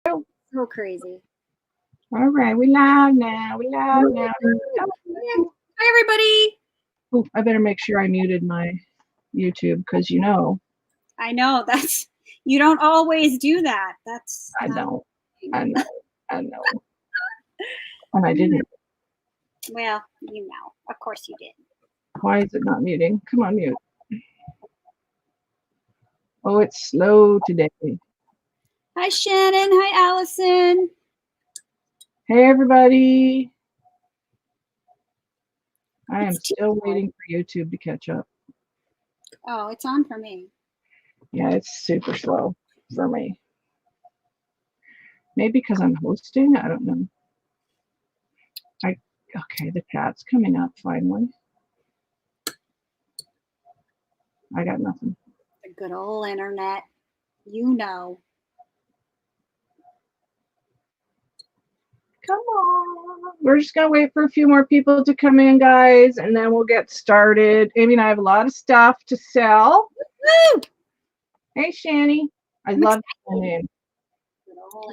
Oh, So crazy. all right, we live now. We live now. Hi, everybody. Oh, I better make sure I muted my YouTube because I know you don't always do that. I don't. I know. And I didn't. Well, of course you did. Why is it not muting? Come on, mute. Oh, it's slow today. Hi, Shannon. Hi, Allison. Hey, everybody. I am still waiting for YouTube to catch up. Oh, it's on for me. Yeah, it's super slow for me. Maybe because I'm hosting. I don't know. Okay, the chat's coming up finally. I got nothing. The good old internet. You know. Come on. We're just going to wait for a few more people to come in, guys, and then we'll get started. Amy and I have a lot of stuff to sell. Woo! Hey, Shani. I love your name.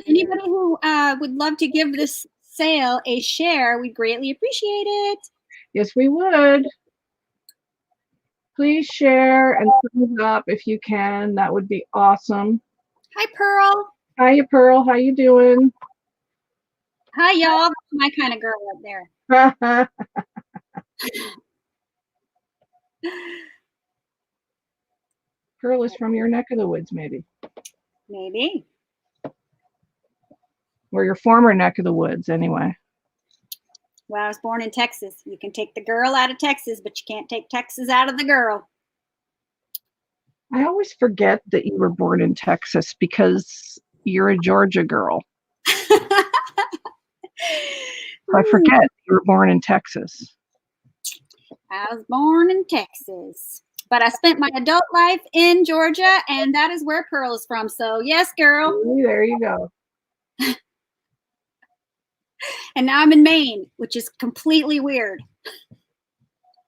Anybody who would love to give this sale a share, we'd greatly appreciate it. Yes, we would. Please share and thumbs up if you can. That would be awesome. Hi, Pearl. Hiya, Pearl. How you doing? Hi, y'all. My kind of girl up there. Pearl is from your neck of the woods, maybe. Maybe. Or your former neck of the woods, anyway. Well, I was born in Texas. You can take the girl out of Texas, but you can't take Texas out of the girl. I always forget that you were born in Texas because you're a Georgia girl. I forget you were born in Texas. I was born in Texas, but I spent my adult life in Georgia, and that is where Pearl is from. So yes, girl. Ooh, there you go. And now I'm in Maine, which is completely weird.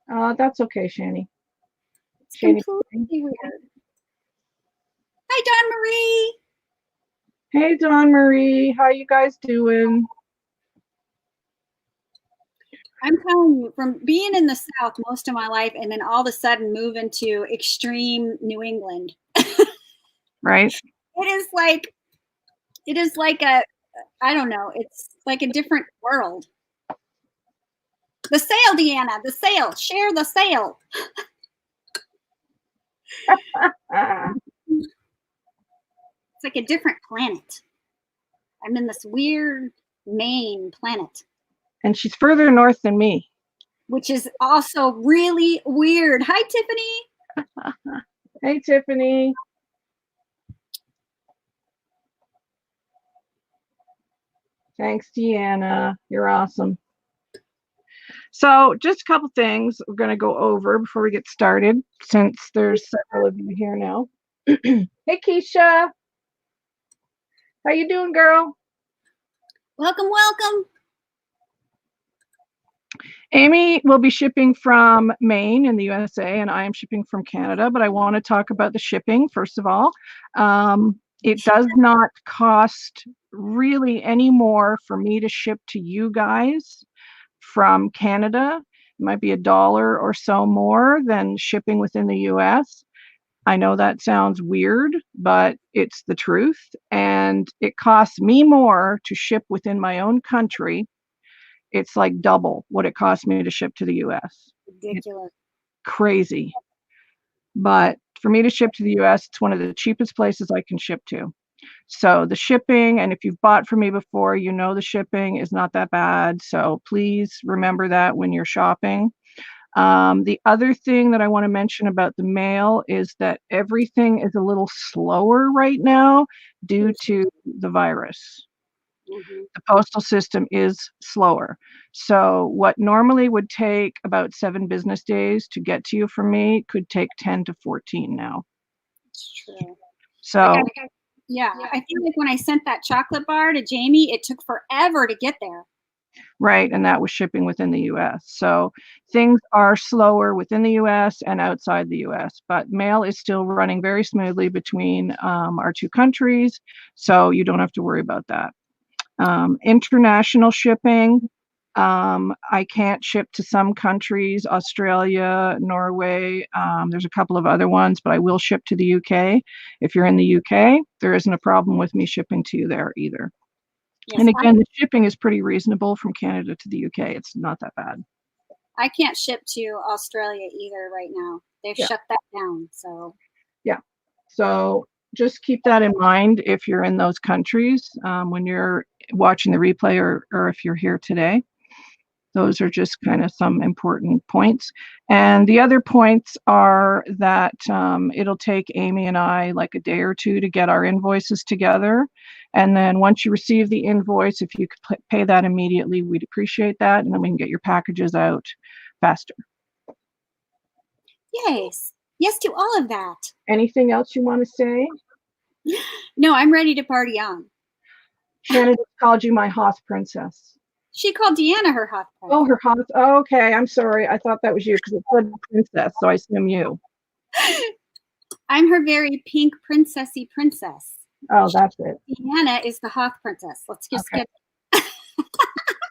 That's okay, Shani. It's completely weird. Hi, Dawn Marie. Hey, Dawn Marie. How you guys doing? I'm telling you, from being in the South most of my life and then all of a sudden moving to extreme New England. Right. It is like I don't know. It's like a different world. The sale, Deanna, the sale. Share the sale. It's like a different planet. I'm in this weird Maine planet. And she's further north than me. Which is also really weird. Hi, Tiffany. Hey, Tiffany. Thanks, Deanna. You're awesome. So just a couple things we're going to go over before we get started, since there's several of you here now. Hey, Keisha. How you doing, girl? Welcome, welcome. Amy will be shipping from Maine in the USA, and I am shipping from Canada, but I want to talk about the shipping, first of all. It does not cost really any more for me to ship to you guys from Canada. It might be $1 or so more than shipping within the US. I know that sounds weird, but it's the truth. And it costs me more to ship within my own country. It's like double what it cost me to ship to the US. Ridiculous. It's crazy. But for me to ship to the US, it's one of the cheapest places I can ship to. So the shipping, and if you've bought from me before, you know the shipping is not that bad. So please remember that when you're shopping. The other thing that I want to mention about the mail is that everything is a little slower right now due to the virus. Mm-hmm. The postal system is slower. So what normally would take about 7 business days to get to you from me could take 10 to 14 now. That's true. So I feel like when I sent that chocolate bar to Jamie, it took forever to get there. Right, and that was shipping within the US. So things are slower within the US and outside the US, but mail is still running very smoothly between our two countries, so you don't have to worry about that. International shipping, I can't ship to some countries, Australia, Norway. There's a couple of other ones, but I will ship to the UK. If you're in the UK, there isn't a problem with me shipping to you there either. Yes, And again, the shipping is pretty reasonable from Canada to the UK. It's not that bad. I can't ship to Australia either right now. They've Yeah. shut that down. So Yeah. So just keep that in mind if you're in those countries when you're watching the replay or if you're here today. Those are just kind of some important points. And the other points are that it'll take Amy and I like a day or two to get our invoices together. And then once you receive the invoice, if you could pay that immediately, we'd appreciate that. And then we can get your packages out faster. yes. Yes to all of that. Anything else you want to say? No, I'm ready to party on. Shannon called you my Hoth princess. She called Deanna her hot princess. Oh, her Hoth. Oh, okay, I'm sorry. I thought that was you because it said princess, so I assume you. I'm her very pink princessy princess. Oh, that's it. Deanna is the Hoth princess. Let's just Okay. get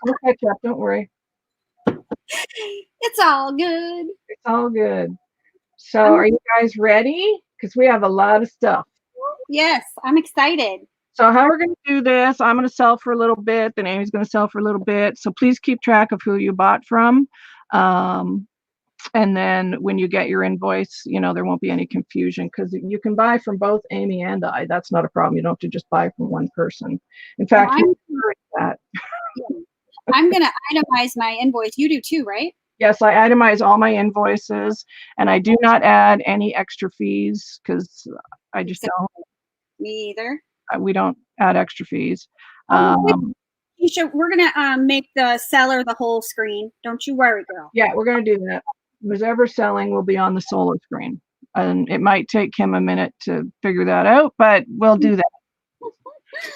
We'll catch up. Don't worry. it's all good. It's all good. So are you guys ready? Because we have a lot of stuff. Yes, I'm excited. So how we're going to do this, I'm going to sell for a little bit, then Amy's going to sell for a little bit. So please keep track of who you bought from. And then when you get your invoice, there won't be any confusion because you can buy from both Amy and I. That's not a problem. You don't have to just buy from one person. In fact, I'm going to itemize my invoice. You do too, right? Yes, I itemize all my invoices and I do not add any extra fees because I just don't. Me either. We don't add extra fees. Keisha, we're going to make the seller the whole screen. Don't you worry, girl. Yeah, we're going to do that. Who's ever selling will be on the solo screen. And it might take him a minute to figure that out, but we'll do that.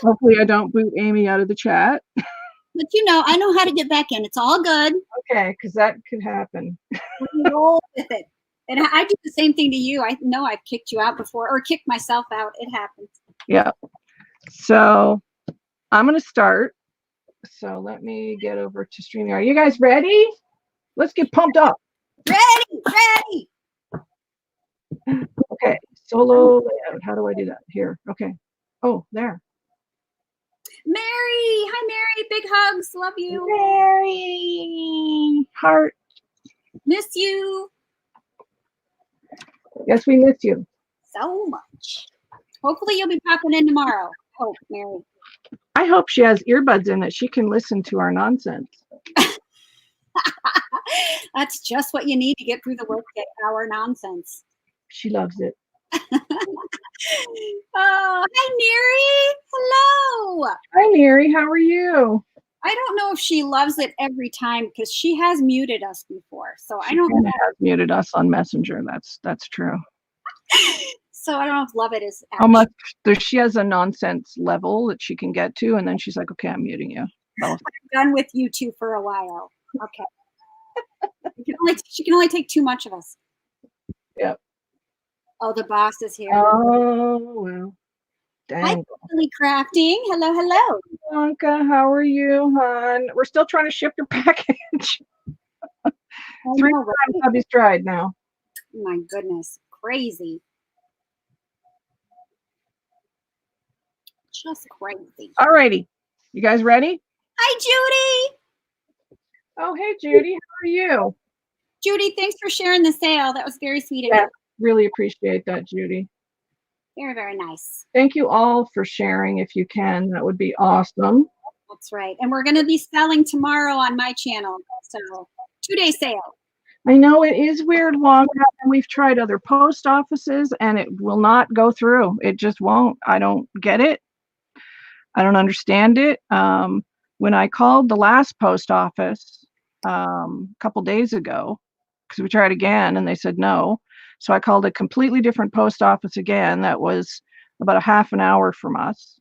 Hopefully I don't boot Amy out of the chat. But I know how to get back in. It's all good. Okay, because that could happen. We roll with it. And I do the same thing to you. I know I've kicked you out before or kicked myself out. It happens. Yeah. So I'm going to start. So let me get over to StreamYard. Are you guys ready? Let's get pumped up. Ready. Okay. Solo layout. How do I do that? Here. Okay. Oh, there. Mary. Hi, Mary. Big hugs. Love you. Mary. Heart. Miss you. Yes, we miss you. So much. Hopefully you'll be popping in tomorrow. Hope, Mary. I hope she has earbuds in that she can listen to our nonsense. That's just what you need to get through the workday hour nonsense. She loves it. Oh, hi, Mary. Hello. Hi, Mary. How are you? I don't know if she loves it every time because she has muted us before. So I don't know. Has muted us on Messenger. That's true. So I don't know if love it is how much she has a nonsense level that she can get to, and then she's like, okay, I'm muting you. I'm done with you two for a while. Okay. She can only take too much of us. Yep. Oh, the boss is here. Oh, well. Dang. Hi, Doily Crafting. Hello. Blanca, how are you, hon? We're still trying to ship your package. 3 times hubby's tried now. My goodness. Crazy. Just crazy. All righty. You guys ready? Hi, Judy. Oh, hey, Judy. How are you? Judy, thanks for sharing the sale. That was very sweet of you. Really appreciate that, Judy. Very, very nice. Thank you all for sharing if you can. That would be awesome. That's right. And we're going to be selling tomorrow on my channel. So 2-day sale. I know it is weird, Wonka. We've tried other post offices and it will not go through. It just won't. I don't get it. I don't understand it. When I called the last post office a couple days ago, because we tried again and they said no. So I called a completely different post office again that was about a half an hour from us.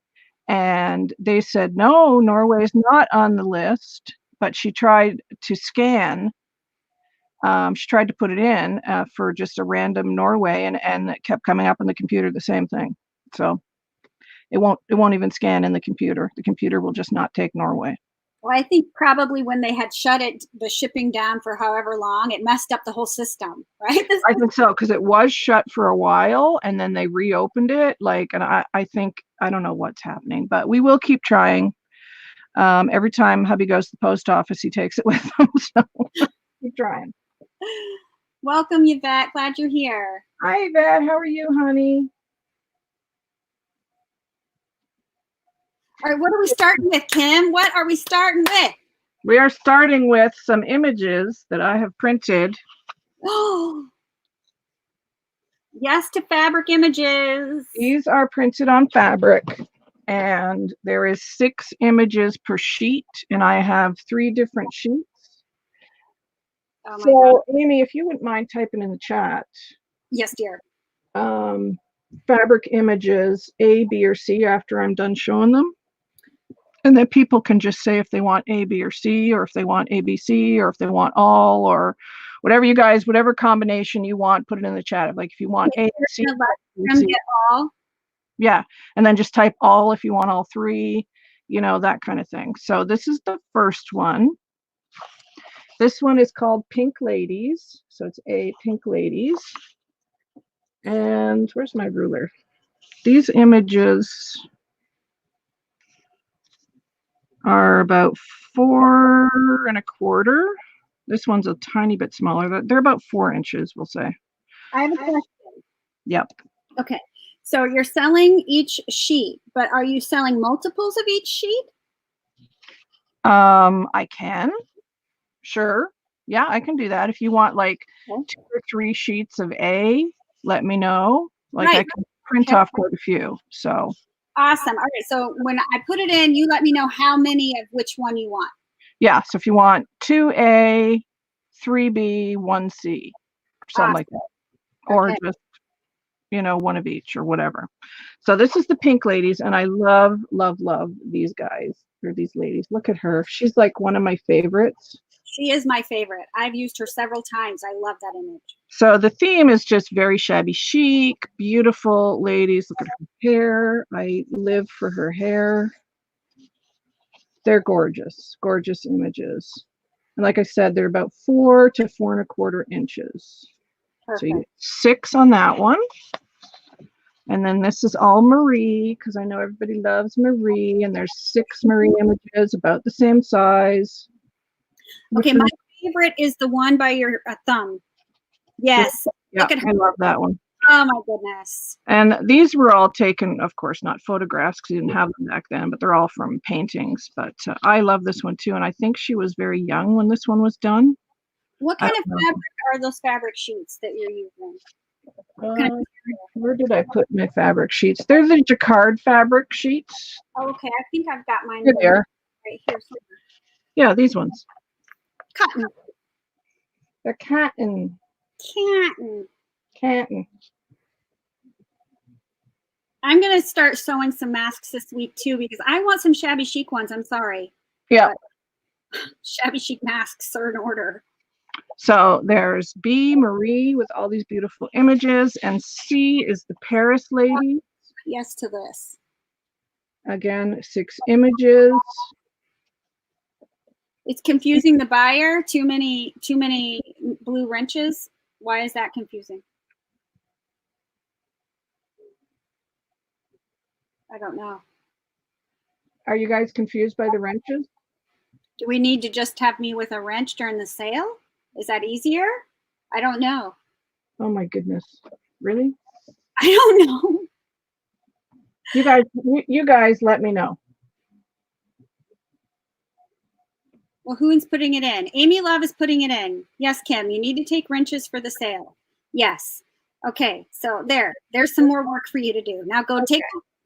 And they said, no, Norway is not on the list. but she tried to scan. She tried to put it in for just a random Norway, and it kept coming up on the computer the same thing. So it won't even scan in the computer. The computer will just not take Norway. Well, I think probably when they had shut the shipping down for however long, it messed up the whole system, right? I think so, because it was shut for a while and then they reopened it. And I think, I don't know what's happening, but we will keep trying. Every time hubby goes to the post office, he takes it with him. So keep trying. Welcome, Yvette. Glad you're here. Hi, Yvette. How are you, honey? All right, what are we starting with, Kim? What are we starting with? We are starting with some images that I have printed. Oh, yes to fabric images. These are printed on fabric, and there is 6 images per sheet, and I have 3 different sheets. Oh my So, God. Amy, if you wouldn't mind typing in the chat. Yes, dear. Fabric images A, B, or C after I'm done showing them. And then people can just say if they want A, B, or C, or if they want A, B, C, or if they want all, or whatever you guys, whatever combination you want, put it in the chat. Like if you want A, C, Get all. Yeah. And then just type all if you want all 3, that kind of thing. So this is the first one. This one is called Pink Ladies. So it's A, Pink Ladies. And where's my ruler? These images are about 4 1/4. This one's a tiny bit smaller. They're about 4 inches, we'll say. I have a question. Yep. Okay. So you're selling each sheet, but are you selling multiples of each sheet? I can. Sure. Yeah, I can do that. If you want like 2 or 3 sheets of A, let me know. Like I can print off quite a few. So awesome. All right. So when I put it in, you let me know how many of which one you want. Yeah. So if you want 2A, 3B, 1C, something like that. Or just, one of each or whatever. So this is the Pink Ladies, and I love, love, love these guys or these ladies. Look at her. She's like one of my favorites. She is my favorite. I've used her several times. I love that image. So the theme is just very shabby chic, beautiful ladies. Look at her hair. I live for her hair. They're gorgeous, gorgeous images. And like I said, they're about 4 to 4 1/4 inches. Perfect. So you get 6 on that one. And then this is all Marie, because I know everybody loves Marie. And there's 6 Marie images about the same size. Okay, my favorite is the one by your thumb. Yes. Yeah, I love that one. Oh my goodness. And these were all taken, of course, not photographs because you didn't have them back then, but they're all from paintings. But I love this one too. And I think she was very young when this one was done. What kind of fabric are those fabric sheets that you're using? Where did I put my fabric sheets? They're the jacquard fabric sheets. Okay, I think I've got mine. Here they are. Right here. Yeah, these ones. Cotton. They're cotton. Cotton. I'm going to start sewing some masks this week too, because I want some shabby chic ones. I'm sorry. Yeah. Shabby chic masks are in order. So there's B, Marie, with all these beautiful images, and C is the Paris lady. Yes to this. Again, 6 images. It's confusing the buyer. Too many blue wrenches. Why is that confusing? I don't know. Are you guys confused by the wrenches? Do we need to just have me with a wrench during the sale? Is that easier? I don't know. Oh my goodness. Really? I don't know. You guys let me know. Well, who's putting it in? Amy Love is putting it in. Yes, Kim, you need to take wrenches for the sale. Yes. Okay, so there's some more work for you to do. Now go take,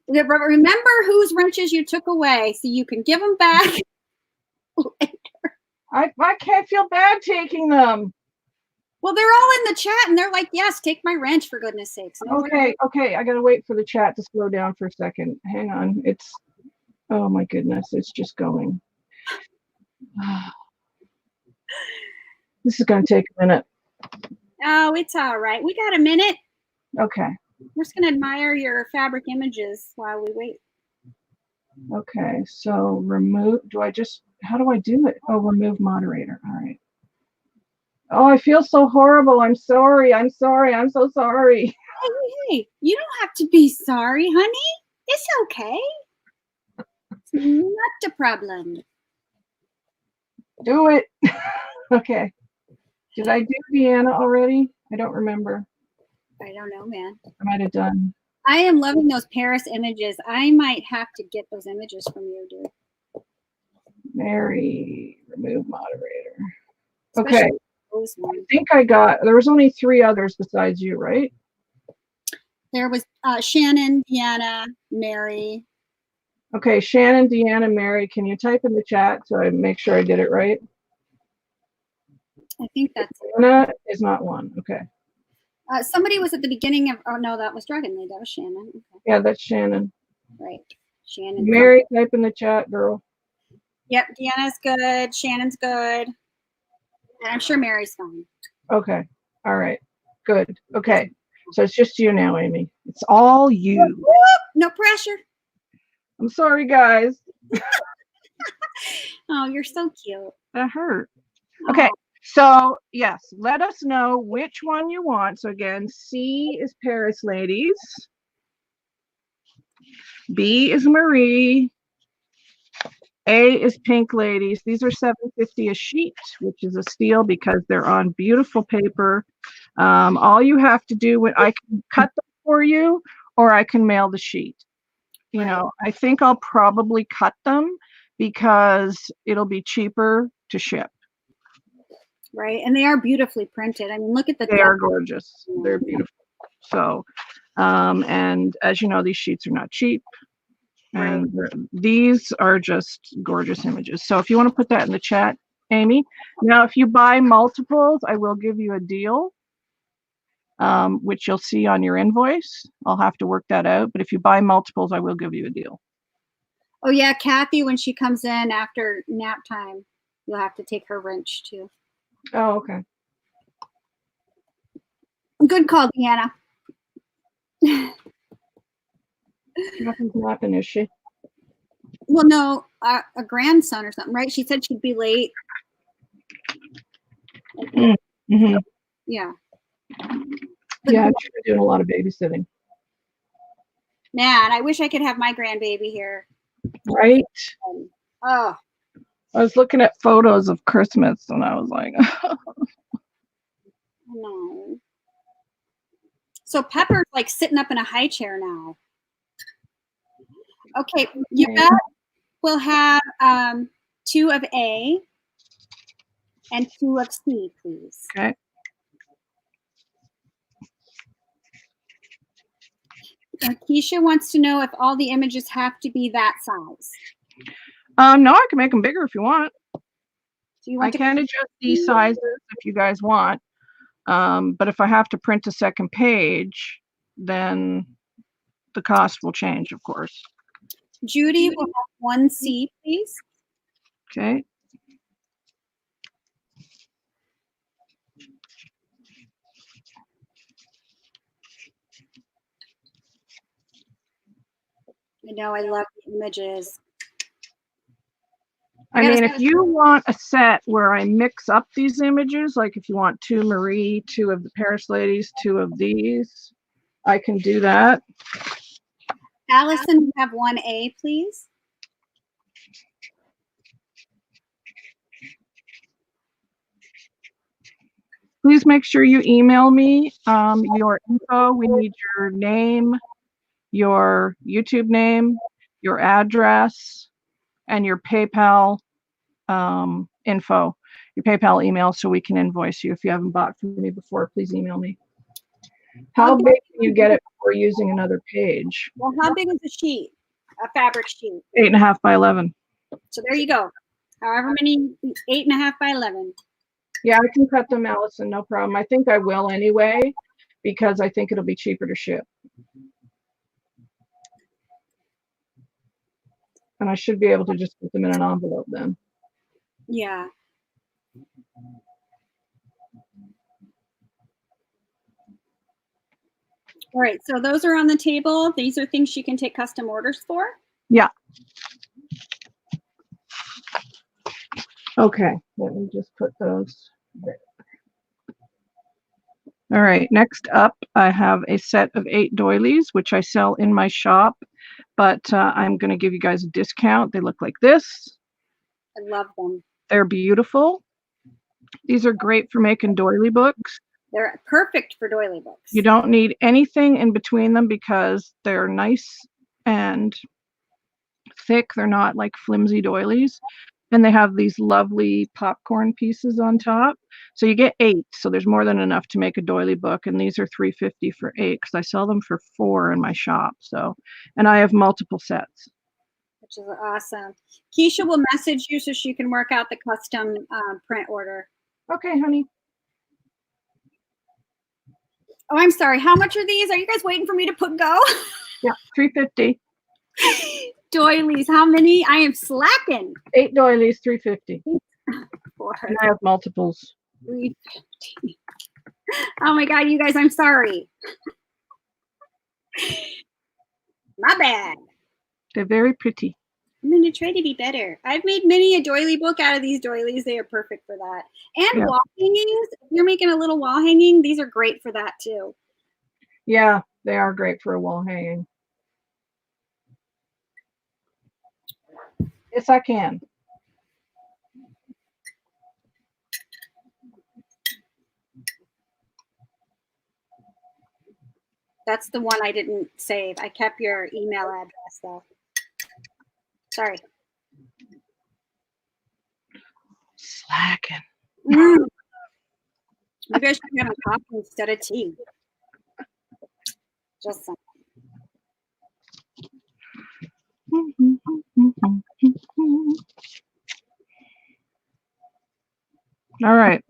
remember whose wrenches you took away so you can give them back later. I can't feel bad taking them. Well, they're all in the chat and they're like, yes, take my wrench for goodness sakes. No okay. I got to wait for the chat to slow down for a second. Hang on. Oh my goodness. It's just going. This is going to take a minute. Oh, it's all right. We got a minute. Okay. We're just going to admire your fabric images while we wait. Okay, so remove, how do I do it? Oh, remove moderator. All right. Oh, I feel so horrible. I'm sorry. I'm sorry. I'm so sorry. Hey, you don't have to be sorry, honey. It's okay. It's not a problem. Do it. Okay. Did I do Deanna already? I don't remember. I don't know, man. I might have done. I am loving those Paris images. I might have to get those images from you, dude. Mary, remove moderator. Especially okay. I think there was only 3 others besides you, right? There was Shannon, Deanna, Mary. Okay, Shannon, Deanna, Mary, can you type in the chat so I make sure I did it right? I think that's Deanna is not one. Okay. Somebody was at the beginning of, oh no, that was Dragon Lady. That was Shannon. Okay. Yeah, that's Shannon. Right. Shannon. Mary, type in the chat, girl. Yep, Deanna's good. Shannon's good. And I'm sure Mary's fine. Okay. All right. Good. Okay. So it's just you now, Amy. It's all you. No pressure. I'm sorry, guys. Oh, you're so cute. That hurt. Okay. So, yes, let us know which one you want. So, again, C is Paris Ladies. B is Marie. A is Pink Ladies. These are $7.50 a sheet, which is a steal because they're on beautiful paper. All you have to do, I can cut them for you, or I can mail the sheet. You know, I think I'll probably cut them because it'll be cheaper to ship. Right, and they are beautifully printed. I mean, look at the. They are gorgeous. They're beautiful. So, and as you know, these sheets are not cheap. And these are just gorgeous images. So if you want to put that in the chat, Amy. Now, if you buy multiples, I will give you a deal, which you'll see on your invoice. I'll have to work that out. But if you buy multiples, I will give you a deal. Oh, yeah. Kathy, when she comes in after nap time, you'll have to take her wrench too. Oh, okay. Good call, Deanna. Nothing's napping, is she? Well, no, a grandson or something, right? She said she'd be late. Mm-hmm. Yeah. Yeah, she's doing a lot of babysitting. Man, I wish I could have my grandbaby here. Right? Oh. I was looking at photos of Christmas and I was like, no. So Pepper's like sitting up in a high chair now. Okay, you bet we'll have 2 of A and 2 of C, please. Okay. Keisha wants to know if all the images have to be that size. No, I can make them bigger if you want. Do you want I can adjust these sizes if you guys want. But if I have to print a second page, then the cost will change, of course. Judy will have 1C, please. Okay. I know, I love the images. I mean, if you want a set where I mix up these images, like if you want 2 Marie, 2 of the Paris Ladies, 2 of these, I can do that. Allison, you have 1A, please. Please make sure you email me your info. We need your name, your YouTube name, your address, and your PayPal info, your PayPal email, so we can invoice you. If you haven't bought from me before, please email me. How big can you get it before using another page? Well, how big is the sheet? A fabric sheet? 8.5 by 11. So there you go. However many, 8.5 by 11. Yeah, I can cut them, Allison, no problem. I think I will anyway, because I think it'll be cheaper to ship. And I should be able to just put them in an envelope then. Yeah. All right, so those are on the table. These are things you can take custom orders for. Yeah. Okay, let me just put those there. All right, next up, I have a set of 8 doilies, which I sell in my shop, but I'm going to give you guys a discount. They look like this. I love them. They're beautiful. These are great for making doily books. They're perfect for doily books. You don't need anything in between them because they're nice and thick. They're not like flimsy doilies. And they have these lovely popcorn pieces on top. So you get 8. So there's more than enough to make a doily book. And these are $3.50 for 8 because I sell them for 4 in my shop. So, and I have multiple sets. Which is awesome. Keisha will message you so she can work out the custom print order. Okay, honey. Oh, I'm sorry. How much are these? Are you guys waiting for me to put go? Yeah, $3.50. Doilies. How many? I am slacking. 8 doilies, $3.50. And I have multiples. $3.50. Oh my God, you guys, I'm sorry. My bad. They're very pretty. I'm going to try to be better. I've made many a doily book out of these doilies. They are perfect for that. And Yeah. wall hangings. If you're making a little wall hanging, these are great for that too. Yeah, they are great for a wall hanging. Yes, I can. That's the one I didn't save. I kept your email address though. Sorry. Slacking. Maybe I should have a coffee instead of tea. Just saying. All right.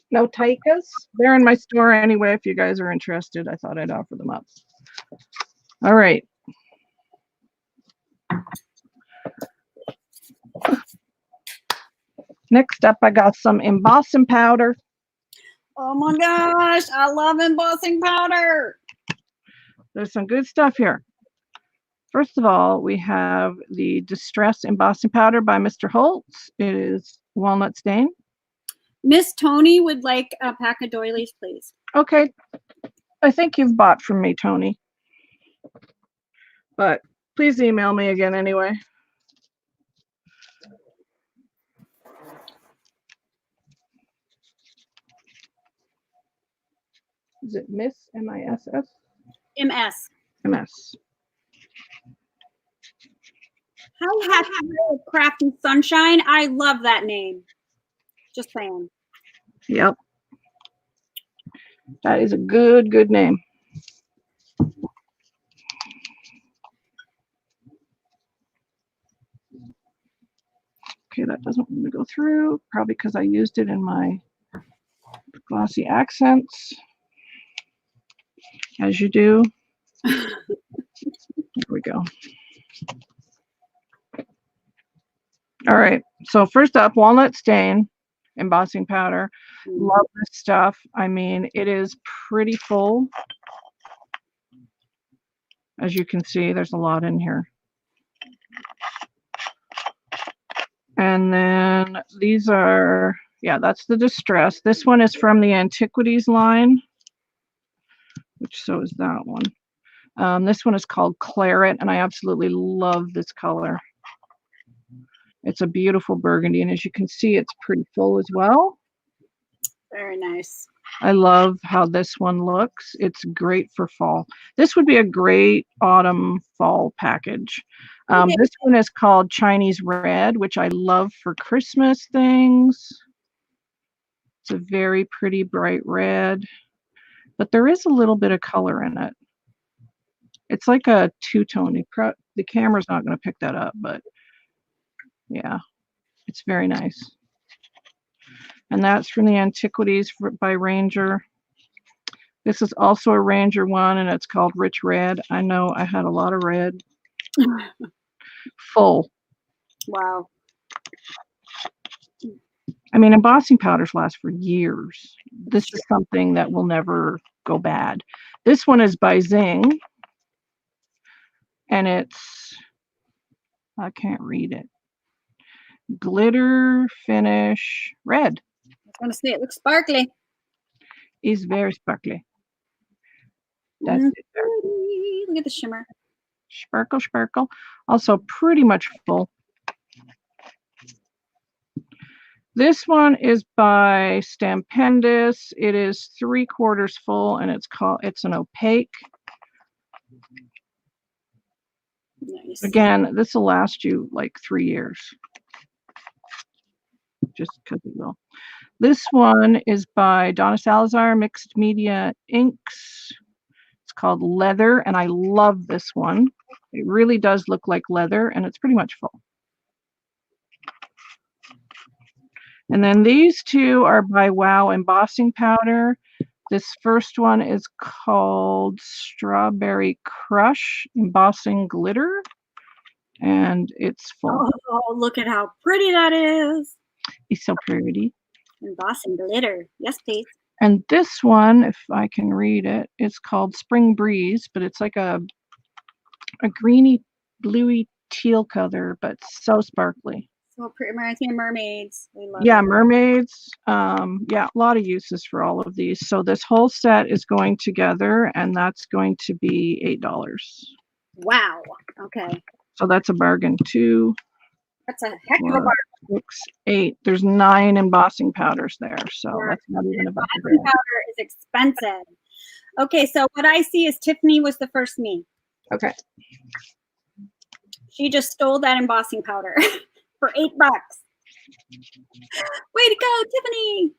No Taikas. They're in my store anyway. If you guys are interested, I thought I'd offer them up. All right. Next up, I got some embossing powder. Oh my gosh, I love embossing powder. There's some good stuff here. First of all, we have the Distress Embossing Powder by Mr. Holtz. It is walnut stain. Miss Tony would like a pack of doilies, please. Okay. I think you've bought from me, Tony. But please email me again anyway. Is it Miss M-I-S-S? MS. MS. How happy Crafty Sunshine. I love that name. Just saying. Yep. That is a good name. Okay, that doesn't want to go through, probably because I used it in my glossy accents, as you do. There we go. All right, so first up, walnut stain, embossing powder. Love this stuff. I mean, it is pretty full. As you can see, there's a lot in here. And then these are, yeah, that's the Distress. This one is from the Antiquities line, which so is that one. This one is called Claret, and I absolutely love this color. It's a beautiful burgundy, and as you can see, it's pretty full as well. Very nice. I love how this one looks. It's great for fall. This would be a great autumn fall package. This one is called Chinese Red, which I love for Christmas things. It's a very pretty bright red, but there is a little bit of color in it. It's like a two-tone. The camera's not going to pick that up, but yeah, it's very nice. And that's from the Antiquities by Ranger. This is also a Ranger one, and it's called Rich Red. I know I had a lot of red. Full. Wow. I mean, embossing powders last for years. This is something that will never go bad. This one is by Zing, and it's, I can't read it. Glitter finish red. I was going to say it looks sparkly. Is very sparkly. That's it there. Look at the shimmer. Sparkle, sparkle. Also pretty much full. This one is by Stampendous. It is 3/4 full, and it's an opaque. Nice. Again, this will last you like 3 years. Just because it will. This one is by Donna Salazar, Mixed Media Inks. It's called Leather, and I love this one. It really does look like leather, and it's pretty much full. And then these two are by Wow Embossing Powder. This first one is called Strawberry Crush Embossing Glitter, and it's full. Oh, look at how pretty that is. It's so pretty. Embossing glitter. Yes, please. And this one, if I can read it, it's called Spring Breeze, but it's like a greeny, bluey teal color, but so sparkly. So pretty. Reminds me of mermaids. I love Yeah, it. mermaids. Yeah, a lot of uses for all of these. So this whole set is going together, and that's going to be $8. Wow. Okay. So that's a bargain. 2, That's a heck of a 4, bar. 6, 8. There's 9 embossing powders there, so that's not even about the Embossing grand. powder is expensive. Okay, so what I see is Tiffany was the first me. Okay. She just stole that embossing powder for $8. Way to go, Tiffany!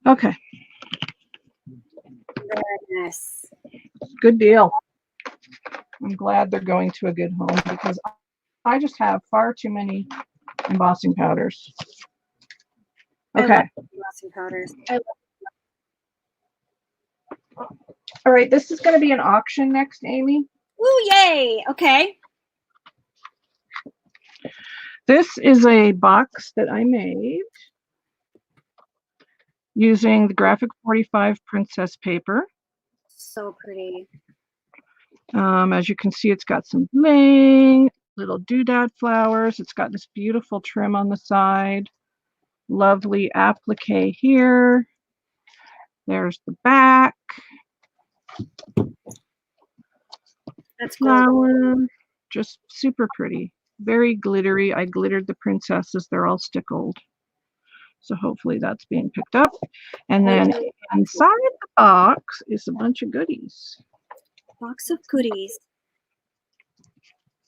Okay. Goodness. Good deal. I'm glad they're going to a good home because I just have far too many embossing powders. Okay. I love embossing powders. All right. This is going to be an auction next, Amy. Ooh, yay. Okay. This is a box that I made using the Graphic 45 Princess paper. So pretty. As you can see, it's got some bling, little doodad flowers. It's got this beautiful trim on the side. Lovely applique here. There's the back. That's Flower. Just super pretty. Very glittery. I glittered the princesses. They're all stickled. So hopefully that's being picked up. And then inside the box is a bunch of goodies. Box of goodies.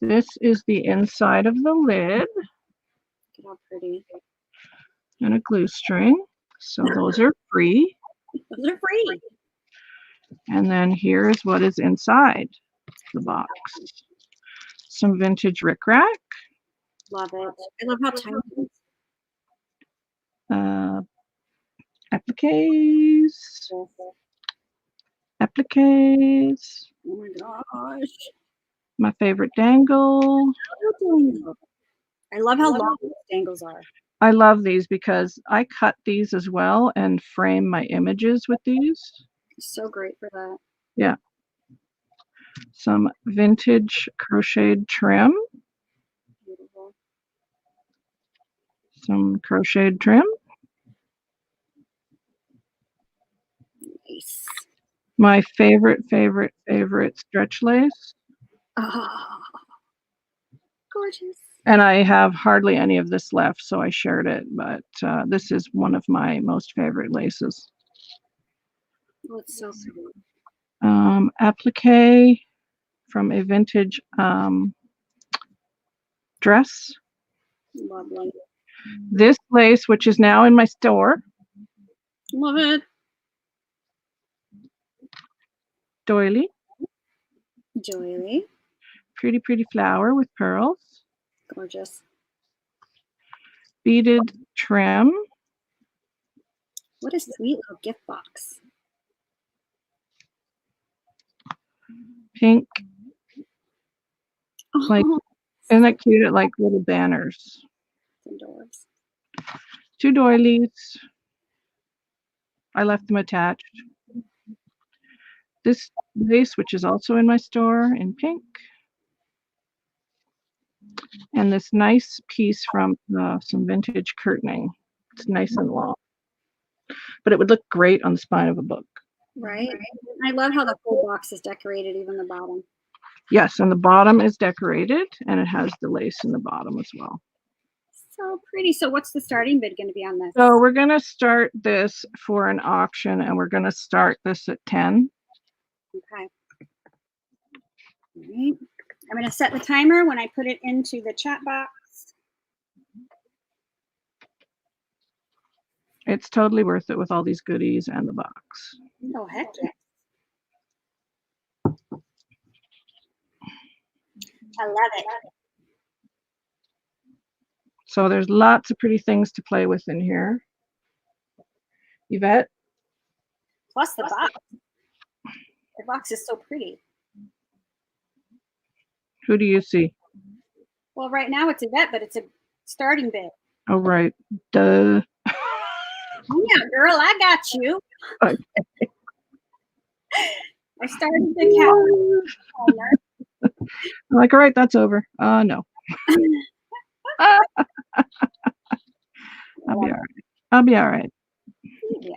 This is the inside of the lid. Look at how pretty. And a glue string. So those are free. Those are free. And then here's what is inside the box. Some vintage rickrack. Love it. I love how tiny it is. Appliques. Appliques. Oh my gosh. My favorite dangle. I love how long these dangles are. I love these because I cut these as well and frame my images with these. So great for that. Yeah. Some vintage crocheted trim. Beautiful. Some crocheted trim. Nice. My favorite stretch lace. Oh, gorgeous. And I have hardly any of this left, so I shared it. But this is one of my most favorite laces. Oh, it's so pretty. Applique from a vintage dress. Lovely. This lace, which is now in my store. Love it. Doily. Doily. Pretty, pretty flower with pearls. Gorgeous. Beaded trim. What a sweet little gift box. Pink Like, isn't that cute? It like little banners. Indoors. 2 doilies. I left them attached. This lace, which is also in my store in pink. And this nice piece from some vintage curtaining. It's nice and long. But it would look great on the spine of a book. Right. I love how the whole box is decorated, even the bottom. Yes, and the bottom is decorated, and it has the lace in the bottom as well. So pretty. So what's the starting bid going to be on this? So we're going to start this for an auction, and we're going to start this at 10. Okay. All right. I'm going to set the timer when I put it into the chat box. It's totally worth it with all these goodies and the box. Oh, heck yeah. I love it. So there's lots of pretty things to play with in here. Yvette? Plus the box. The box is so pretty. Who do you see? Well, right now it's Yvette, but it's a starting bid. Oh, right. Duh. Yeah, girl, I got you. Okay. I started the count. I'm like, all right, that's over. No. I'll be all right. I'll be all right. Yeah.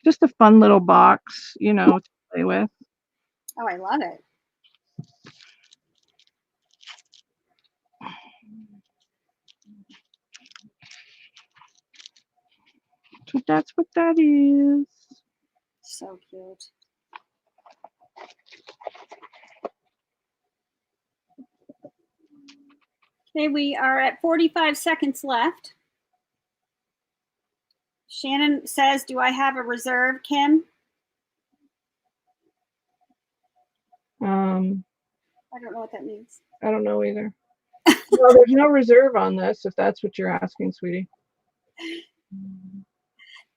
Just a fun little box, you know, to play with. Oh, I love it. So that's what that is. So cute. Okay, we are at 45 seconds left. Shannon says, do I have a reserve, Kim? I don't know what that means. I don't know either. Well, there's no reserve on this, if that's what you're asking, sweetie.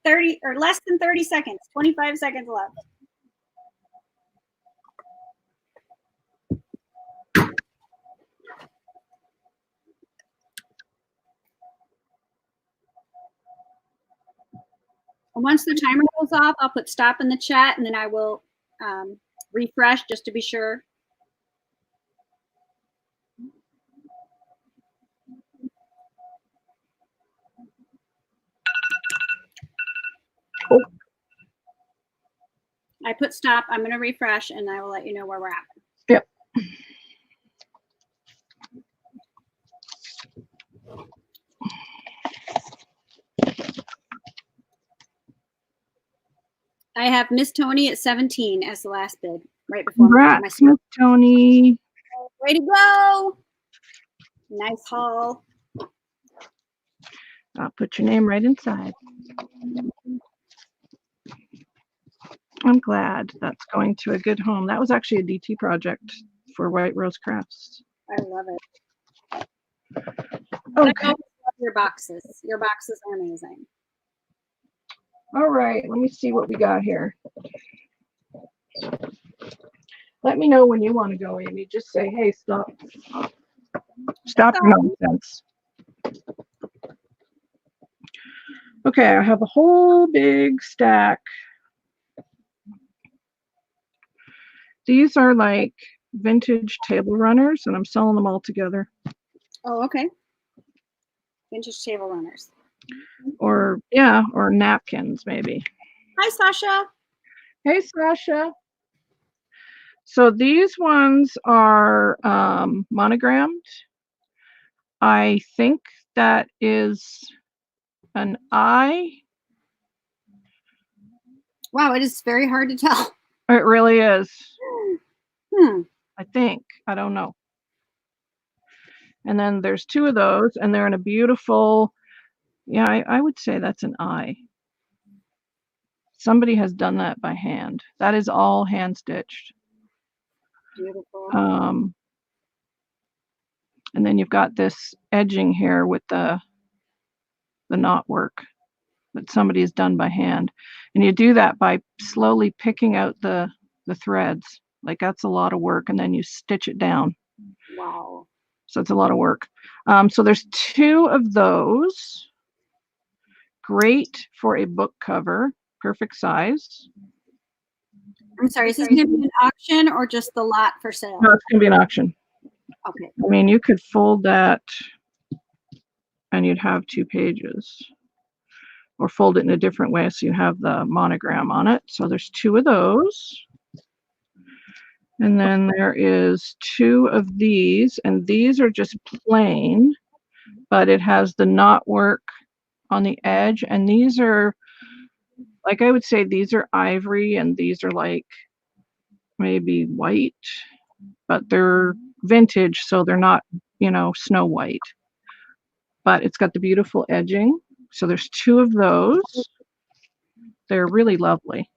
30 or less than 30 seconds, 25 seconds left. Once the timer goes off, I'll put stop in the chat and then I will refresh just to be sure. Oh. I put stop. I'm going to refresh and I will let you know where we're at. Yep. I have Miss Tony at 17 as the last bid, right before Congrats, Miss Tony. Way to go. Nice haul. I'll put your name right inside. I'm glad that's going to a good home. That was actually a DT project for White Rose Crafts. I love it. Okay. I love your boxes. Your boxes are amazing. All right, let me see what we got here. Let me know when you want to go, Amy. Just say, hey, stop. Stop nonsense. Okay, I have a whole big stack. These are like vintage table runners, and I'm selling them all together. Oh, okay. Vintage table runners. Or, yeah, or napkins, maybe. Hi, Sasha. Hey, Sasha. So these ones are monogrammed. I think that is an I. Wow, it is very hard to tell. It really is. Hmm. I think. I don't know. And then there's 2 of those, and they're in a beautiful, yeah, I would say that's an I. Somebody has done that by hand. That is all hand stitched. Beautiful. And then you've got this edging here with the knot work that somebody has done by hand. And you do that by slowly picking out the the threads. Like that's a lot of work, and then you stitch it down. Wow. So it's a lot of work. So there's 2 of those. Great for a book cover, perfect size. I'm sorry, is this going to be an auction or just the lot for sale? No, it's going to be an auction. Okay. I mean, you could fold that and you'd have 2 pages, or fold it in a different way so you have the monogram on it. So there's 2 of those. And then there is 2 of these, and these are just plain, but it has the knot work on the edge, and these are, like, I would say these are ivory and these are like maybe white, but they're vintage, so they're not, you know, snow white. But it's got the beautiful edging. So there's 2 of those. They're really lovely.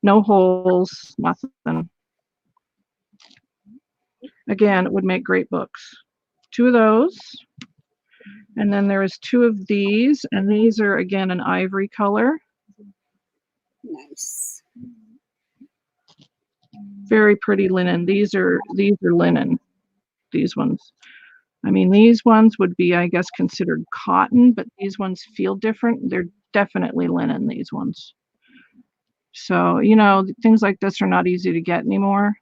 No holes, nothing. Again, it would make great books. 2 of those. And then there is 2 of these, and these are again an ivory color. Nice. Very pretty linen. These are linen. These ones. I mean, these ones would be, I guess, considered cotton, but these ones feel different. They're definitely linen, these ones. So, you know, things like this are not easy to get anymore.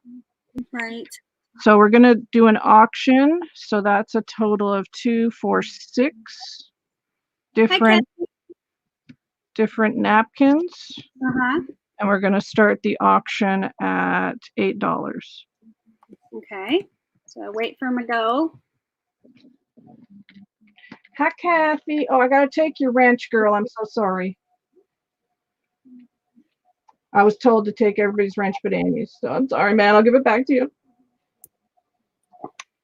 Right. So we're going to do an auction. So that's a total of 2, 4, 6 different napkins. Uh-huh. And we're going to start the auction at $8. Okay. So wait for him to go. Hi, Kathy. Oh, I got to take your wrench, girl. I'm so sorry. I was told to take everybody's wrench but Amy's. So I'm sorry, man. I'll give it back to you.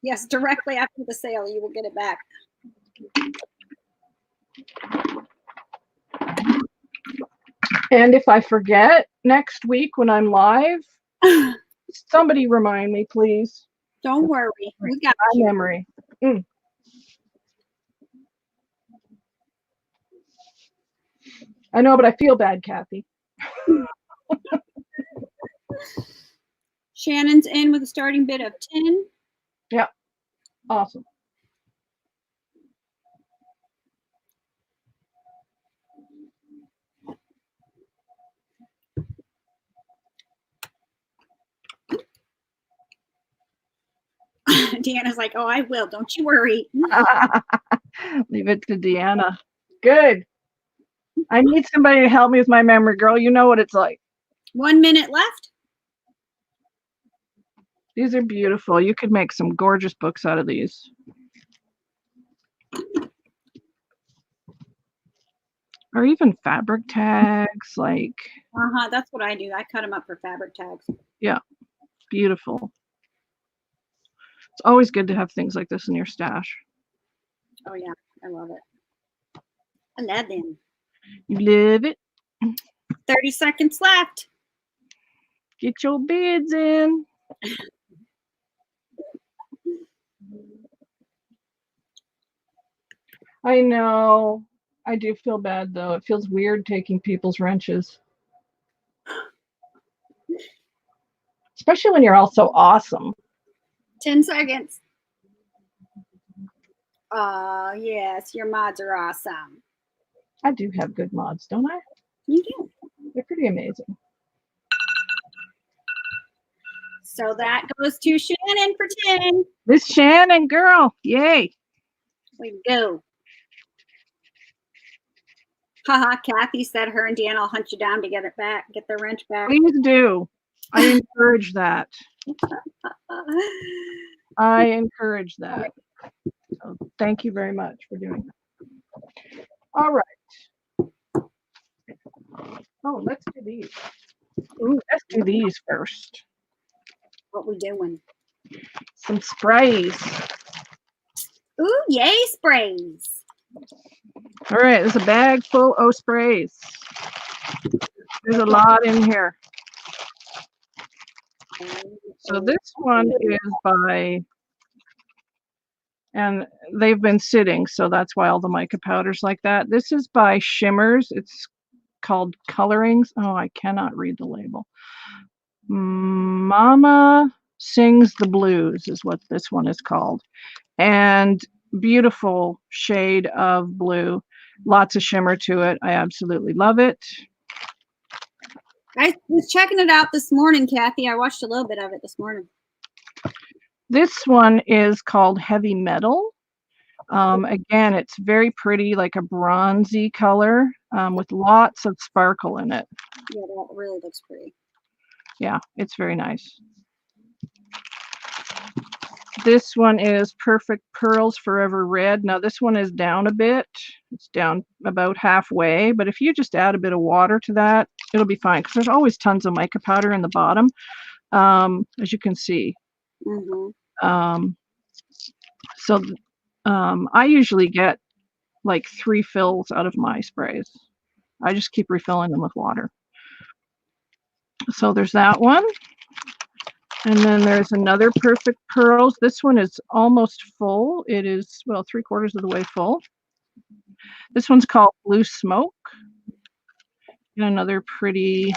Yes, directly after the sale, you will get it back. And if I forget next week when I'm live, somebody remind me, please. Don't worry. We got my memory. I know, but I feel bad, Kathy. Shannon's in with a starting bid of 10. Yeah. Awesome. Deanna's like, oh, I will. Don't you worry. Leave it to Deanna. Good. I need somebody to help me with my memory, girl. You know what it's like. 1 minute left. These are beautiful. You could make some gorgeous books out of these. Or even fabric tags, like. Uh-huh, that's what I do. I cut them up for fabric tags. Yeah, beautiful. It's always good to have things like this in your stash. Oh, yeah, I love it. I love them. You love it. 30 seconds left. Get your bids in. I know. I do feel bad, though. It feels weird taking people's wrenches. Especially when you're all so awesome. 10 seconds. Yes, your mods are awesome. I do have good mods, don't I? You do. They're pretty amazing. So that goes to Shannon for 10. Miss Shannon, girl. Yay. We go. Haha, Kathy said her and Dan will hunt you down to get it back, get the wrench back. Please do. I encourage that. I encourage that. So thank you very much for doing that. All right. Oh, let's do these. Ooh, let's do these first. What we doing? Some sprays. Ooh, yay, sprays. All right, there's a bag full of sprays. There's a lot in here. So this one is by, and they've been sitting, so that's why all the mica powder's like that. This is by Shimmers. It's called Colorings. Oh, I cannot read the label. Mama Sings the Blues is what this one is called. And beautiful shade of blue. Lots of shimmer to it. I absolutely love it. I was checking it out this morning, Kathy. I watched a little bit of it this morning. This one is called Heavy Metal. Again, it's very pretty, like a bronzy color with lots of sparkle in it. Yeah, that really looks pretty. Yeah, it's very nice. This one is Perfect Pearls Forever Red. Now this one is down a bit. It's down about halfway, but if you just add a bit of water to that, it'll be fine because there's always tons of mica powder in the bottom, as you can see. So I usually get like 3 fills out of my sprays. I just keep refilling them with water. So there's that one. And then there's another Perfect Pearls. This one is almost full. It is, well, 3/4 of the way full. This one's called Blue Smoke. And another pretty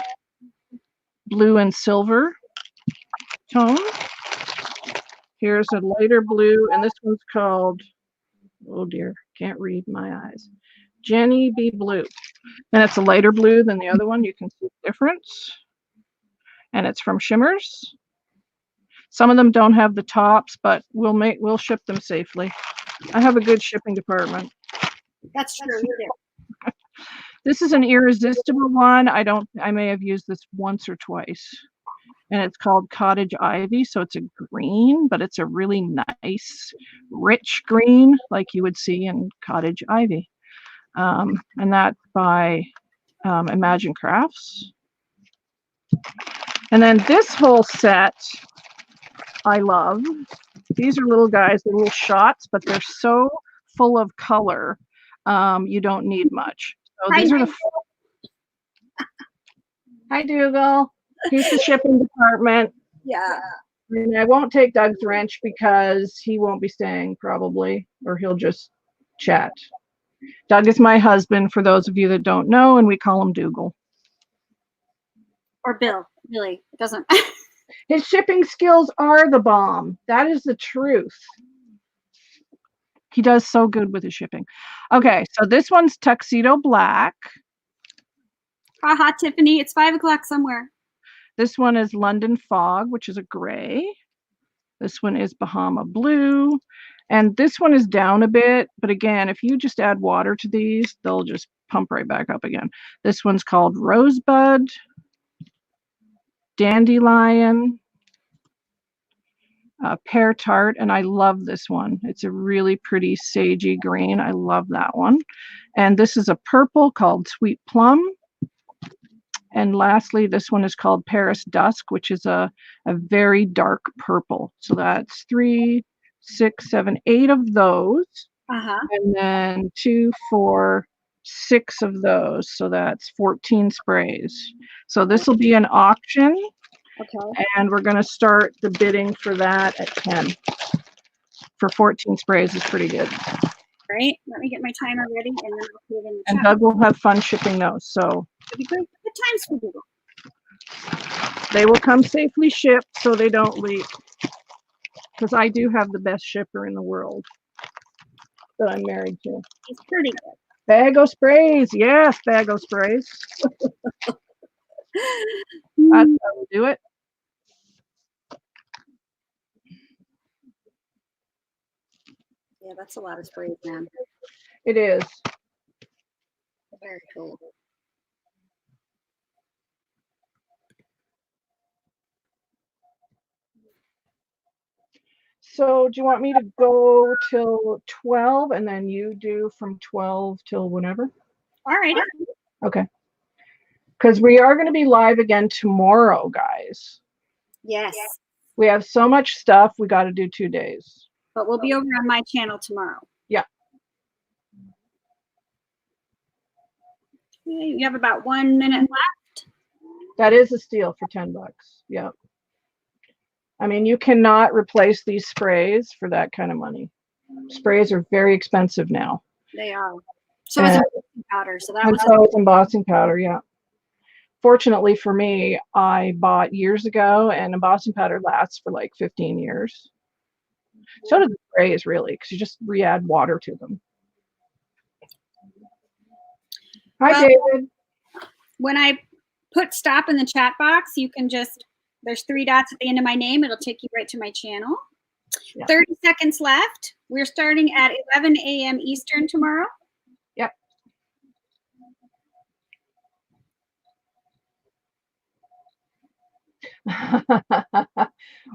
blue and silver tone. Here's a lighter blue, and this one's called, oh dear, can't read my eyes. Jenny B. Blue. And it's a lighter blue than the other one. You can see the difference. And it's from Shimmers. Some of them don't have the tops, but we'll ship them safely. I have a good shipping department. That's true. You do. This is an irresistible one. I may have used this once or twice. And it's called Cottage Ivy. So it's a green, but it's a really nice, rich green like you would see in Cottage Ivy. And that's by Imagine Crafts. And then this whole set I love. These are little guys, they're little shots, but they're so full of color. You don't need much. So these are the Hi Dougal. He's the shipping department. Yeah. And I won't take Doug's wrench because he won't be staying probably, or he'll just chat. Doug is my husband, for those of you that don't know, and we call him Dougal. Or Bill, really. It doesn't. His shipping skills are the bomb. That is the truth. He does so good with his shipping. Okay, so this one's Tuxedo Black. Haha, Tiffany, it's 5 o'clock somewhere. This one is London Fog, which is a gray. This one is Bahama Blue. And this one is down a bit. But again, if you just add water to these, they'll just pump right back up again. This one's called Rosebud, Dandelion, Pear Tart, and I love this one. It's a really pretty sagey green. I love that one. And this is a purple called Sweet Plum. And lastly, this one is called Paris Dusk, which is a very dark purple. So that's 3, 6, 7, 8 of those. And then 2, 4, 6 of those. So that's 14 sprays. So this will be an auction. Okay. And we're going to start the bidding for that at 10. For 14 sprays is pretty good. Great. Let me get my timer ready, and then I'll put it in the And Doug will have fun shipping those. So good times for Google. They will come safely shipped so they don't leak. Because I do have the best shipper in the world that I'm married to. He's pretty good. Bag of sprays. Yes, bag of sprays. That's how we do it. Yeah, that's a lot of sprays, man. It is. Very cool. So do you want me to go till 12 and then you do from 12 till whenever? All right. Okay. Because we are going to be live again tomorrow, guys. Yes. We have so much stuff. We got to do 2 days. But we'll be over on my channel tomorrow. Yeah. Okay, you have about 1 minute left. That is a steal for $10. Yeah. I mean, you cannot replace these sprays for that kind of money. Sprays are very expensive now. They are. So is embossing powder. So that was embossing powder, yeah. Fortunately for me, I bought years ago, and embossing powder lasts for like 15 years. So does the sprays, really, because you just re-add water to them. Hi, Well, David. when I put stop in the chat box, you can just, there's 3 dots at the end of my name. It'll take you right to my channel. Yeah. 30 seconds left. We're starting at 11 a.m. Eastern tomorrow. Yep.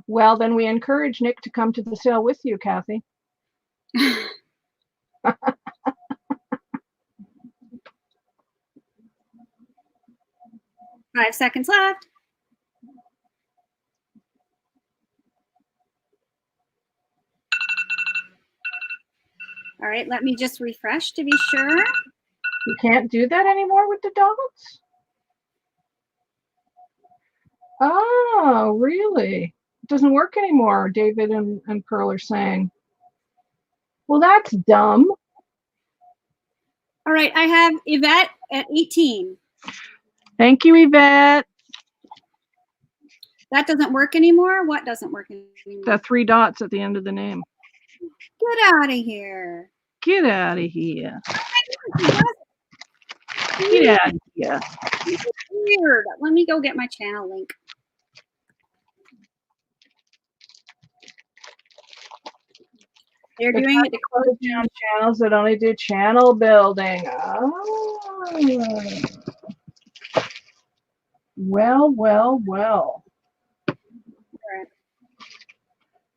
Well, then we encourage Nick to come to the sale with you, Kathy. 5 seconds left. All right, let me just refresh to be sure. You can't do that anymore with the dots? Oh, really? It doesn't work anymore, David and Pearl are saying. Well, that's dumb. All right, I have Yvette at 18. Thank you, Yvette. That doesn't work anymore? What doesn't work anymore? The 3 dots at the end of the name. Get out of here. Get out of here. Get out of here. Weird. Let me go get my channel link. They're doing it to close down channels that only do channel building. Oh. Well, well, well.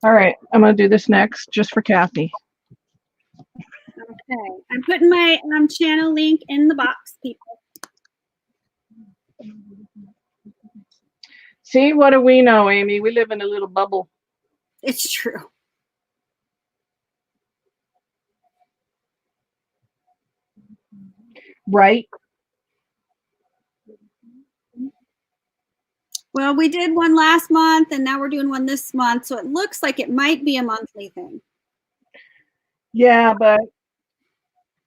All right, I'm going to do this next just for Kathy. Okay, I'm putting my channel link in the box, people. See, what do we know, Amy? We live in a little bubble. It's true. Right? Well, we did one last month, and now we're doing one this month, so it looks like it might be a monthly thing. Yeah, but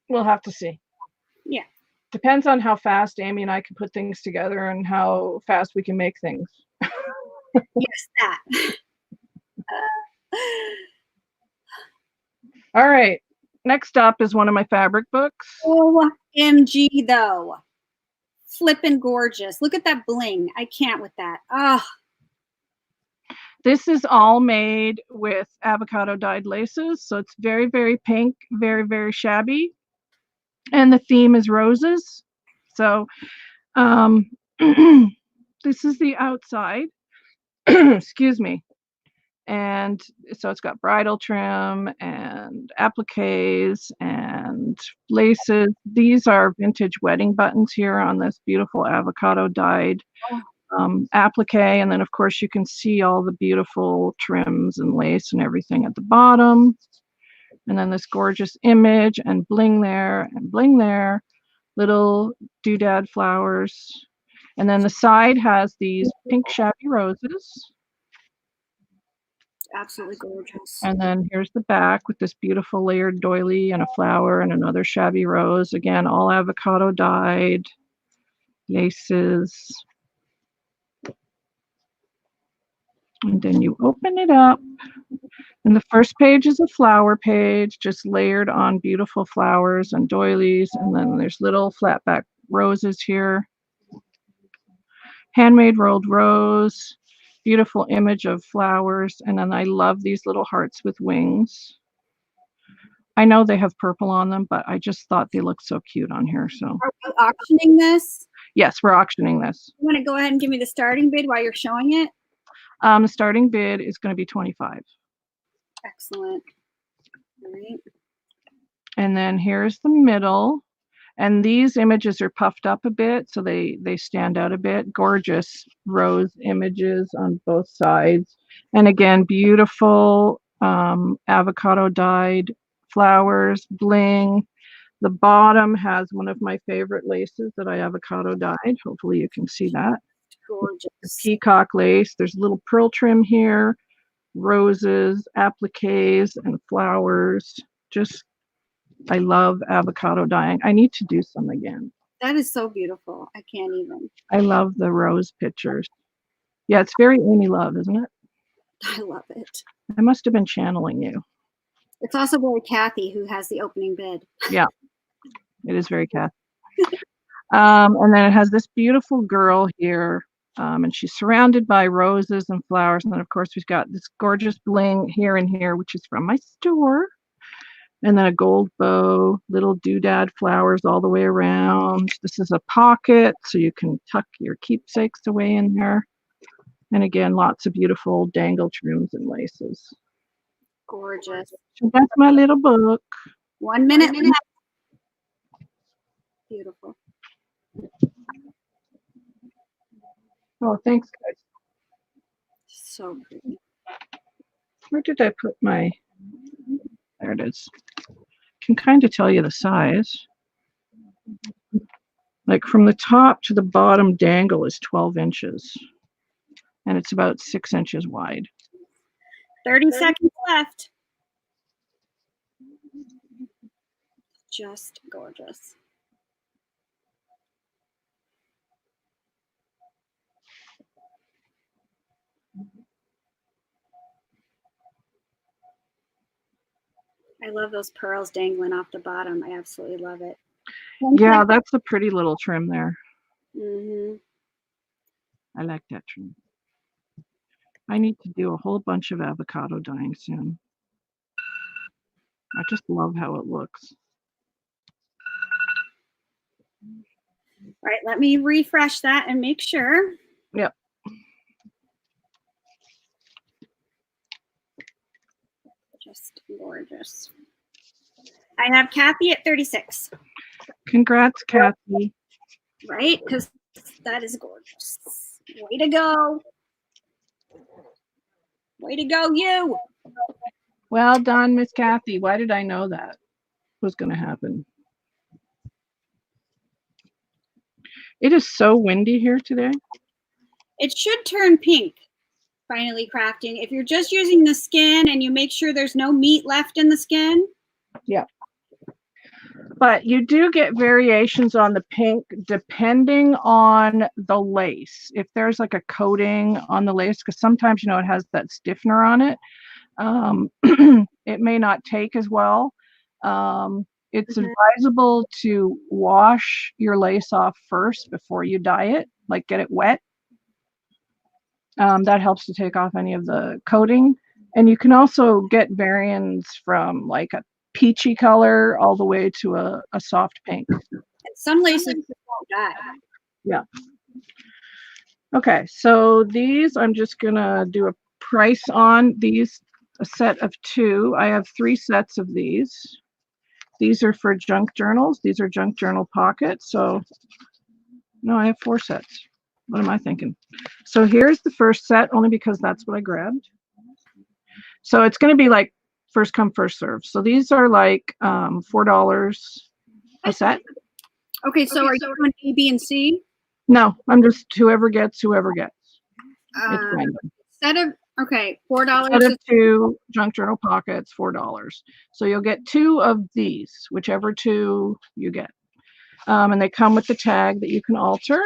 we'll have to see. Yeah. Depends on how fast Amy and I can put things together and how fast we can make things. Yes, that. All right. Next up is one of my fabric books. OMG, though. Flippin' gorgeous. Look at that bling. I can't with that. Oh. This is all made with avocado dyed laces. So it's very, very pink, very, very shabby. And the theme is roses. So this is the outside. Excuse me. And so it's got bridal trim and appliques and laces. These are vintage wedding buttons here on this beautiful avocado dyed applique. And then, of course, you can see all the beautiful trims and lace and everything at the bottom. And then this gorgeous image and bling there and bling there. Little doodad flowers. And then the side has these pink shabby roses. Absolutely gorgeous. And then here's the back with this beautiful layered doily and a flower and another shabby rose. Again, all avocado dyed laces. And then you open it up. And the first page is a flower page, just layered on beautiful flowers and doilies. And then there's little flat back roses here. Handmade rolled rose. Beautiful image of flowers. And then I love these little hearts with wings. I know they have purple on them, but I just thought they looked so cute on here. So are we auctioning this? Yes, we're auctioning this. You want to go ahead and give me the starting bid while you're showing it? The starting bid is going to be $25. Excellent. All right. And then here's the middle. And these images are puffed up a bit, so they stand out a bit. Gorgeous rose images on both sides. And again, beautiful avocado dyed flowers, bling. The bottom has one of my favorite laces that I avocado dyed. Hopefully you can see that. Gorgeous. Peacock lace. There's a little pearl trim here, roses, appliques, and flowers. Just, I love avocado dyeing. I need to do some again. That is so beautiful. I can't even. I love the rose pictures. Yeah, it's very Amy Love, isn't it? I love it. I must have been channeling you. It's also very Kathy who has the opening bid. Yeah, it is very Kathy. And then it has this beautiful girl here, and she's surrounded by roses and flowers. And then, of course, we've got this gorgeous bling here and here, which is from my store. And then a gold bow, little doodad flowers all the way around. This is a pocket, so you can tuck your keepsakes away in there. And again, lots of beautiful dangle trims and laces. Gorgeous. So that's my little book. 1 minute left. Beautiful. Oh, thanks, guys. So pretty. Where did I put my... There it is. Can kind of tell you the size. Like from the top to the bottom dangle is 12 inches. And it's about 6 inches wide. 30 seconds left. Just gorgeous. I love those pearls dangling off the bottom. I absolutely love it. Yeah, that's a pretty little trim there. Mm-hmm. I like that trim. I need to do a whole bunch of avocado dyeing soon. I just love how it looks. All right, let me refresh that and make sure. Yep. Just gorgeous. I have Kathy at 36. Congrats, Kathy. Right? Because that is gorgeous. Way to go. Way to go, you. Well done, Miss Kathy. Why did I know that was going to happen? It is so windy here today. It should turn pink, finally crafting. If you're just using the skin and you make sure there's no meat left in the skin. Yeah. But you do get variations on the pink depending on the lace. If there's like a coating on the lace, because sometimes, it has that stiffener on it, it may not take as well. It's advisable to wash your lace off first before you dye it, like get it wet. That helps to take off any of the coating. And you can also get variants from like a peachy color all the way to a soft pink. And some laces won't dye. Yeah. Okay, so these I'm just gonna do a price on these, a set of 2. I have 3 sets of these. These are for junk journals. These are junk journal pockets. So no, I have 4 sets. What am I thinking? So here's the first set, only because that's what I grabbed. So it's going to be like first come, first serve. So these are like $4 a set. Okay, so are you doing A, B, and C? No, I'm just whoever gets. It's random. Set of, okay, $4. Set of 2 junk journal pockets, $4. So you'll get 2 of these, whichever 2 you get. And they come with the tag that you can alter.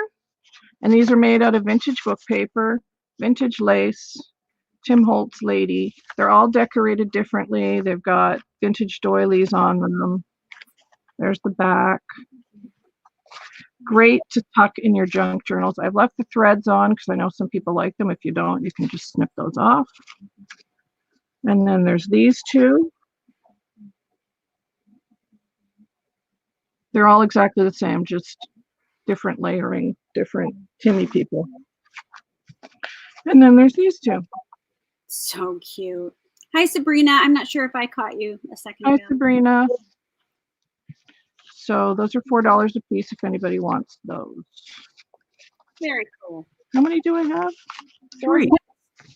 And these are made out of vintage book paper, vintage lace, Tim Holtz lady. They're all decorated differently. They've got vintage doilies on them. There's the back. Great to tuck in your junk journals. I've left the threads on because I know some people like them. If you don't, you can just snip those off. And then there's these 2. They're all exactly the same, just different layering, different Timmy people. And then there's these 2. So cute. Hi, Sabrina. I'm not sure if I caught you a second ago. Hi, Sabrina. So those are $4 a piece if anybody wants those. Very cool. How many do I have? 3.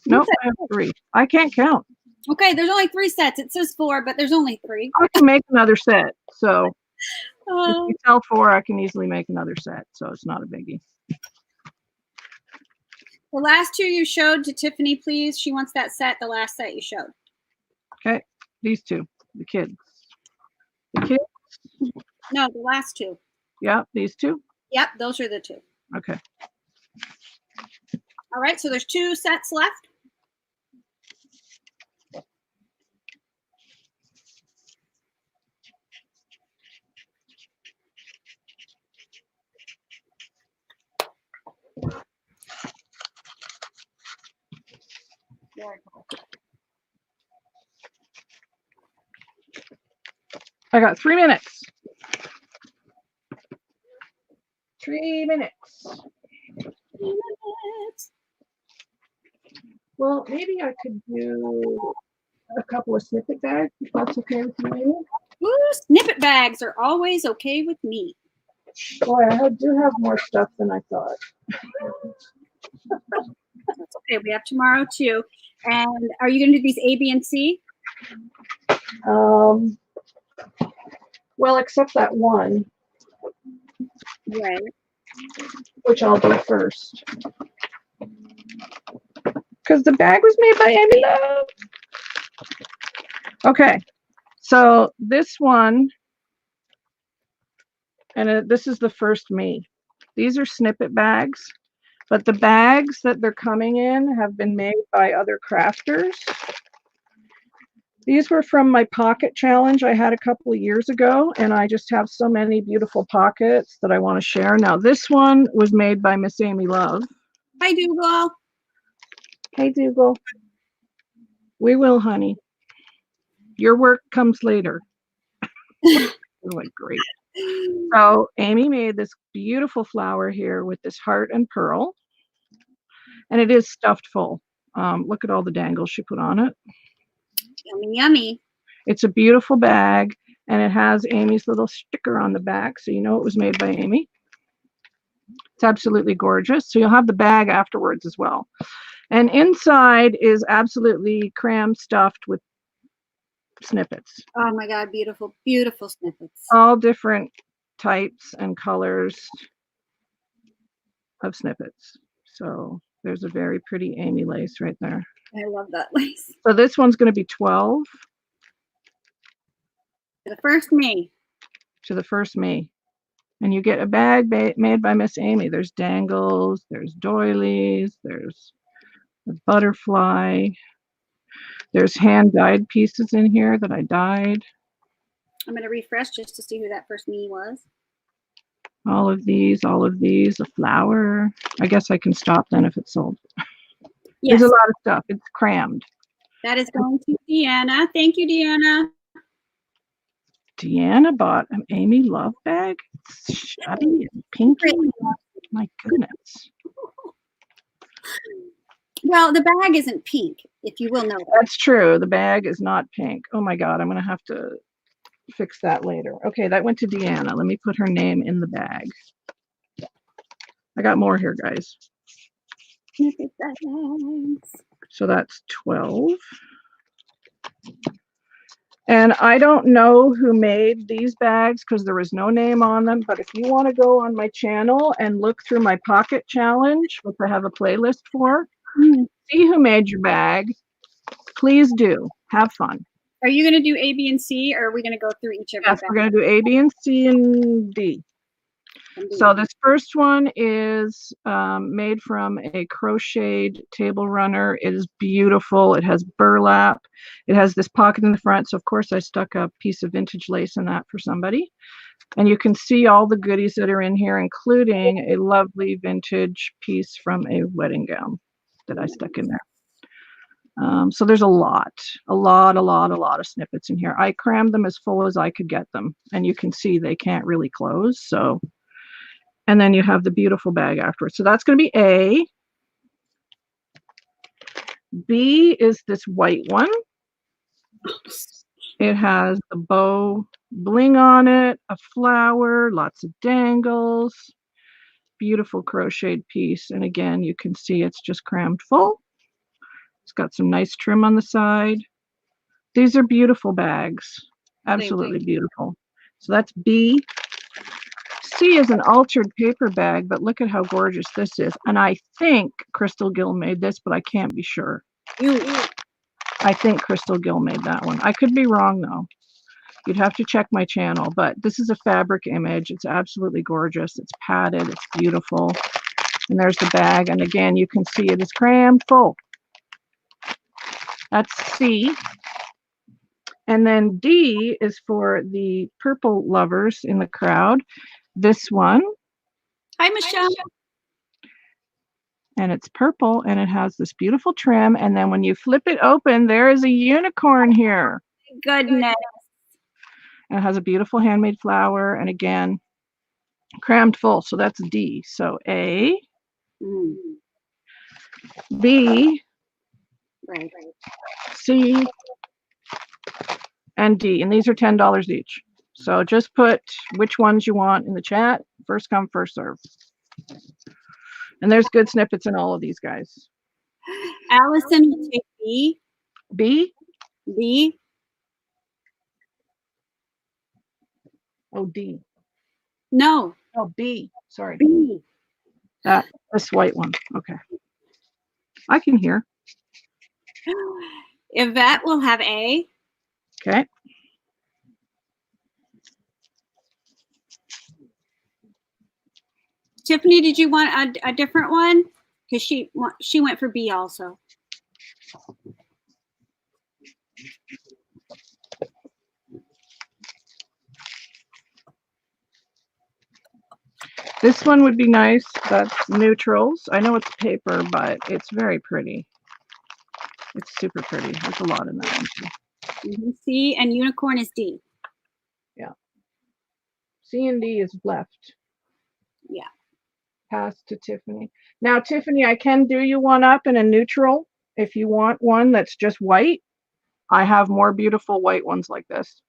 Nope, I have 3. I can't count. Okay, there's only 3 sets. It says 4, but there's only 3. I can make another set. So if you sell 4, I can easily make another set. So it's not a biggie. The last 2 you showed to Tiffany, please. She wants that set, the last set you showed. Okay, these 2, the kids. The kids? No, the last 2. Yeah, these 2. Yep, those are the two. Okay. All right, so there's 2 sets left. I got 3 minutes. 3 minutes. 3 minutes. Well, maybe I could do a couple of snippet bags, if that's okay with you, Amy. Ooh, snippet bags are always okay with me. Boy, I do have more stuff than I thought. That's okay. We have tomorrow too. And are you going to do these A, B, and C? Well, except that one, Right. which I'll do first. Because the bag was made by Amy Love. Okay, so this one, and this is the first me. These are snippet bags, but the bags that they're coming in have been made by other crafters. These were from my pocket challenge I had a couple of years ago, and I just have so many beautiful pockets that I want to share. Now, this one was made by Miss Amy Love. Hi, Dougal. Hey, Dougal. We will, honey. Your work comes later. Like, great. So Amy made this beautiful flower here with this heart and pearl, and it is stuffed full. Look at all the dangles she put on it. Yummy, yummy. It's a beautiful bag, and it has Amy's little sticker on the back, so you know it was made by Amy. It's absolutely gorgeous. So you'll have the bag afterwards as well. And inside is absolutely cram stuffed with snippets. Oh my God, beautiful, beautiful snippets. All different types and colors of snippets. So there's a very pretty Amy lace right there. I love that lace. So this one's going to be 12. The first me. To the first me. And you get a bag made by Miss Amy. There's dangles, there's doilies, there's a butterfly. There's hand-dyed pieces in here that I dyed. I'm going to refresh just to see who that first me was. All of these, a flower. I guess I can stop then if it's sold. Yes. There's a lot of stuff. It's crammed. That is going to Deanna. Thank you, Deanna. Deanna bought an Amy Love bag. It's shabby and pinky. My goodness. Well, the bag isn't pink, if you will know that. That's true. The bag is not pink. Oh my God, I'm going to have to fix that later. Okay, that went to Deanna. Let me put her name in the bag. I got more here, guys. So that's 12. And I don't know who made these bags because there was no name on them. But if you want to go on my channel and look through my pocket challenge, which I have a playlist for, see who made your bag. Please do. Have fun. Are you going to do A, B, and C, or are we going to go through each of them? Yes, we're going to do A, B, and C, and D. So this first one is made from a crocheted table runner. It is beautiful. It has burlap. It has this pocket in the front. So of course I stuck a piece of vintage lace in that for somebody. And you can see all the goodies that are in here, including a lovely vintage piece from a wedding gown that I stuck in there. So there's a lot of snippets in here. I crammed them as full as I could get them. And you can see they can't really close. So, and then you have the beautiful bag afterwards. So that's going to be A. B is this white one. It has the bow bling on it, a flower, lots of dangles, beautiful crocheted piece. And again, you can see it's just crammed full. It's got some nice trim on the side. These are beautiful bags. Absolutely beautiful. So that's B. C is an altered paper bag, but look at how gorgeous this is. And I think Crystal Gill made this, but I can't be sure. I think Crystal Gill made that one. I could be wrong though. You'd have to check my channel, but this is a fabric image. It's absolutely gorgeous. It's padded. It's beautiful. And there's the bag. And again, you can see it is crammed full. That's C. And then D is for the purple lovers in the crowd. This one. Hi, Michelle. And it's purple, and it has this beautiful trim. And then when you flip it open, there is a unicorn here. Goodness. And it has a beautiful handmade flower. And again, crammed full. So that's D. So A, B, right. C, and D. And these are $10 each. So just put which ones you want in the chat. First come, first serve. And there's good snippets in all of these guys. Allison will take B. B? B. Oh, D. No. Oh, B. Sorry. B. This white one. Okay. I can hear. Yvette will have A. Okay. Tiffany, did you want a different one? Because she went for B also. This one would be nice. That's neutrals. I know it's paper, but it's very pretty. It's super pretty. There's a lot in that one too. C, and unicorn is D. Yeah. C and D is left. Yeah. Pass to Tiffany. Now, Tiffany, I can do you one up in a neutral if you want one that's just white. I have more beautiful white ones like this.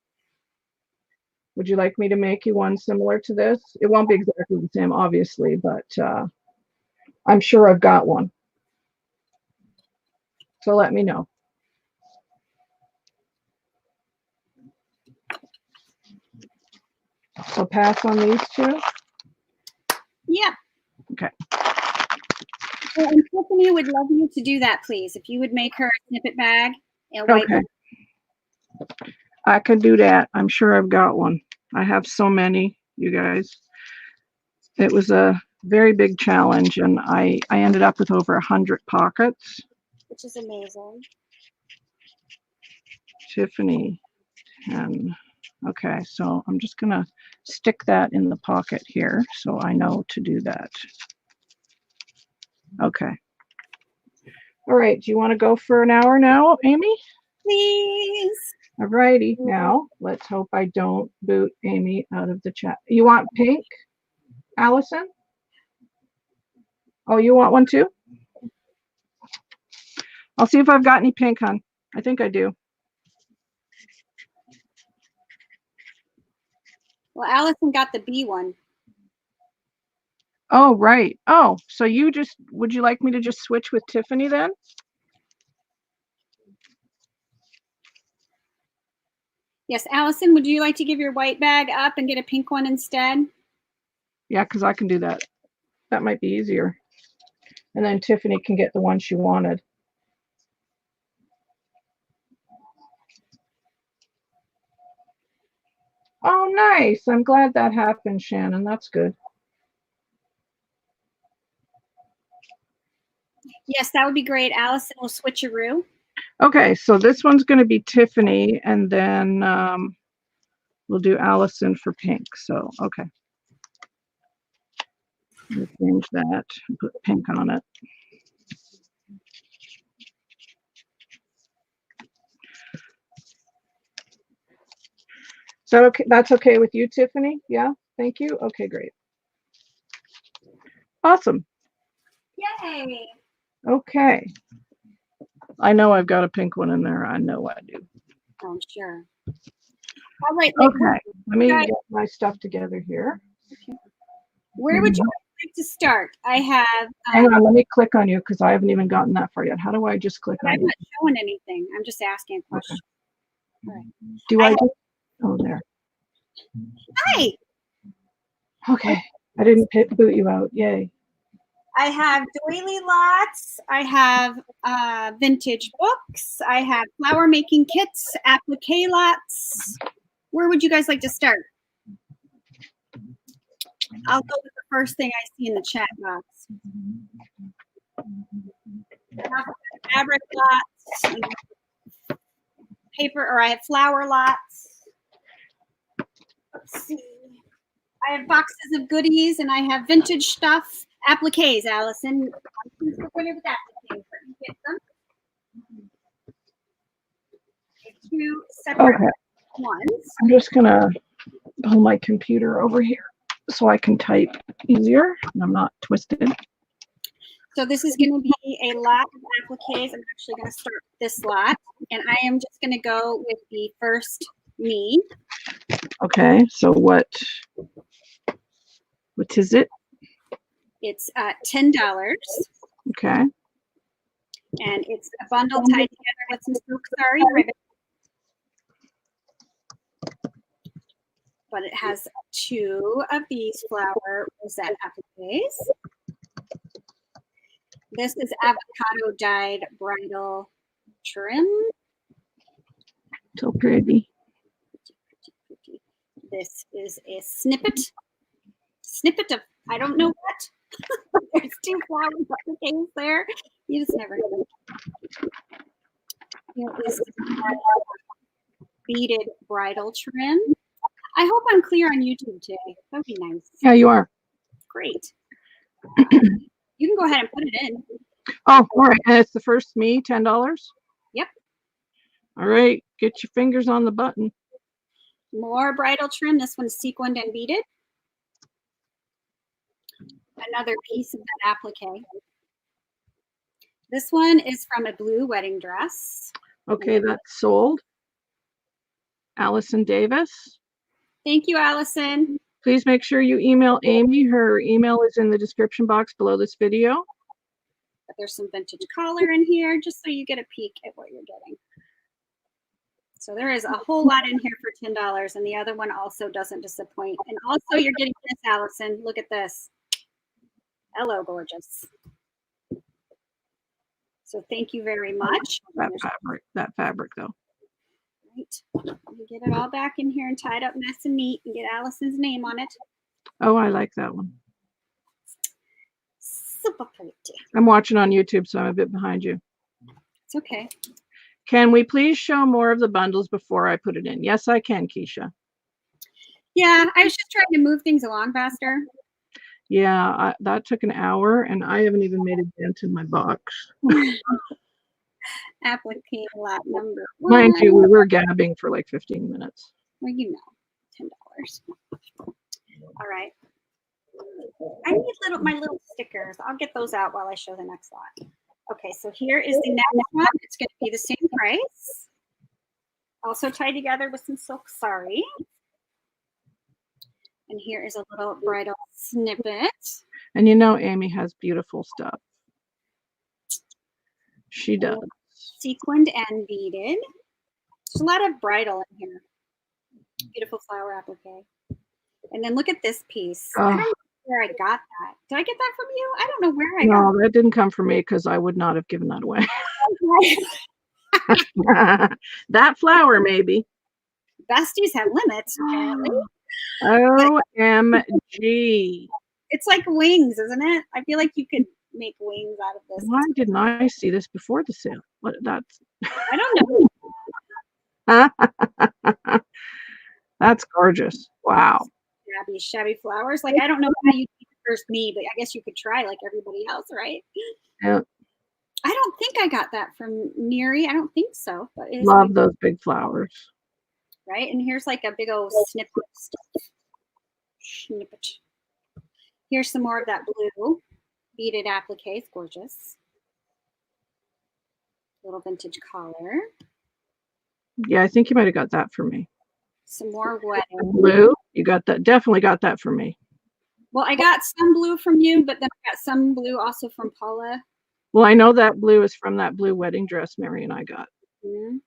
Would you like me to make you one similar to this? It won't be exactly the same, obviously, but I'm sure I've got one. So let me know. So pass on these two? Yeah. Okay. And Tiffany would love you to do that, please. If you would make her a snippet bag. Okay. I could do that. I'm sure I've got one. I have so many, you guys. It was a very big challenge, and I ended up with over 100 pockets. Which is amazing. Tiffany, and okay, so I'm just gonna stick that in the pocket here so I know to do that. Okay. All right, do you want to go for an hour now, Amy? Please. All righty, now let's hope I don't boot Amy out of the chat. You want pink, Allison? Oh, you want one too? I'll see if I've got any pink, hon. I think I do. Well, Allison got the B one. Oh, right. Oh, so you just, would you like me to just switch with Tiffany then? Yes, Allison, would you like to give your white bag up and get a pink one instead? Yeah, because I can do that. That might be easier. And then Tiffany can get the one she wanted. Oh, nice. I'm glad that happened, Shannon. That's good. Yes, that would be great. Allison will switcheroo. Okay, so this one's going to be Tiffany, and then we'll do Allison for pink. So, okay. Let me change that and put pink on it. So, okay, that's okay with you, Tiffany? Yeah, thank you. Okay, great. Awesome. Yay. Okay. I know I've got a pink one in there. I know I do. Oh, sure. All right. Okay, let me get my stuff together here. Okay. Where would you like to start? I have. Hang on, let me click on you because I haven't even gotten that far yet. How do I just click on you? I'm not showing anything. I'm just asking a question. Okay. All right. Do I just, oh, there. Hi. Okay, I didn't boot you out. Yay. I have doily lots. I have vintage books. I have flower making kits, applique lots. Where would you guys like to start? I'll go with the first thing I see in the chat box. Fabric lots, paper, or I have flower lots. Let's see. I have boxes of goodies and I have vintage stuff. Appliques, Allison. I'm familiar with appliques. Let me get them. Two separate ones. I'm just gonna pull my computer over here so I can type easier and I'm not twisted. So this is going to be a lot of appliques. I'm actually going to start this lot, and I am just going to go with the first me. Okay, so what is it? It's $10. Okay. And it's a bundle tied together with some silk sari ribbon. But it has 2 of these flower rosette appliques. This is avocado dyed bridal trim. So pretty. This is a snippet of I don't know what. There's 2 flower appliques there. You just never know. Here is beaded bridal trim. I hope I'm clear on YouTube today. That would be nice. Yeah, you are. Great. You can go ahead and put it in. Oh, all right. And it's the first me, $10? Yep. All right. Get your fingers on the button. More bridal trim. This one's sequined and beaded. Another piece of that applique. This one is from a blue wedding dress. Okay, that's sold. Allison Davis. Thank you, Allison. Please make sure you email Amy. Her email is in the description box below this video. But there's some vintage collar in here just so you get a peek at what you're getting. So there is a whole lot in here for $10, and the other one also doesn't disappoint. And also you're getting this, Allison. Look at this. Hello, gorgeous. So thank you very much. That fabric though. Right. Let me get it all back in here and tied up nice and neat and get Allison's name on it. Oh, I like that one. Super pretty. I'm watching on YouTube, so I'm a bit behind you. It's okay. Can we please show more of the bundles before I put it in? Yes, I can, Keisha. Yeah, I was just trying to move things along faster. Yeah, that took an hour, and I haven't even made a dent in my box. Applique lot number 1. Mind you, we were gabbing for like 15 minutes. Well, you know, $10. All right. I need my little stickers. I'll get those out while I show the next lot. Okay, so here is the next one. It's going to be the same price. Also tied together with some silk sari. And here is a little bridal snippet. And you know Amy has beautiful stuff. She does. Sequined and beaded. There's a lot of bridal in here. Beautiful flower applique. And then look at this piece. I don't know where I got that. Did I get that from you? I don't know where I got No, that didn't come from me because I would not have given that away. That flower, maybe. Besties have limits, apparently. OMG. It's like wings, isn't it? I feel like you could make wings out of this. Why didn't I see this before the sale? What that's I don't know. That's gorgeous. Wow. Shabby flowers. Like I don't know how you did first me, but I guess you could try like everybody else, right? Yeah. I don't think I got that from Neri. I don't think so. But love those big flowers. Right? And here's like a big old snippet of stuff. Snippet. Here's some more of that blue beaded applique. It's gorgeous. Little vintage collar. Yeah, I think you might have got that for me. Some more wedding. Blue? You got that. Definitely got that for me. Well, I got some blue from you, but then I got some blue also from Paula. Well, I know that blue is from that blue wedding dress Mary and I got. Mm-hmm.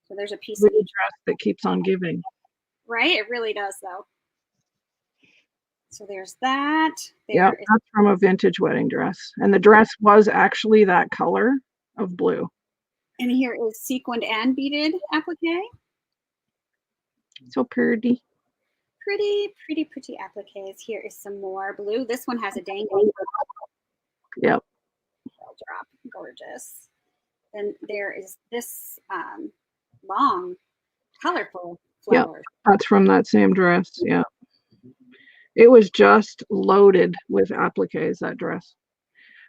So there's a piece blue of dress that keeps on giving. Right? It really does, though. So there's that. Yeah, that's from a vintage wedding dress. And the dress was actually that color of blue. And here is sequined and beaded applique. So pretty. Pretty appliques. Here is some more blue. This one has a dang drop. Yep. Gorgeous. Then there is this long, colorful flower. Yep. That's from that same dress. Yeah. It was just loaded with appliques, that dress.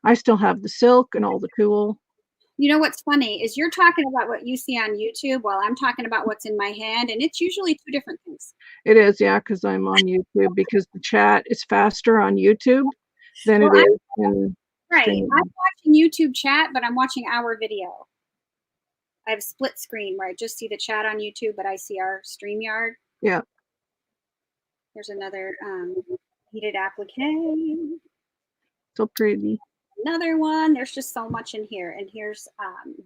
I still have the silk and all the tulle. You know what's funny is you're talking about what you see on YouTube while I'm talking about what's in my hand, and it's usually two different things. It is, yeah, because I'm on YouTube, because the chat is faster on YouTube than it is in Right. streaming. I'm watching YouTube chat, but I'm watching our video. I have split screen where I just see the chat on YouTube, but I see our StreamYard. Yeah. There's another heated applique. So pretty. Another one. There's just so much in here. And here's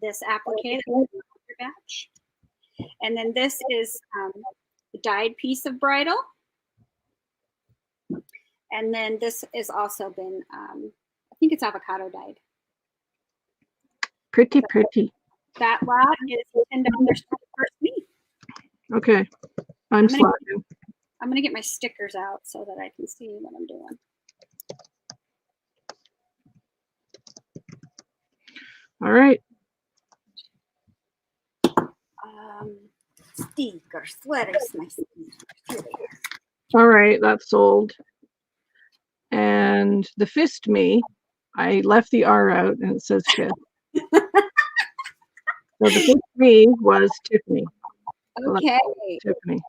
this applique batch. And then this is the dyed piece of bridal. And then this has also been, I think it's avocado dyed. Pretty, pretty. That lot is $10 for me. Okay. I'm slacking. I'm going to get my stickers out so that I can see what I'm doing. All right. Stickers. Where is my stickers? All right, that's sold. And the fist me, I left the R out and it says fist. So the fist me was Tiffany. Okay. Tiffany.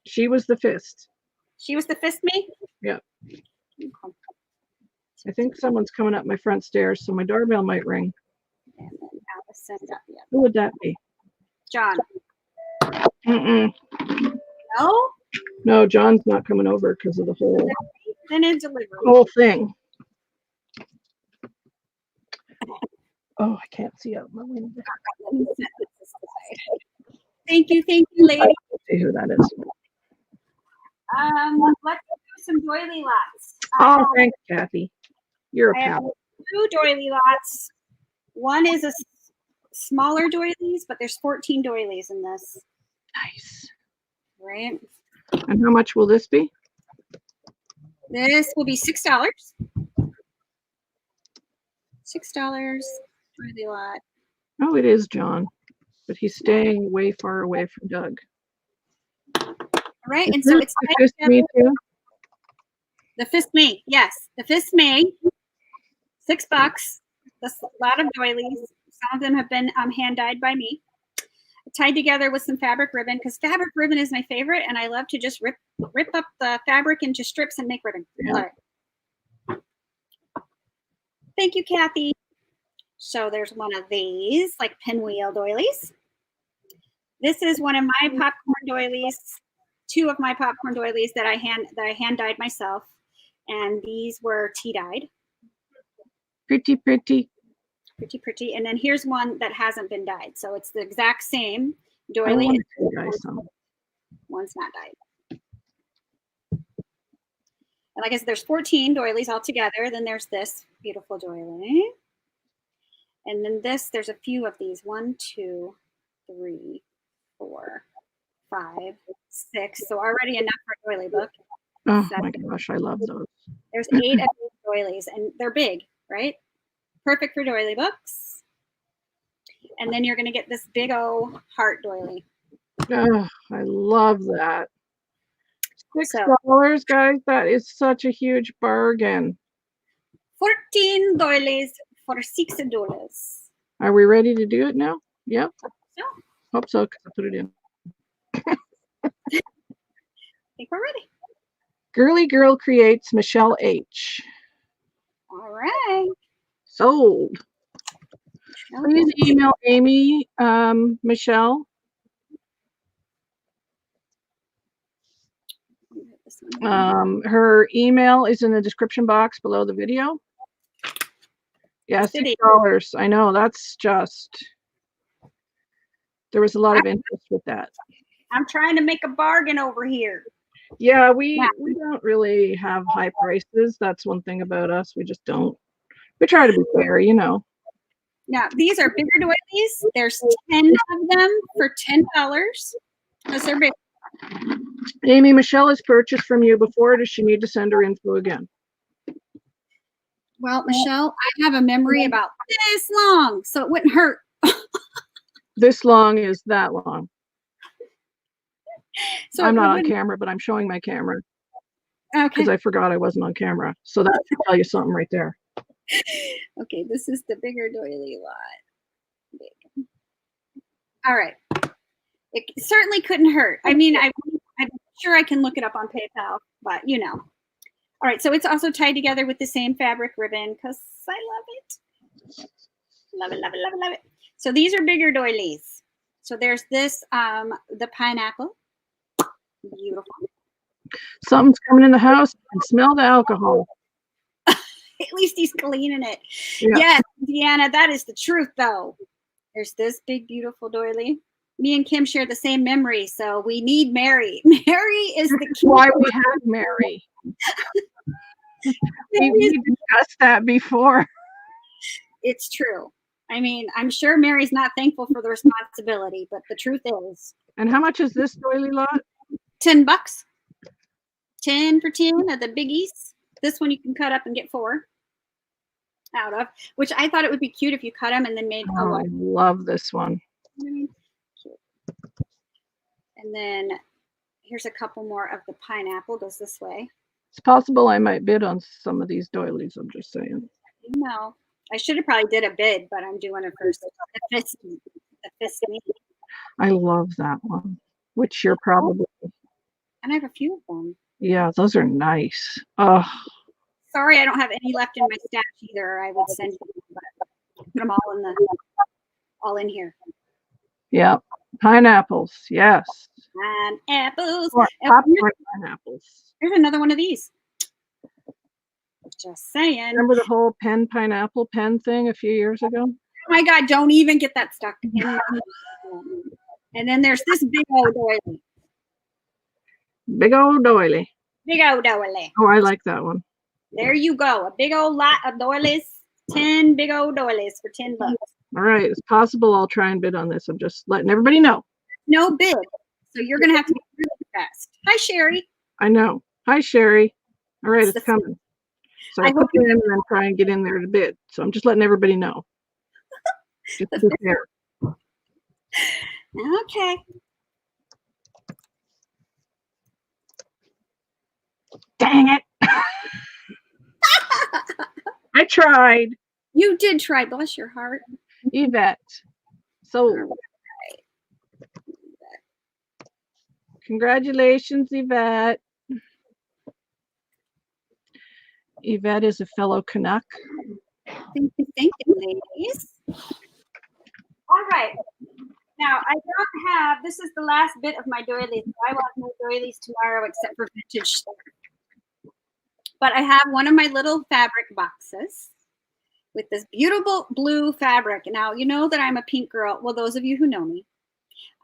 She was the fist. She was the fist me? Yeah. Okay. I think someone's coming up my front stairs, so my doorbell might ring. And then Allison got the other. Who would that be? John. Mm-mm. No? No, John's not coming over because of the whole thing. Oh, I can't see out my window. Thank you, lady. Let's see who that is. Let's do some doily lots. Oh, thanks, Kathy. You're a pal. 2 doily lots. One is a smaller doilies, but there's 14 doilies in this. Nice. Right. And how much will this be? This will be $6. $6 doily lot. Oh, it is John, but he's staying way far away from Doug. All right, and so it's the fist me too. The fist me, yes, the fist me. $6. That's a lot of doilies. Some of them have been hand dyed by me, tied together with some fabric ribbon, because fabric ribbon is my favorite, and I love to just rip up the fabric into strips and make ribbon. Yeah. Love it. Thank you, Kathy. So there's one of these, like pinwheel doilies. This is one of my popcorn doilies. 2 of my popcorn doilies that I hand dyed myself, and these were tea dyed. Pretty, pretty. Pretty, pretty. And then here's one that hasn't been dyed, so it's the exact same doily. One's not dyed. And like I said, there's 14 doilies altogether. Then there's this beautiful doily. And then this, there's a few of these. 1, 2, 3, 4, 5, 6. So already enough for a doily book. Oh 7. My gosh, I love those. There's 8 of these doilies, and they're big, right? Perfect for doily books. And then you're going to get this big O heart doily. Oh, I love that. $6, guys. That is such a huge bargain. 14 doilies for $6. Are we ready to do it now? Yep. So. Hope so, because I put it in. I think we're ready. Girly Girl Creates, Michelle H. All right. Sold. Please email Amy, Michelle. Her email is in the description box below the video. Yeah, $6. I know, that's just, there was a lot of interest with that. I'm trying to make a bargain over here. Yeah, we don't really have high prices. That's one thing about us. We just don't. We try to be fair, you know. Now, these are bigger doilies. There's 10 of them for $10 because they're big. Amy, Michelle has purchased from you before. Does she need to send her info again? Well, Michelle, I have a memory about this long, so it wouldn't hurt. This long is that long. So I'm not on camera, but I'm showing my camera because Okay. I forgot I wasn't on camera. So that should tell you something right there. Okay, this is the bigger doily lot. Big. All right. It certainly couldn't hurt. I mean, I'm sure I can look it up on PayPal, but you know. All right, so it's also tied together with the same fabric ribbon because I love it. Love it, love it, love it, love it. So these are bigger doilies. So there's this, the pineapple. Beautiful. Something's coming in the house. I can smell the alcohol. At least he's cleaning it. Yeah. Yes, Deanna, that is the truth, though. There's this big, beautiful doily. Me and Kim share the same memory, so we need Mary. Mary is the key. Why we have Mary. We discussed that before. It's true. I mean, I'm sure Mary's not thankful for the responsibility, but the truth is. And how much is this doily lot? $10. 10 for 10 of the biggies. This one you can cut up and get 4 out of, which I thought it would be cute if you cut them and then made Oh, I love this one. Cute. And then here's a couple more of the pineapple. Goes this way. It's possible I might bid on some of these doilies. I'm just saying. No, I should have probably did a bid, but I'm doing it first. The fist. I love that one, which you're probably. And I have a few of them. Yeah, those are nice. Oh. Sorry, I don't have any left in my stash either. I would send you, but put them all in here. Yeah, pineapples. Yes. Pineapples. Pineapples. Here's another one of these. Just saying. Remember the whole pineapple pen thing a few years ago? Oh my God! Don't even get that stuck in my And then there's this big old doily. Big old doily. Big old doily. Oh, I like that one. There you go. A big old lot of doilies. 10 big old doilies for $10. All right. It's possible I'll try and bid on this. I'm just letting everybody know. No bid. So you're going to have to be really fast. Hi, Sherry. I know. Hi, Sherry. All right. It's coming. So I put it in and then try and get in there to bid. So I'm just letting everybody know. Just to be fair. Okay. Dang it. I tried. You did try. Bless your heart. Yvette. So congratulations, Yvette. Yvette is a fellow Canuck. Thank you, ladies. All right. Now, I don't have, this is the last bit of my doilies. I will have no doilies tomorrow except for vintage stuff. But I have one of my little fabric boxes with this beautiful blue fabric. Now, you know that I'm a pink girl. Well, those of you who know me,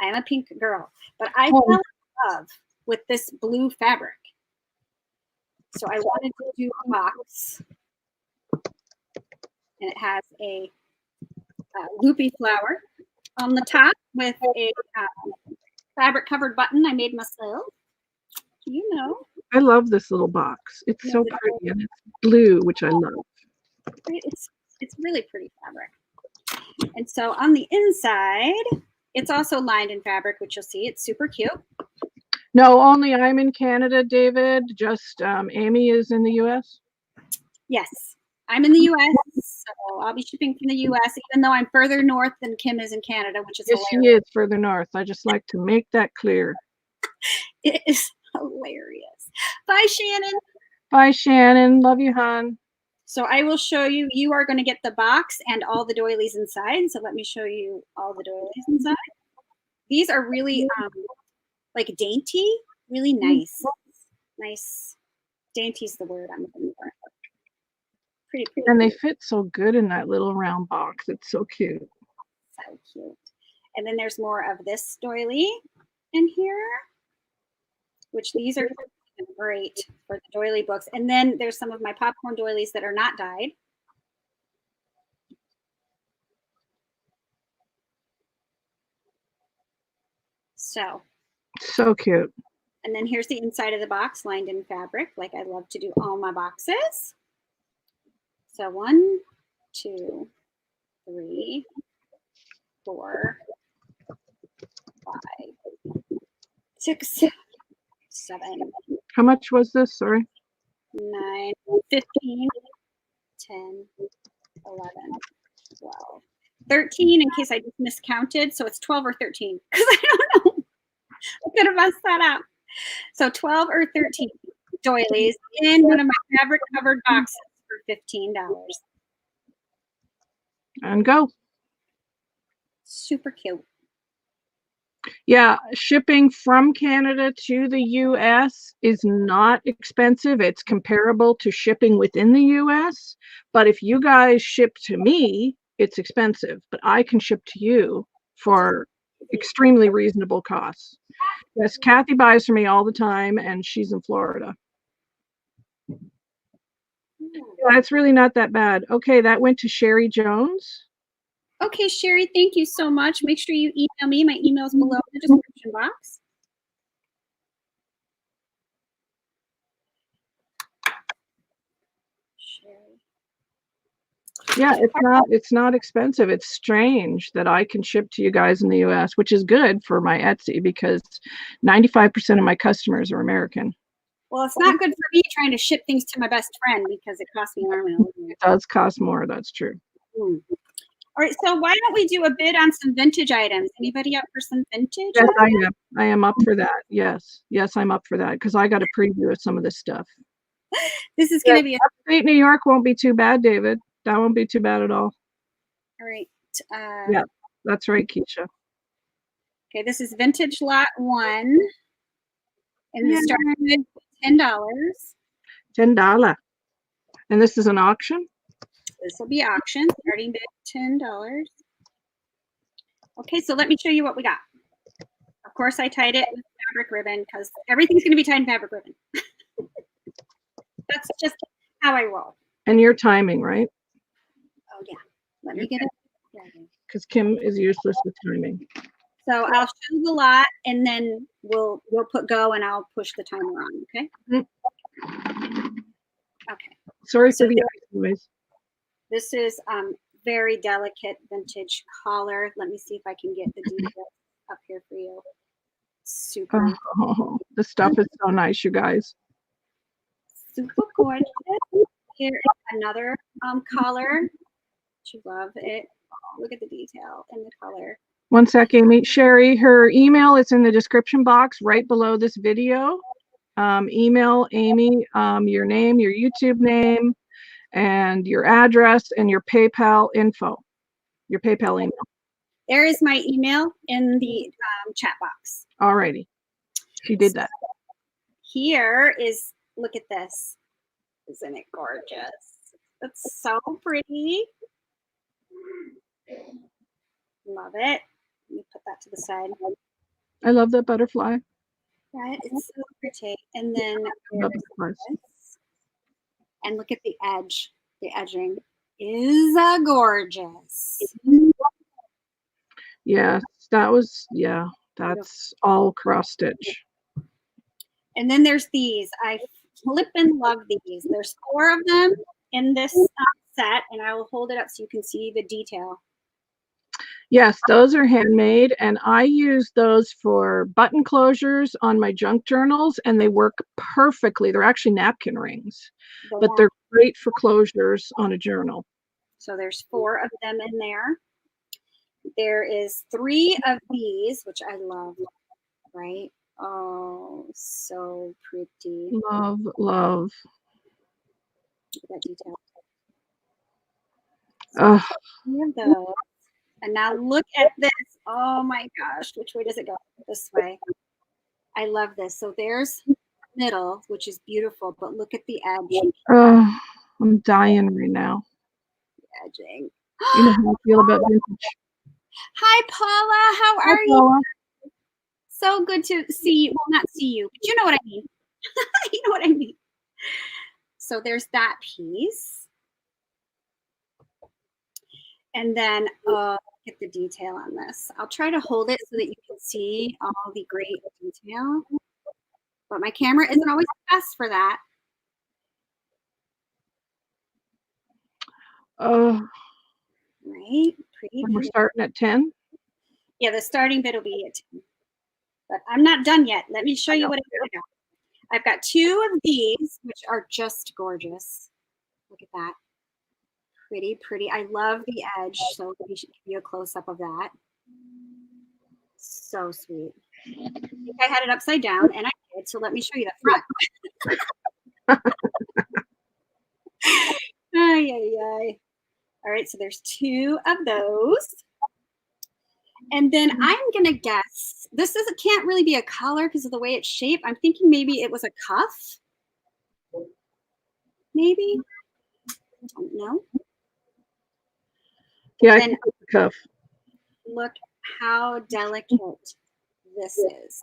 I am a pink girl. But I fell in love with this blue fabric. So I wanted to do a box. And it has a loopy flower on the top with a fabric covered button I made myself. You know. I love this little box. It's so pretty and it's blue, which I love. It's really pretty fabric. And so on the inside, it's also lined in fabric, which you'll see. It's super cute. No, only I'm in Canada, David. Just Amy is in the US. Yes, I'm in the US, so I'll be shipping from the US, even though I'm further north than Kim is in Canada, which is hilarious. She is further north. I just like to make that clear. It is hilarious. Bye, Shannon. Bye, Shannon. Love you, hon. So I will show you. You are going to get the box and all the doilies inside. So let me show you all the doilies inside. These are really like dainty, really nice. Nice. Dainty is the word I'm looking for. Pretty. And they fit so good in that little round box. It's so cute. So cute. And then there's more of this doily in here, which these are great for the doily books. And then there's some of my popcorn doilies that are not dyed. So cute. And then here's the inside of the box lined in fabric, like I love to do all my boxes. So 1, 2, 3, 4, 5, 6, 7. How much was this? Sorry. 9, 15, 10, 11, 12, 13 in case I just miscounted. So it's 12 or 13 because I don't know. I could have messed that up. So 12 or 13 doilies in one of my fabric covered boxes for $15. And go. Super cute. Yeah, shipping from Canada to the US is not expensive. It's comparable to shipping within the US. But if you guys ship to me, it's expensive. But I can ship to you for extremely reasonable costs. Yes, Kathy buys from me all the time, and she's in Florida. Yeah, it's really not that bad. Okay, that went to Sherry Jones. Okay, Sherry, thank you so much. Make sure you email me. My email is below in the description box. Yeah, it's not expensive. It's strange that I can ship to you guys in the US, which is good for my Etsy because 95% of my customers are American. Well, it's not good for me trying to ship things to my best friend because it costs me an arm and a leg. It does cost more, that's true. All right, so why don't we do a bid on some vintage items? Anybody up for some vintage? Yes, I am. I am up for that. Yes, I'm up for that because I got a preview of some of this stuff. This is going to be upstate New York won't be too bad, David. That won't be too bad at all. All right. Yeah, that's right, Keisha. Okay, this is vintage lot 1. And the starting bid $10. $10. And this is an auction? This will be auction. Starting bid $10. Okay, so let me show you what we got. Of course, I tied it with fabric ribbon because everything's going to be tied in fabric ribbon. That's just how I roll. And your timing, right? Oh, yeah. Let me get it. Because Kim is useless with timing. So I'll show the lot, and then we'll put go, and I'll push the timer on. Okay. Okay. Sorry for the noise. This is very delicate vintage collar. Let me see if I can get the details up here for you. Super. Oh, the stuff is so nice, you guys. Super gorgeous. Here is another collar. You love it. Look at the detail and the color. One sec, Amy. Sherry, her email is in the description box right below this video. Email Amy your name, your YouTube name, and your address and your PayPal info, your PayPal email. There is my email in the chat box. All righty. She did that. Here is, look at this. Isn't it gorgeous? It's so pretty. Love it. Let me put that to the side. I love that butterfly. Right, it's so pretty. And then and look at the edge. The edging is gorgeous. Yes, that was, yeah, that's all cross stitch. And then there's these. I flippin' love these. There's 4 of them in this set, and I will hold it up so you can see the detail. Yes, those are handmade, and I use those for button closures on my junk journals, and they work perfectly. They're actually napkin rings, but they're great for closures on a journal. So there's 4 of them in there. There is 3 of these, which I love, right? Oh, so pretty. Love, love. Look at that detail. So 3 of those. And now look at this. Oh my gosh. Which way does it go? This way. I love this. So there's middle, which is beautiful, but look at the edge. Oh, I'm dying right now. Edging. You know how I feel about vintage. Hi, Paula. How are you? So good to see you. Well, not see you, but you know what I mean. You know what I mean. So there's that piece. And then Get the detail on this. I'll try to hold it so that you can see all the great detail. But my camera isn't always the best for that. Oh, Right? Pretty. we're starting at 10. Yeah, the starting bit will be at 10. But I'm not done yet. Let me show you what I got. I've got 2 of these, which are just gorgeous. Look at that. Pretty, pretty. I love the edge, so let me give you a close-up of that. So sweet. I think I had it upside down, and I did, so let me show you the front. Ay, ay, ay. All right, so there's 2 of those. And then I'm going to guess, this can't really be a collar because of the way it's shaped. I'm thinking maybe it was a cuff. Maybe. I don't know. Yeah, I think it's a cuff. Look how delicate this is.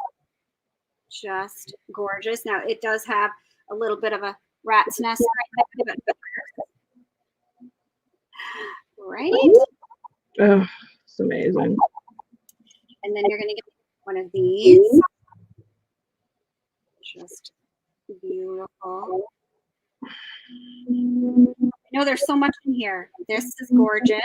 Just gorgeous. Now, it does have a little bit of a rat's nest right there. Right? Oh, it's amazing. And then you're going to get one of these. Just beautiful. I know there's so much in here. This is gorgeous.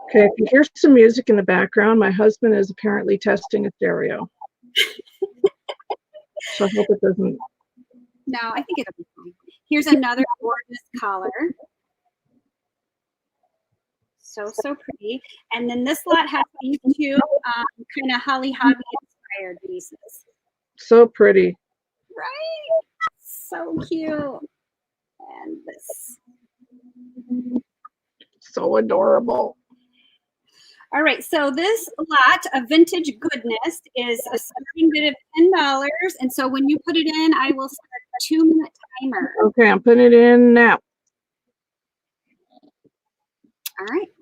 Okay, if you hear some music in the background, my husband is apparently testing a stereo. So I hope it doesn't. No, I think it'll be fine. Here's another gorgeous collar. So, so pretty. And then this lot has these 2 kind of Holly Hobby inspired pieces. So pretty. Right? So cute. And this. So adorable. All right, so this lot of vintage goodness is a starting bid of $10. And so when you put it in, I will start a 2-minute timer. Okay, I'm putting it in now. All right.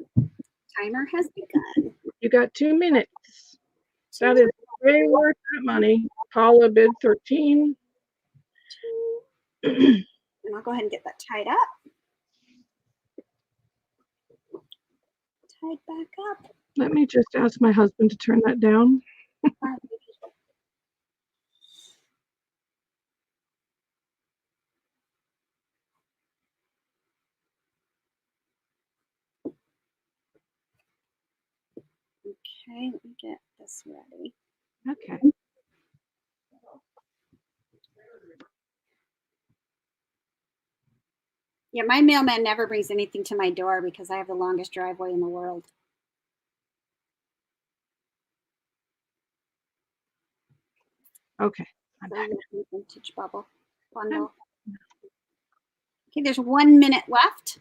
Timer has begun. You got 2 minutes. That is way worth that money. Paula bid 13. And I'll go ahead and get that tied up. Tied back up. Let me just ask my husband to turn that down. Okay, let me get this ready. Okay. Yeah, my mailman never brings anything to my door because I have the longest driveway in the world. Okay. I'm back. Vintage bubble bundle. Okay, there's 1 minute left.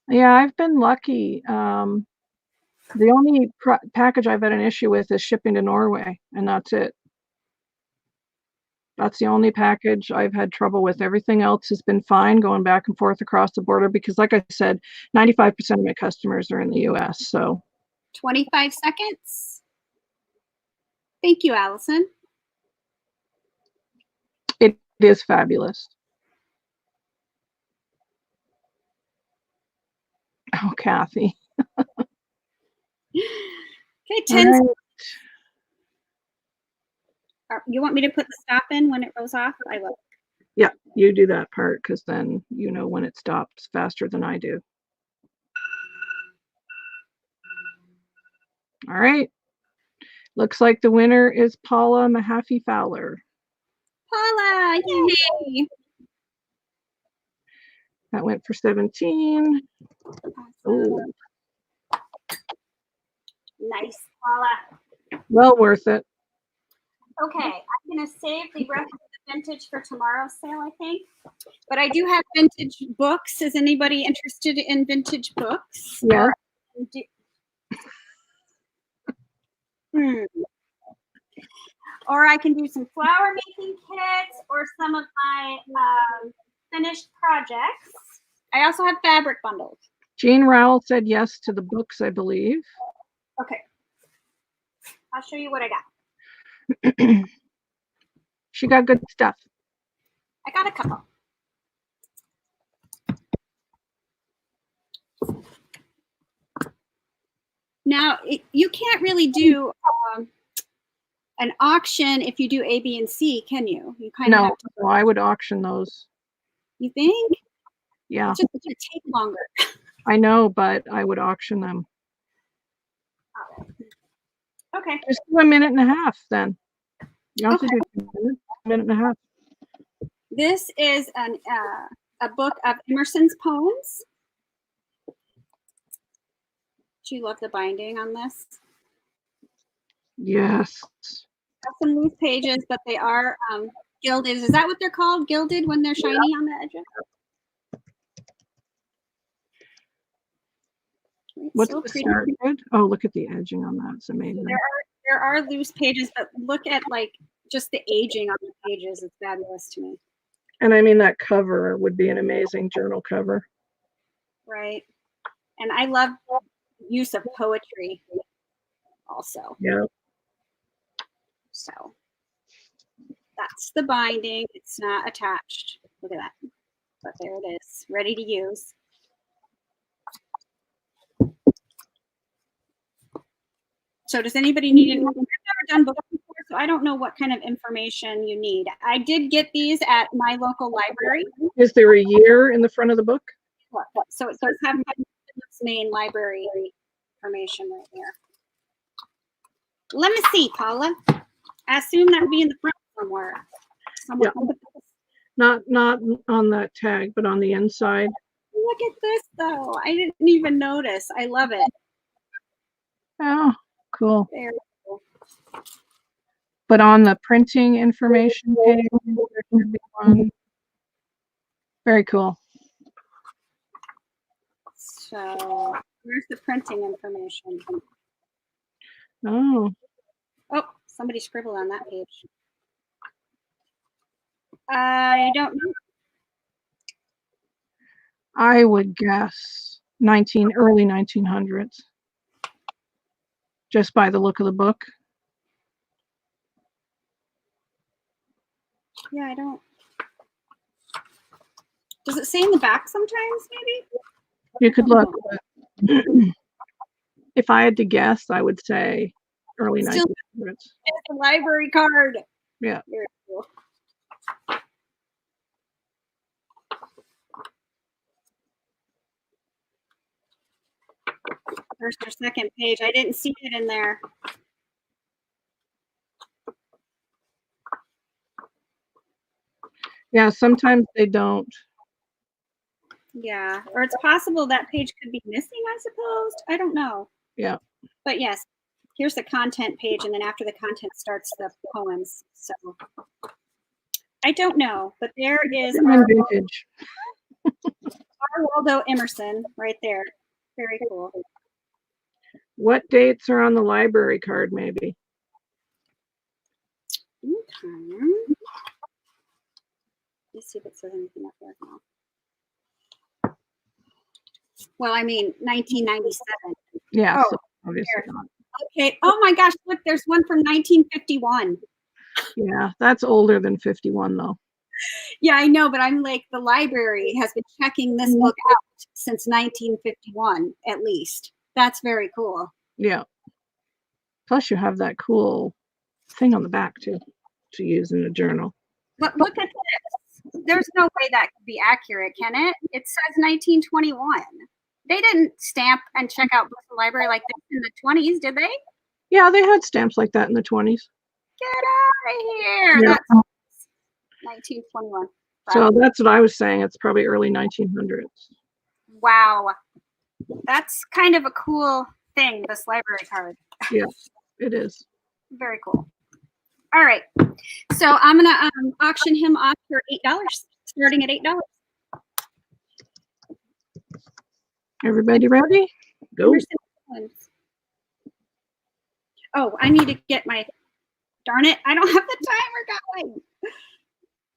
Yeah, I've been lucky. The only package I've had an issue with is shipping to Norway, and that's it. That's the only package I've had trouble with. Everything else has been fine going back and forth across the border because, like I said, 95% of my customers are in the US. So 25 seconds. Thank you, Allison. it is fabulous. Oh, Kathy. Okay, 10 seconds. You want me to put the stop in when it goes off? I will. Yeah, you do that part because then you know when it stops faster than I do. All right. Looks like the winner is Paula Mahaffey Fowler. Paula, yay! That went for 17. Oh, nice, Paula. well worth it. Okay, I'm going to save the rest of the vintage for tomorrow's sale, I think. But I do have vintage books. Is anybody interested in vintage books? Yeah. Or I can do some flower making kits or some of my finished projects. I also have fabric bundles. Jean Rowell said yes to the books, I believe. Okay. I'll show you what I got. She got good stuff. I got a couple. Now, you can't really do an auction if you do A, B, and C, can you? You kind of have to. No, I would auction those. You think? Yeah. It's just going to take longer. I know, but I would auction them. Okay. Just do a minute and a half then. You don't have to do 2 minutes, a minute and a half. This is a book of Emerson's poems. Do you love the binding on this? Yes. Got some loose pages, but they are gilded. Is that what they're called? Gilded when they're shiny on the edges? What's so the start good? Oh, look at the edging on that. It's amazing. There are loose pages, but look at like just the aging on the pages. It's fabulous to me. And I mean, that cover would be an amazing journal cover. Right. And I love use of poetry also. Yeah. So that's the binding. It's not attached. Look at that. But there it is, ready to use. So does anybody need it? I've never done books before, so I don't know what kind of information you need. I did get these at my local library. Is there a year in the front of the book? So it does have my main library information right there. Let me see, Paula. I assume that would be in the front somewhere. Yeah. Not on that tag, but on the inside. Look at this, though. I didn't even notice. I love it. Oh, cool. Very cool. But on the printing information page, there should be one. Very cool. So where's the printing information? Oh. Oh, somebody scribbled on that page. I don't know. I would guess early 1900s. Just by the look of the book. Yeah, I don't. Does it say in the back sometimes, maybe? You could look. If I had to guess, I would say early 1900s. It's a library card. Yeah. Very cool. There's their second page. I didn't see it in there. Yeah, sometimes they don't. Yeah, or it's possible that page could be missing, I suppose. I don't know. Yeah. But yes, here's the content page, and then after the content starts the poems. So I don't know, but there is our vintage. Waldo Emerson right there. Very cool. What dates are on the library card, maybe? Okay. Let's see if it says anything up there now. Well, I mean, 1997. Yeah, oh, so obviously not. Okay. Oh my gosh, look, there's one from 1951. Yeah, that's older than 51, though. Yeah, I know, but I'm like, the library has been checking this book out since 1951, at least. That's very cool. Yeah. Plus, you have that cool thing on the back, too, to use in the journal. But look at this. There's no way that could be accurate, can it? It says 1921. They didn't stamp and check out books in the library like this in the 20s, did they? Yeah, they had stamps like that in the 20s. Get out of here. Yeah. That's 1921. So that's what I was saying. It's probably early 1900s. Wow. That's kind of a cool thing, this library card. Yeah, it is. Very cool. All right. So I'm going to auction him off for $8, starting at $8. Everybody ready? Go. Oh, I need to get my, darn it, I don't have the timer going.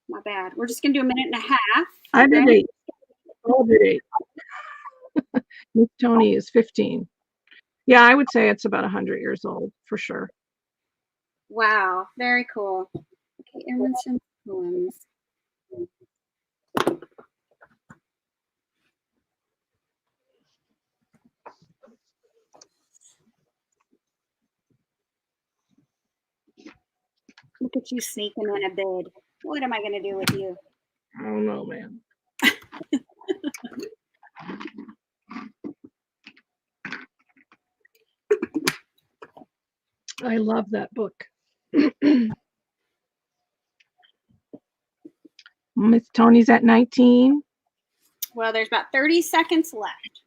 My bad. We're just going to do a minute and a half. I did 8. All did 8. Miss Tony is 15. Yeah, I would say it's about 100 years old for sure. Wow, very cool. Okay, Emerson poems. Look at you sneaking in a bid. What am I going to do with you? I don't know, man. I love that book. Miss Tony's at 19. Well, there's about 30 seconds left.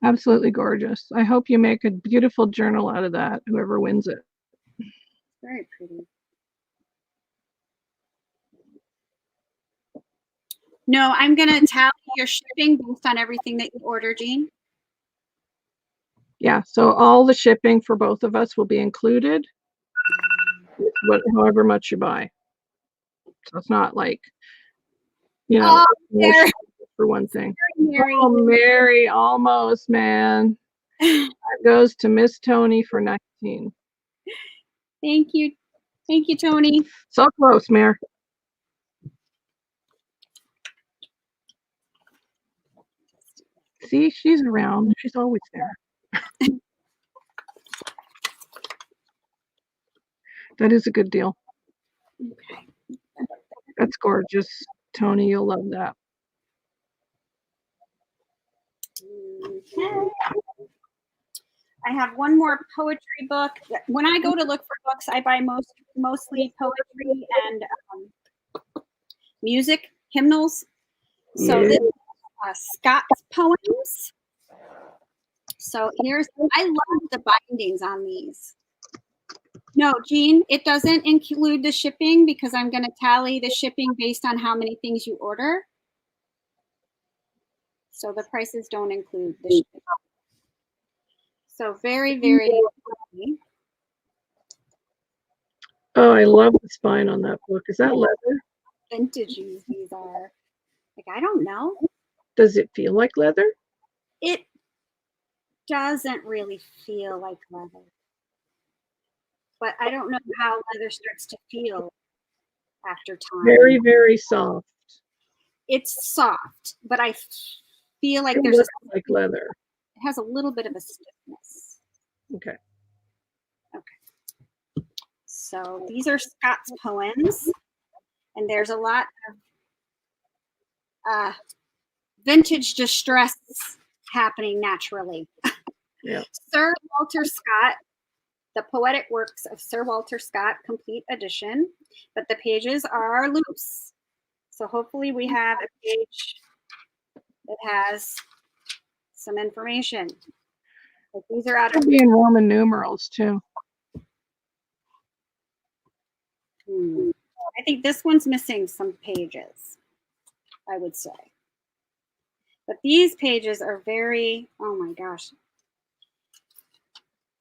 Absolutely gorgeous. I hope you make a beautiful journal out of that, whoever wins it. Very pretty. No, I'm going to tally your shipping based on everything that you order, Jean. Yeah, so all the shipping for both of us will be included, however much you buy. So it's not like, you know, there. for one thing. Mary. Oh, Mary, almost, man. That goes to Miss Tony for 19. Thank you. Thank you, Tony. So close, Mare. See, she's around. She's always there. That is a good deal. Okay. That's gorgeous. Tony, you'll love that. Okay. I have one more poetry book. When I go to look for books, I buy mostly poetry and music, hymnals. So this is Scott's poems. So I love the bindings on these. No, Jean, it doesn't include the shipping because I'm going to tally the shipping based on how many things you order. So the prices don't include the shipping. So very, very lovely. Oh, I love the spine on that book. Is that leather? Vintage these are. Like, I don't know. Does it feel like leather? It doesn't really feel like leather. But I don't know how leather starts to feel after time. Very, very soft. It's soft, but I feel like It looks like leather. It has a little bit of a stiffness. Okay. Okay. So these are Scott's poems, and there's a lot of vintage distress happening naturally. Yeah. Sir Walter Scott, The Poetic Works of Sir Walter Scott, complete edition, but the pages are loose. So hopefully we have a page that has some information. Like these are out of in Roman numerals too. I think this one's missing some pages, I would say. But these pages are very, oh my gosh.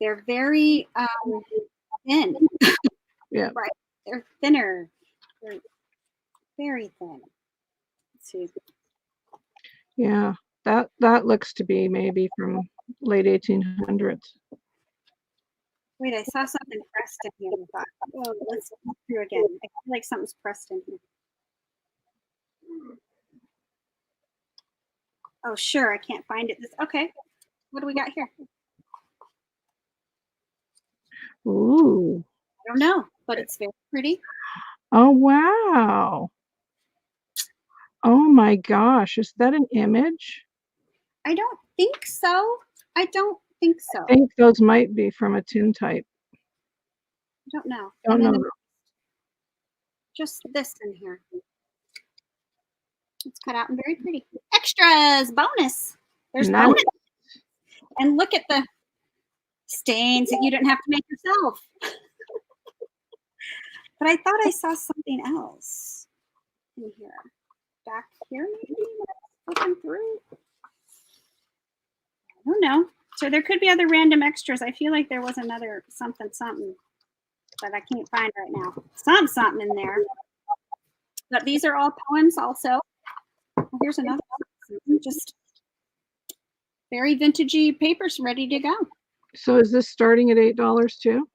They're very thin. Yeah. Right. They're thinner. They're very thin. Let's see. Yeah, that looks to be maybe from late 1800s. Wait, I saw something pressed in here. I thought, oh, let's look through again. I feel like something's pressed in here. Oh, sure. I can't find it. Okay. What do we got here? Ooh. I don't know, but it's very pretty. Oh, wow. Oh my gosh. Is that an image? I don't think so. I don't think so. I think those might be from a tintype. I don't know. Don't know. Just this in here. It's cut out and very pretty. Extras, bonus. There's nice. bonus. And look at the stains that you didn't have to make yourself. But I thought I saw something else in here. Back here, maybe? Looking through. I don't know. So there could be other random extras. I feel like there was another something, but I can't find right now. Something in there. But these are all poems also. Here's another one. Just very vintagey papers ready to go. So is this starting at $8 too?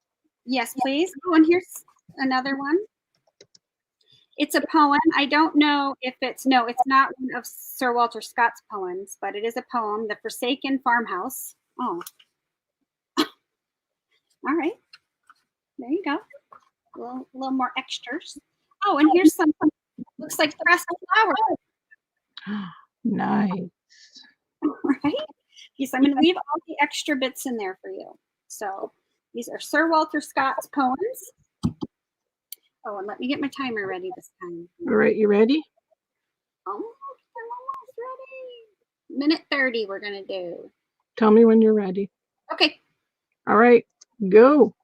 Yes, please. Oh, and here's another one. It's a poem. I don't know if it's not one of Sir Walter Scott's poems, but it is a poem, The Forsaken Farmhouse. Oh. All right. There you go. A little more extras. Oh, and here's some, looks like pressed flower. Nice. Right? Yes, I'm going to leave all the extra bits in there for you. So these are Sir Walter Scott's poems. Oh, and let me get my timer ready this time. All right, you ready? Oh, I'm almost ready. Minute 30 we're going to do. Tell me when you're ready. Okay. All right, go.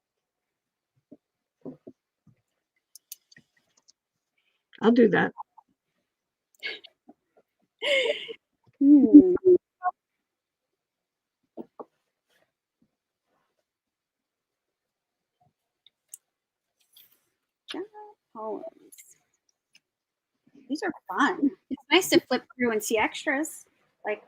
I'll do that. Poems. These are fun. It's nice to flip through and see extras. Like,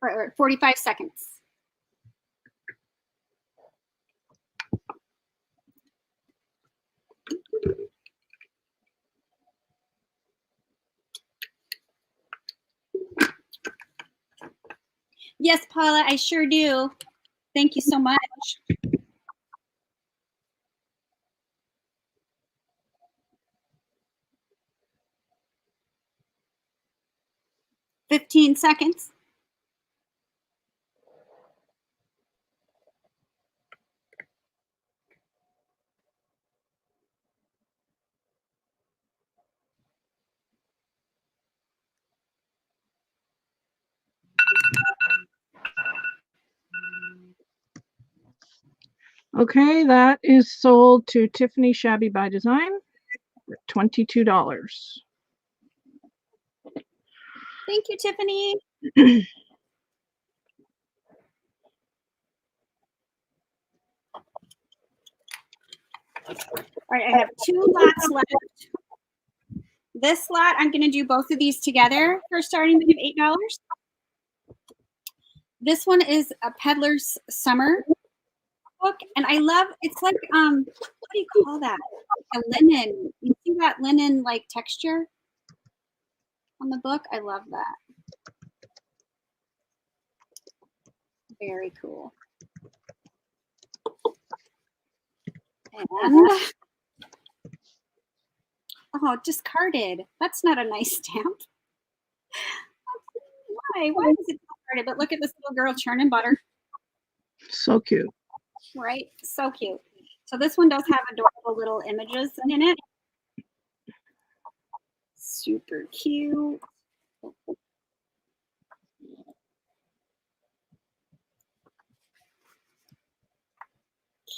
Right, 45 seconds. Yes, Paula, I sure do. Thank you so much. $15 seconds. Okay, that is sold to Tiffany Shabby by Design for $22. Thank you, Tiffany. All right, I have 2 lots left. This lot, I'm going to do both of these together for a starting bid of $8. This one is a Peddler's Summer book, and I love, it's like, what do you call that? A linen. You see that linen like texture on the book? I love that. Very cool. And oh, discarded. That's not a nice stamp. Why? Why is it discarded? But look at this little girl churning butter. So cute. Right? So cute. So this one does have adorable little images in it. Super cute.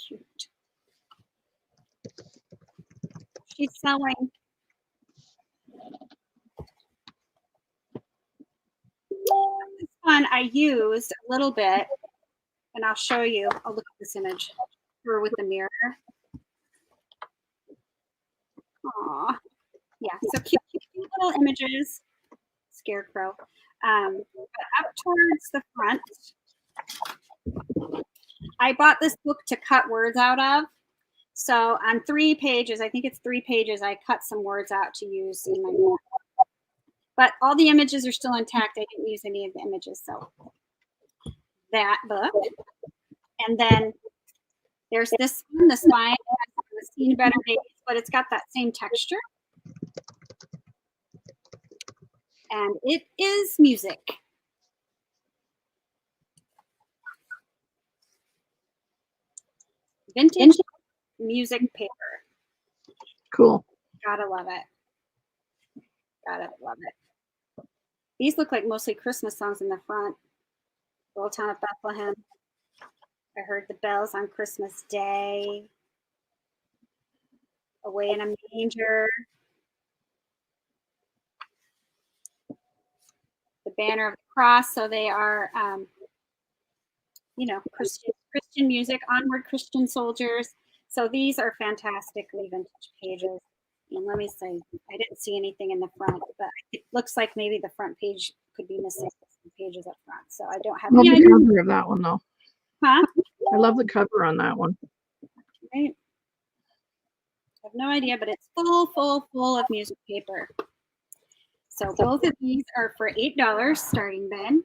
Cute. She's selling. This one I used a little bit, and I'll show you. I'll look at this image. Her with the mirror. Aw. Yeah, so cute little images. Scarecrow. But up towards the front, I bought this book to cut words out of. So on 3 pages, I think it's 3 pages, I cut some words out to use in my book. But all the images are still intact. I didn't use any of the images. So that book. And then there's this one, the spine, has seen better days, but it's got that same texture. And it is music. Vintage music paper. Cool. Gotta love it. Got it. Love it. These look like mostly Christmas songs in the front. Little Town of Bethlehem. I heard the bells on Christmas Day. Away in a Manger. The Banner of the Cross. So they are, you know, Christian music. Onward, Christian Soldiers. So these are fantastically vintage pages. And let me say, I didn't see anything in the front, but it looks like maybe the front page could be missing some pages up front. So I don't have I love any the idea. cover of that one, though. Huh? I love the cover on that one. Right. I have no idea, but it's full of music paper. So both of these are for $8 starting then.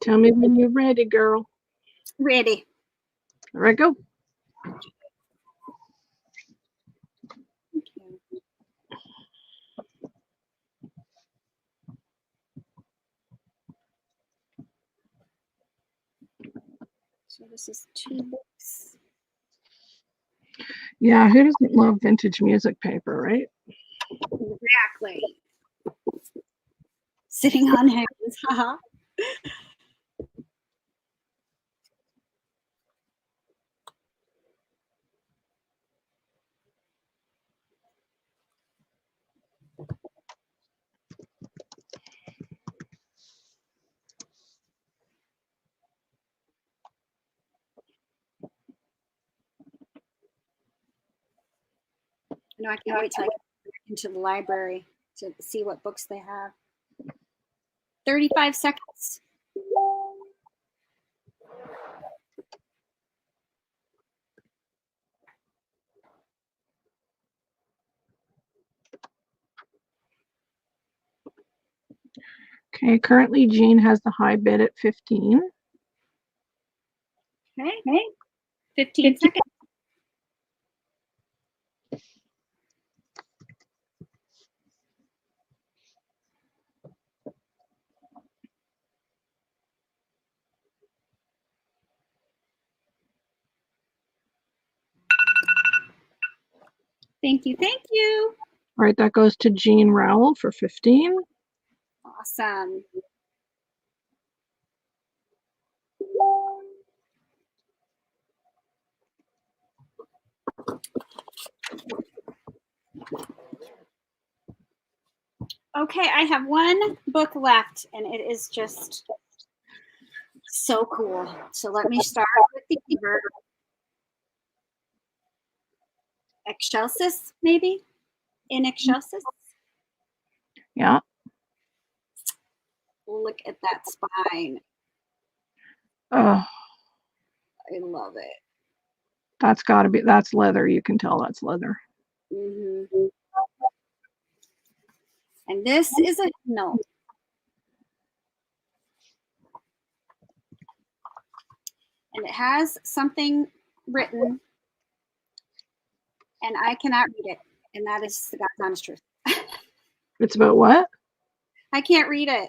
Tell me when you're ready, girl. Ready. There I go. Okay. So this is 2 books. Yeah, who doesn't love vintage music paper, right? Exactly. Sitting on hands. Haha. No, I can't wait till I get into the library to see what books they have. 35 seconds. Okay, currently Jean has the high bid at 15. Okay. 15 seconds. Thank you. Thank you. All right, that goes to Jean Rowell for 15. Awesome. Okay, I have one book left, and it is just so cool. So let me start with the cover. Excelsis, maybe? In Excelsis? Yeah. Look at that spine. Oh, I love it. that's got to be, that's leather. You can tell that's leather. Mm-hmm. And this is a note. And it has something written, and I cannot read it. And that is the God's honest truth. It's about what? I can't read it.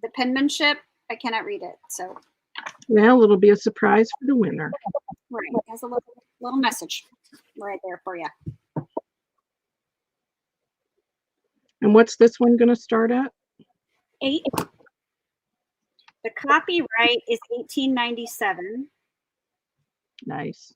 The penmanship, I cannot read it. So, Well, it'll be a surprise for the winner. right, it has a little message right there for you. And what's this one going to start at? 8. The copyright is 1897. Nice.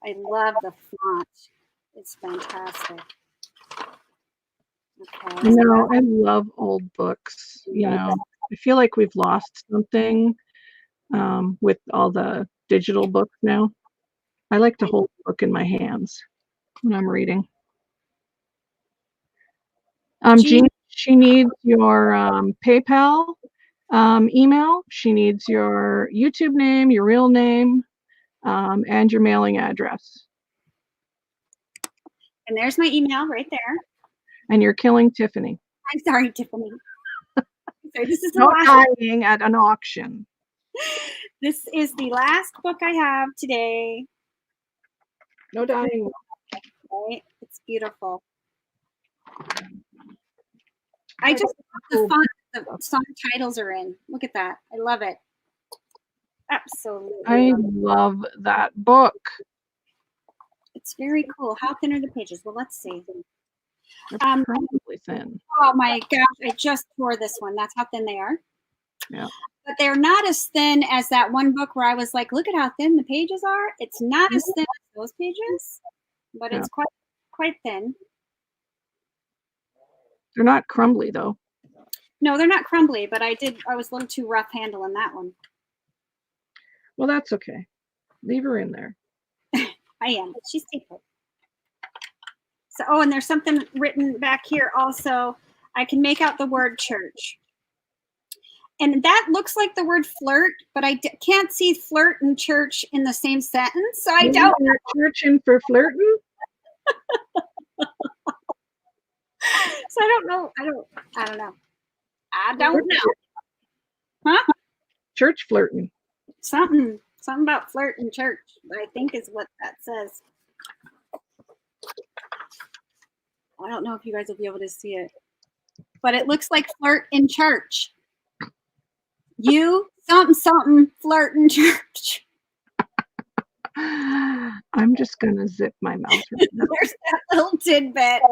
I love the font. It's fantastic. Okay. No, I love old books. You know, I feel like we've lost something with all the digital books now. I like to hold the book in my hands when I'm reading. Jean, she needs your PayPal email. She needs your YouTube name, your real name, and your mailing address. And there's my email right there. And you're killing Tiffany. I'm sorry, Tiffany. Sorry, this is the No last dying at an auction. This is the last book I have today. No dying. Right? It's beautiful. I just love the font the song titles are in. Look at that. I love it. Absolutely. I love that book. It's very cool. How thin are the pages? Well, let's see. They're probably thin. Oh my gosh, I just tore this one. That's how thin they are. Yeah. But they're not as thin as that one book where I was like, look at how thin the pages are. It's not as thin as those pages, but it's quite thin. They're not crumbly though. No, they're not crumbly, but I was a little too rough handling that one. Well, that's okay. Leave her in there. I am. She's tapered. So, oh, and there's something written back here also. I can make out the word church. And that looks like the word flirt, but I can't see flirt and church in the same sentence. So I doubt churching for flirting. So I don't know. I don't know. I don't know. Huh? Church flirting. Something about flirt and church, I think is what that says. I don't know if you guys will be able to see it, but it looks like flirt in church. You something flirt in church. I'm just gonna zip my mouth right now. There's that little tidbit.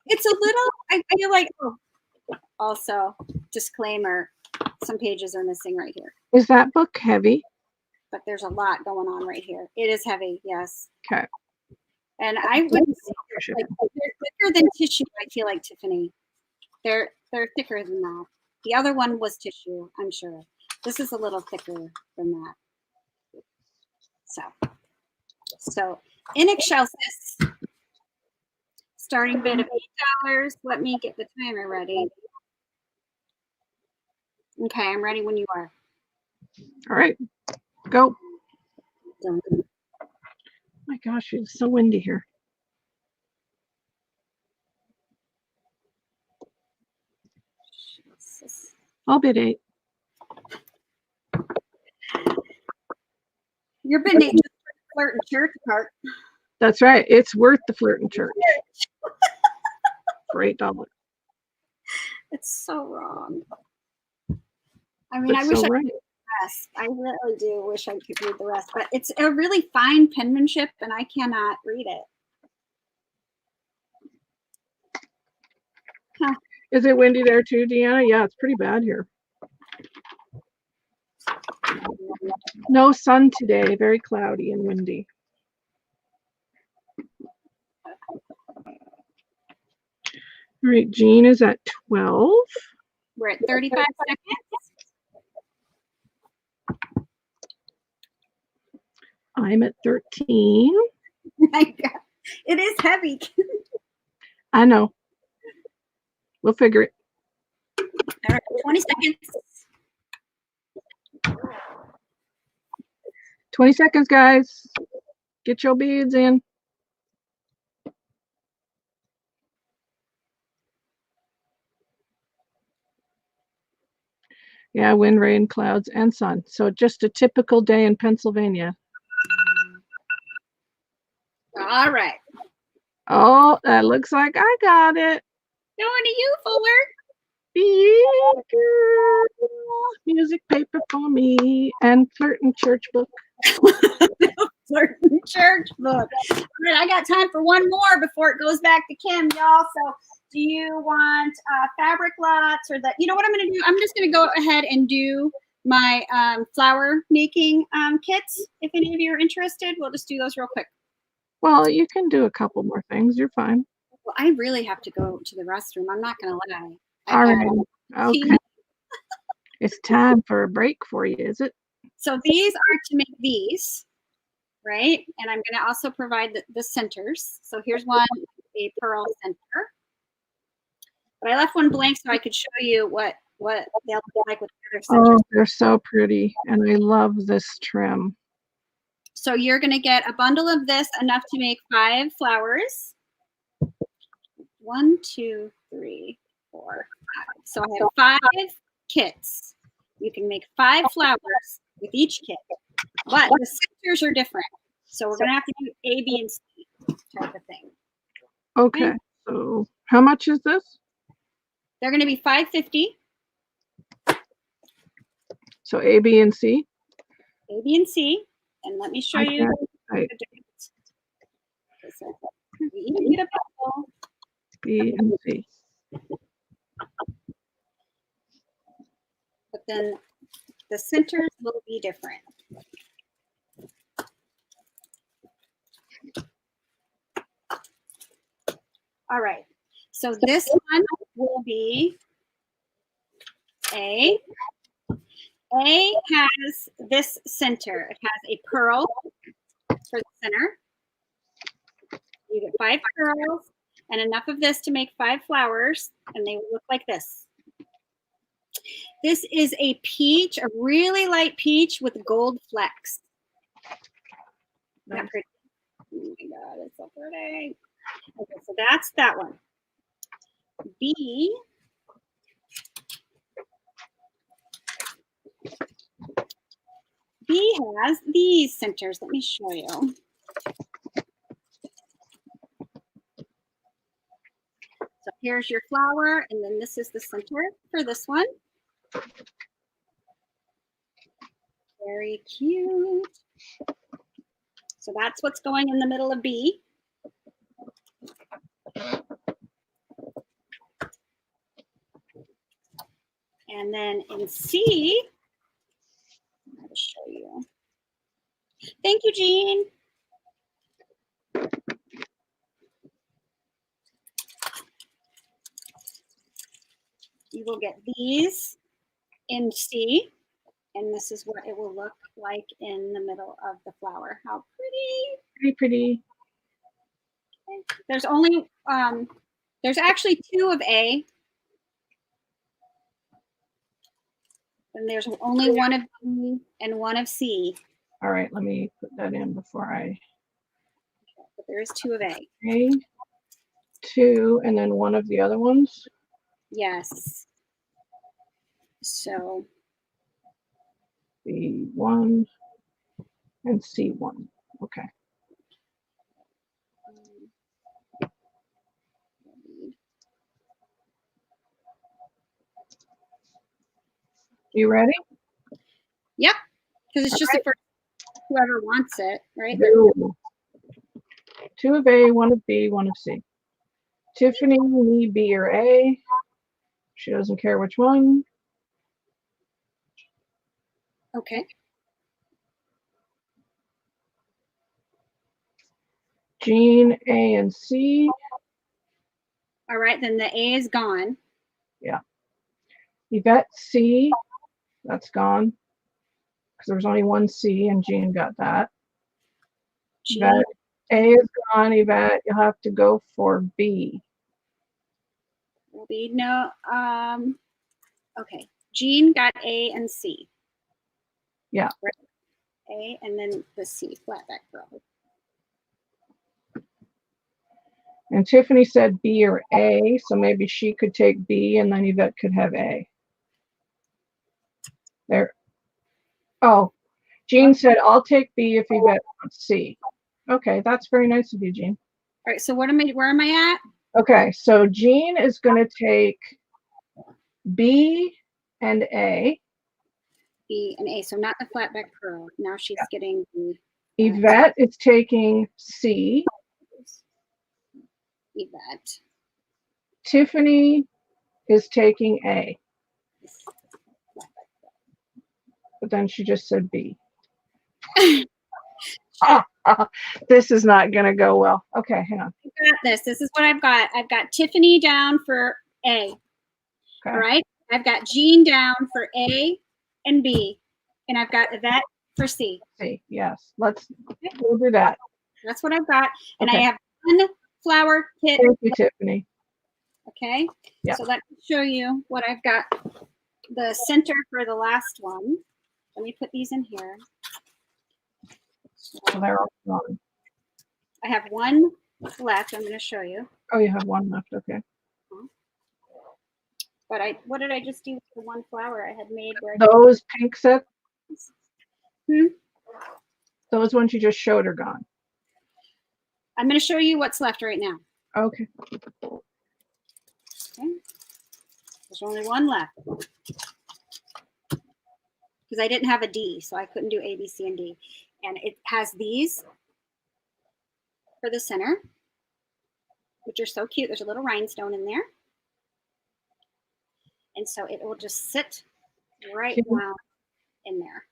It's a little. I feel like. Oh, also, disclaimer: some pages are missing right here. Is that book heavy? But there's a lot going on right here. It is heavy, yes. Okay. And I wouldn't say like they're thicker than tissue. I feel like, Tiffany. They're thicker than that. The other one was tissue, I'm sure. This is a little thicker than that. So in Excelsis, starting bid of $8. Let me get the timer ready. Okay, I'm ready when you are. All right, go. Done. Oh my gosh, it's so windy here. I'll bid 8. You're bidding 8 just for the flirt and church part. That's right. It's worth the flirt and church for $8. It's so wrong. I mean, I wish I could read the rest. I really do wish I could read the rest, but it's a really fine penmanship, and I cannot read it. Huh. Is it windy there too, Deanna? Yeah, it's pretty bad here. No sun today. Very cloudy and windy. All right, Jean is at 12. We're at 35 seconds. I'm at 13. My God. It is heavy. I know. We'll figure it. All right, 20 seconds. 20 seconds, guys. Get your beads in. Yeah, wind, rain, clouds, and sun. So just a typical day in Pennsylvania. All right. Oh, that looks like I got it. Going to you, Fuller. Yeah, girl. Music paper for me and flirt and church book. Flirt and church book. All right, I got time for one more before it goes back to Kim, y'all. So do you want fabric lots or that? You know what I'm going to do? I'm just going to go ahead and do my flower making kits. If any of you are interested, we'll just do those real quick. Well, you can do a couple more things. You're fine. Well, I really have to go to the restroom. I'm not going to lie. All right. Okay. It's time for a break for you, is it? So these are to make these, right? And I'm going to also provide the centers. So here's one, a pearl center. But I left one blank so I could show you what they'll look like with the other centers. Oh, they're so pretty. And I love this trim. So you're going to get a bundle of this, enough to make 5 flowers. 1, 2, 3, 4, 5. So I have 5 kits. You can make 5 flowers with each kit, but the centers are different. So we're going to have to do A, B, and C type of thing. Okay. So how much is this? They're going to be $5.50. So A, B, and C? A, B, and C. And let me show I you can't type the difference. Okay, so we even get a bubble. B and C. But then the centers will be different. All right. So this one will be A. A has this center. It has a pearl for the center. You get 5 pearls and enough of this to make 5 flowers, and they will look like this. This is a peach, a really light peach with gold flecks. Not pretty. Oh my God, it's so pretty. Okay, so that's that one. B. B has these centers. Let me show you. So here's your flower, and then this is the center for this one. Very cute. So that's what's going in the middle of B. And then in C, I'll show you. Thank you, Jean. You will get these in C, and this is what it will look like in the middle of the flower. How pretty. Pretty, pretty. Okay. There's only, there's actually 2 of A. And there's only 1 of B and 1 of C. All right, let me put that in before I. But there is 2 of A. A, 2, and then 1 of the other ones. Yes. So B1 and C1. Okay. You ready? Yep, because it's just for whoever wants it, right? 2 of A, 1 of B, 1 of C. Tiffany, me, B or A. She doesn't care which one. Okay. Jean, A and C. All right, then the A is gone. Yeah. Yvette, C. That's gone. Because there was only 1 C and Jean got that. Yvette, A is gone. Yvette, you'll have to go for B. B, no. Okay. Jean got A and C. Yeah. Right. A and then the C, flatback pearl. And Tiffany said B or A, so maybe she could take B and then Yvette could have A. There. Oh, Jean said, I'll take B if Yvette wants C. Okay, that's very nice of you, Jean. All right, so where am I at? Okay, so Jean is going to take B and A. B and A, so not the flatback pearl. Now she's getting the... Yvette is taking C. Yvette. Tiffany is taking A. But then she just said B. This is not going to go well. Okay, hang on. I got this. This is what I've got. I've got Tiffany down for A. Okay. All right. I've got Jean down for A and B. And I've got Yvette for C. C, yes. We'll do that. That's what I've got. And I have 1 flower kit. Thank you, Tiffany. Okay. Yeah. So let me show you what I've got. The center for the last one. Let me put these in here. So they're all gone. I have 1 left. I'm going to show you. Oh, you have 1 left. Okay. But what did I just do with the 1 flower I had made? Those pink sets? Hmm? Those ones you just showed are gone. I'm going to show you what's left right now. Okay. Okay. There's only one left. Because I didn't have a D, so I couldn't do A, B, C, and D. And it has these for the center, which are so cute. There's a little rhinestone in there. And so it will just sit right down in there.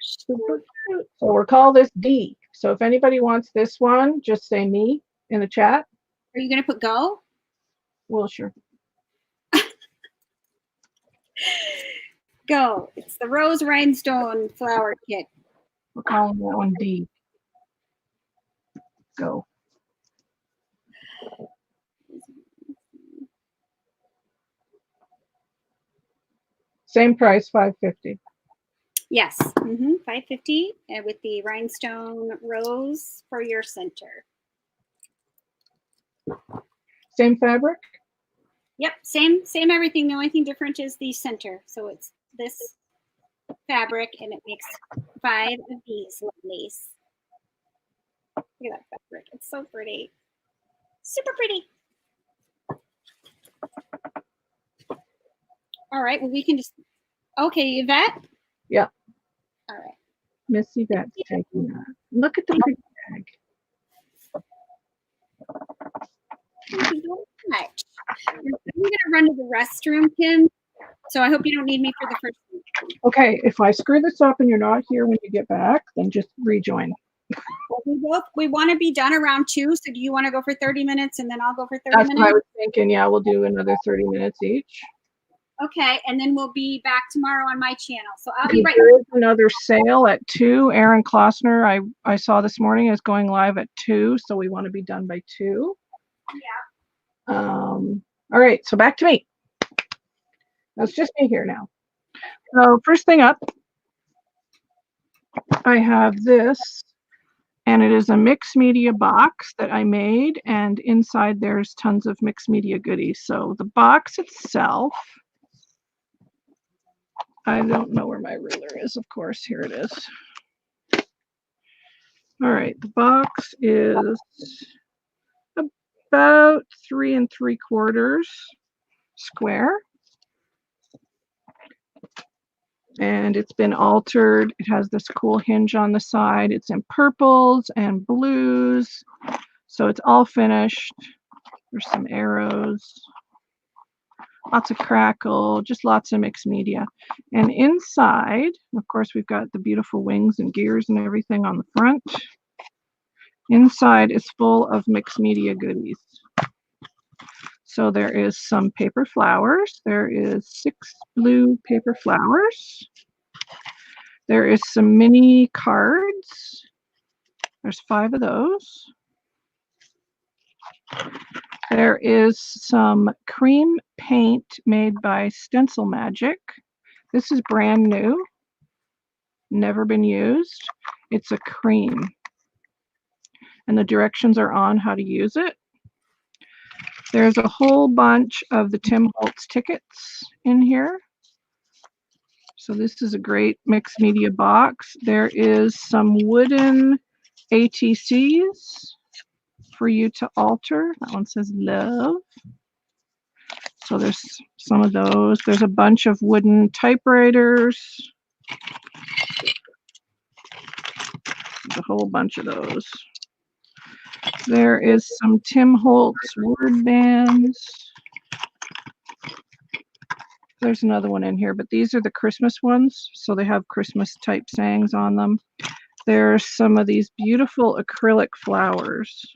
Super cute. So we'll call this D. So if anybody wants this one, just say me in the chat. Are you going to put go? Well, sure. Go. It's the rose rhinestone flower kit. We're calling that one D. Go. Same price, $5.50. Yes, $5.50 with the rhinestone rose for your center. Same fabric? Yep, same everything. The only thing different is the center. So it's this fabric, and it makes 5 of these lovelies. Look at that fabric. It's so pretty. Super pretty. All right, well, we can just, okay, Yvette? Yeah. All right. Miss Yvette's taking that. Look at the pretty bag. Thank you so much. I'm going to run to the restroom, Kim, so I hope you don't need me for the first one. Okay, if I screw this up and you're not here when you get back, then just rejoin. Well, we want to be done around 2, so do you want to go for 30 minutes and then I'll go for 30 That's minutes? what I was thinking. Yeah, we'll do another 30 minutes each. Okay, and then we'll be back tomorrow on my channel. So I'll be right There is another sale at 2. Aaron Klossner, I saw this morning, is going live at 2, so we want to be done by 2. Yeah. All right, so back to me. That's just me here now. So first thing up, I have this, and it is a mixed media box that I made, and inside there's tons of mixed media goodies. So the box itself, I don't know where my ruler is, of course. Here it is. All right, the box is about 3 3/4 square. And it's been altered. It has this cool hinge on the side. It's in purples and blues. So it's all finished. There's some arrows. Lots of crackle, just lots of mixed media. And inside, of course, we've got the beautiful wings and gears and everything on the front. Inside is full of mixed media goodies. So there is some paper flowers. There is 6 blue paper flowers. There is some mini cards. There's 5 of those. There is some cream paint made by Stencil Magic. This is brand new, never been used. It's a cream. And the directions are on how to use it. There's a whole bunch of the Tim Holtz tickets in here. So this is a great mixed media box. There is some wooden ATCs for you to alter. That one says love. So there's some of those. There's a bunch of wooden typewriters. There's a whole bunch of those. There is some Tim Holtz word bands. There's another one in here, but these are the Christmas ones. So they have Christmas type sayings on them. There's some of these beautiful acrylic flowers.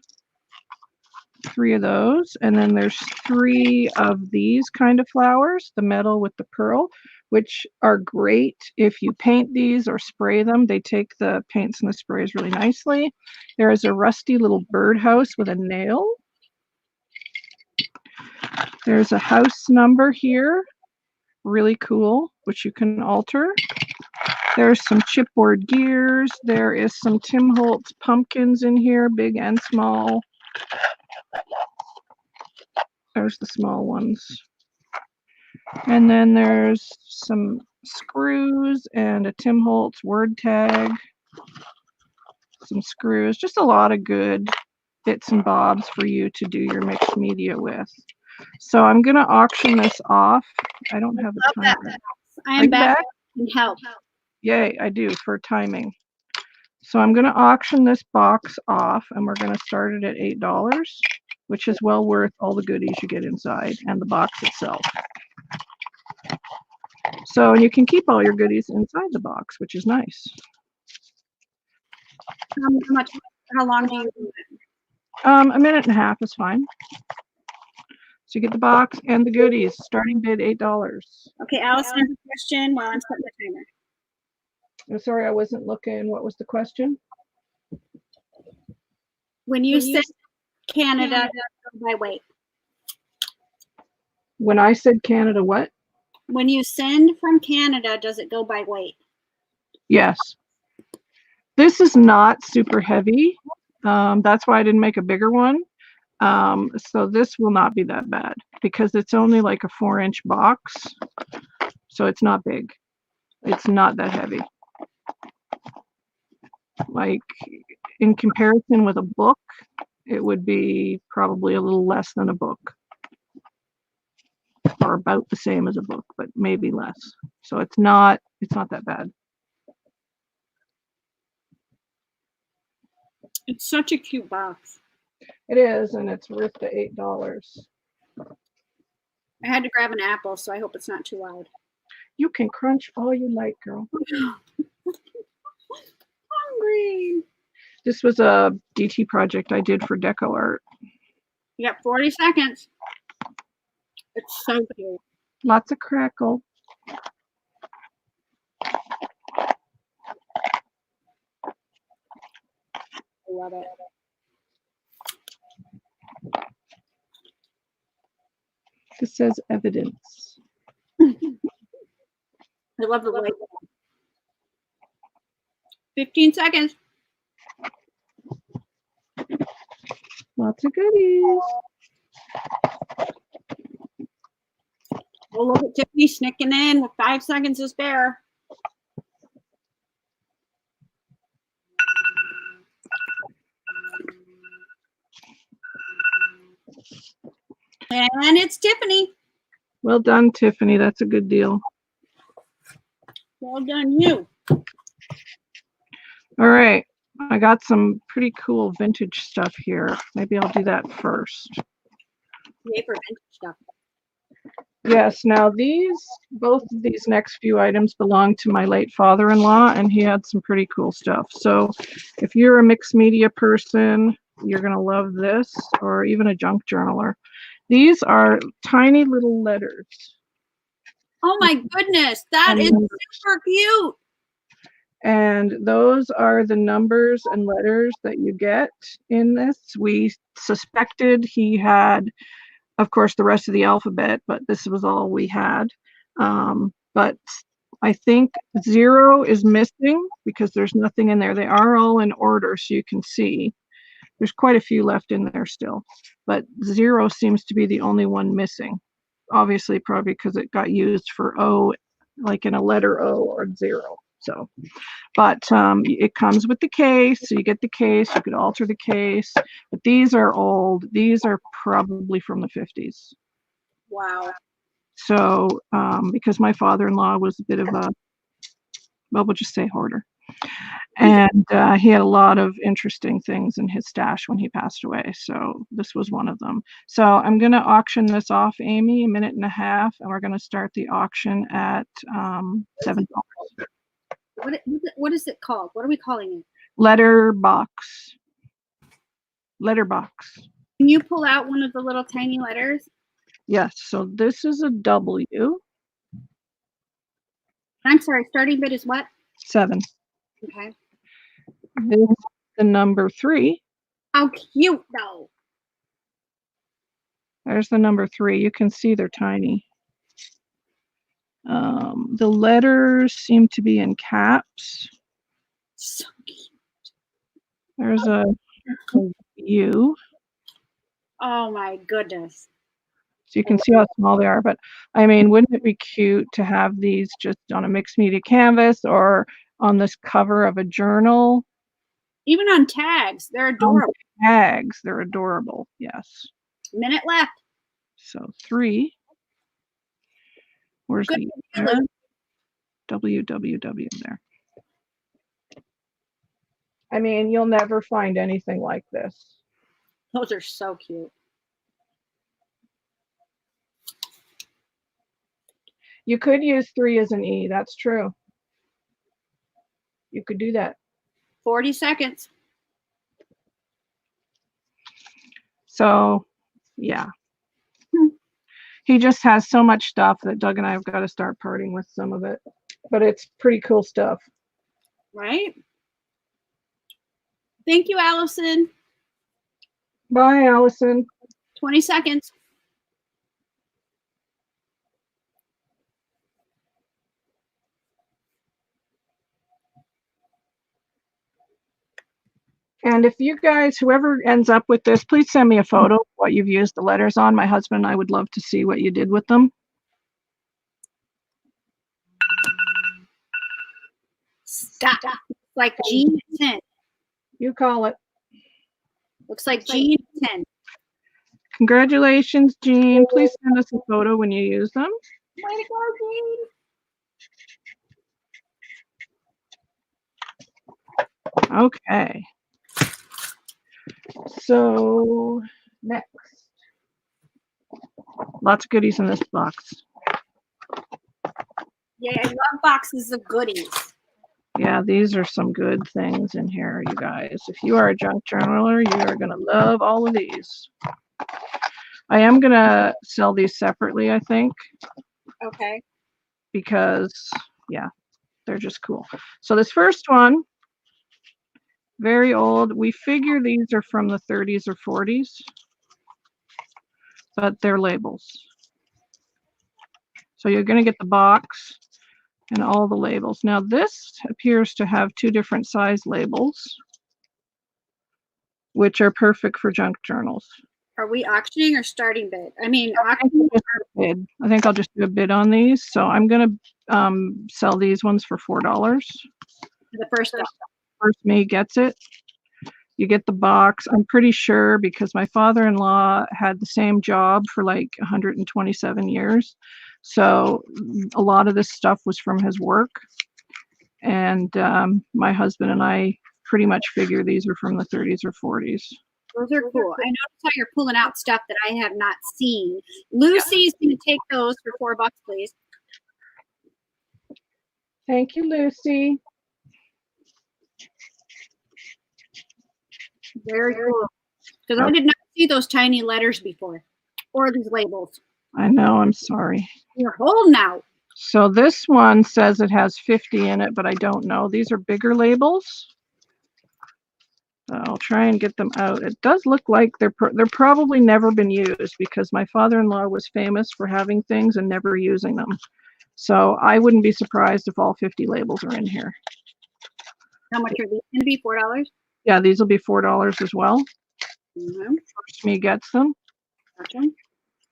3 of those. And then there's 3 of these kind of flowers, the metal with the pearl, which are great if you paint these or spray them. They take the paints and the sprays really nicely. There is a rusty little birdhouse with a nail. There's a house number here, really cool, which you can alter. There's some chipboard gears. There is some Tim Holtz pumpkins in here, big and small. There's the small ones. And then there's some screws and a Tim Holtz word tag. Some screws, just a lot of good bits and bobs for you to do your mixed media with. So I'm going to auction this off. I don't have a timer. I am back and help. Yay, I do, for timing. So I'm going to auction this box off, and we're going to start it at $8, which is well worth all the goodies you get inside and the box itself. So you can keep all your goodies inside the box, which is nice. How long do you do it? A minute and a half is fine. So you get the box and the goodies. Starting bid $8. Okay, Allison has a question while I'm setting the timer. I'm sorry, I wasn't looking. What was the question? When you said Canada, by weight. When I said Canada, what? When you send from Canada, does it go by weight? Yes. This is not super heavy. That's why I didn't make a bigger one. So this will not be that bad because it's only like a 4-inch box. So it's not big. It's not that heavy. Like in comparison with a book, it would be probably a little less than a book. Or about the same as a book, but maybe less. So it's not that bad. It's such a cute box. It is, and it's worth the $8. I had to grab an apple, so I hope it's not too loud. You can crunch all you like, girl. Hungry. This was a DT project I did for deco art. You got 40 seconds. It's so cute. Lots of crackle. I love it. This says evidence. I love the white. 15 seconds. Lots of goodies. Oh, look at Tiffany sneaking in with 5 seconds to spare. And it's Tiffany. Well done, Tiffany. That's a good deal. Well done, you. All right. I got some pretty cool vintage stuff here. Maybe I'll do that first. Yay for vintage stuff. Yes, now both of these next few items belong to my late father-in-law, and he had some pretty cool stuff. So if you're a mixed media person, you're going to love this, or even a junk journaler. These are tiny little letters. Oh my goodness, that is super cute. And those are the numbers and letters that you get in this. We suspected he had, of course, the rest of the alphabet, but this was all we had. But I think 0 is missing because there's nothing in there. They are all in order, so you can see. There's quite a few left in there still, but 0 seems to be the only one missing. Obviously, probably because it got used for O, like in a letter O or 0. So, but it comes with the case, so you get the case. You could alter the case, but these are old. These are probably from the 50s. Wow. So, because my father-in-law was a bit of a, well, we'll just say hoarder. And he had a lot of interesting things in his stash when he passed away. So this was one of them. So I'm going to auction this off, Amy, a minute and a half, and we're going to start the auction at $7. What is it called? What are we calling it? Letterbox. Letterbox. Can you pull out one of the little tiny letters? Yes. So this is a W. I'm sorry. Starting bid is what? 7. Okay. This is the number 3. How cute, though. There's the number 3. You can see they're tiny. The letters seem to be in caps. So cute. There's a U. Oh my goodness. So you can see how small they are. But I mean, wouldn't it be cute to have these just on a mixed media canvas or on this cover of a journal? Even on tags, they're adorable. tags. They're adorable. Yes. Minute left. So 3. Where's Good the idea, Lou. www there? I mean, you'll never find anything like this. Those are so cute. You could use 3 as an E. That's true. You could do that. 40 seconds. So, yeah. He just has so much stuff that Doug and I have got to start parting with some of it. But it's pretty cool stuff. Right? Thank you, Allison. Bye, Allison. 20 seconds. And if you guys, whoever ends up with this, please send me a photo of what you've used the letters on. My husband and I would love to see what you did with them. Stop. Like Jean 10. You call it. Looks like Jean 10. Congratulations, Jean. Please send us a photo when you use them. Way to go, Jean. Okay. So next. Lots of goodies in this box. Yeah, I love boxes of goodies. Yeah, these are some good things in here, you guys. If you are a junk journaler, you are going to love all of these. I am going to sell these separately, I think. Okay. Because, yeah, they're just cool. So this first one, very old. We figure these are from the 30s or 40s, but they're labels. So you're going to get the box and all the labels. Now this appears to have 2 different size labels, which are perfect for junk journals. Are we auctioning or starting bid? I mean, I think I'll just do a bid on these. So I'm going to sell these ones for $4. The first me gets it. You get the box. I'm pretty sure because my father-in-law had the same job for like 127 years. So a lot of this stuff was from his work. And my husband and I pretty much figure these are from the 30s or 40s. Those are cool. I noticed how you're pulling out stuff that I have not seen. Lucy's going to take those for $4, please. Thank you, Lucy. Very cool. Because I did not see those tiny letters before, or these labels. I know, I'm sorry. You're holding out. So this one says it has 50 in it, but I don't know. These are bigger labels. I'll try and get them out. It does look like they're probably never been used because my father-in-law was famous for having things and never using them. So I wouldn't be surprised if all 50 labels are in here. How much are these going to be? $4? Yeah, these will be $4 as well. First me gets them. Gotcha.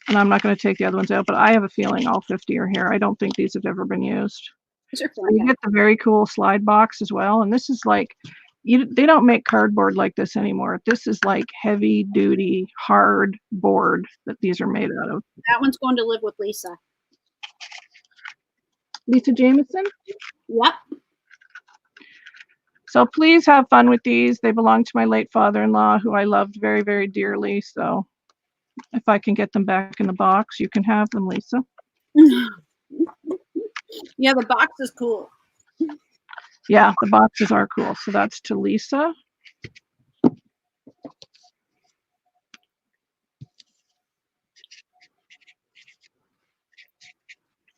And I'm not going to take the other ones out, but I have a feeling all 50 are here. I don't think these have ever been used. These are fun. You get the very cool slide box as well. And this is like, they don't make cardboard like this anymore. This is like heavy duty, hard board that these are made out of. That one's going to live with Lisa. Lisa Jameson? Yep. So please have fun with these. They belong to my late father-in-law, who I loved very, very dearly. So if I can get them back in the box, you can have them, Lisa. Yeah, the box is cool. Yeah, the boxes are cool. So that's to Lisa.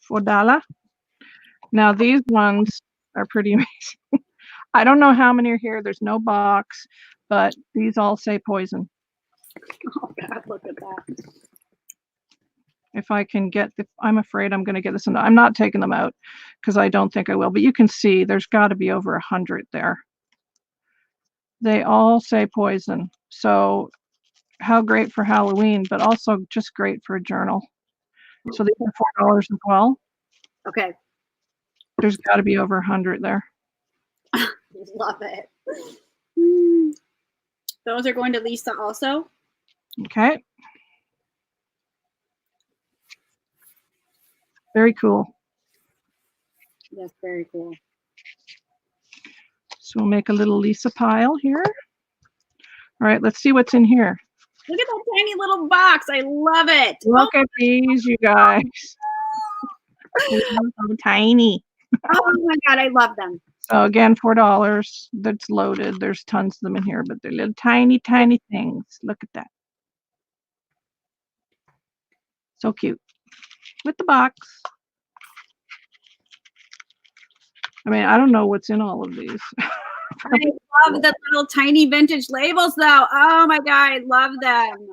$4. Now these ones are pretty amazing. I don't know how many are here. There's no box, but these all say poison. Oh God, look at that. If I can get I'm afraid I'm going to get this. I'm not taking them out because I don't think I will, but you can see there's got to be over 100 there. They all say poison. So how great for Halloween, but also just great for a journal. So these are $4 as well. Okay. There's got to be over 100 there. Love it. Those are going to Lisa also. Okay. Very cool. That's very cool. So we'll make a little Lisa pile here. All right, let's see what's in here. Look at that tiny little box. I love it. Look at these, you guys. They're so tiny. Oh my God, I love them. So again, $4. That's loaded. There's tons of them in here, but they're little tiny, tiny things. Look at that. So cute. With the box. I mean, I don't know what's in all of these. I love the little tiny vintage labels though. Oh my God, I love them.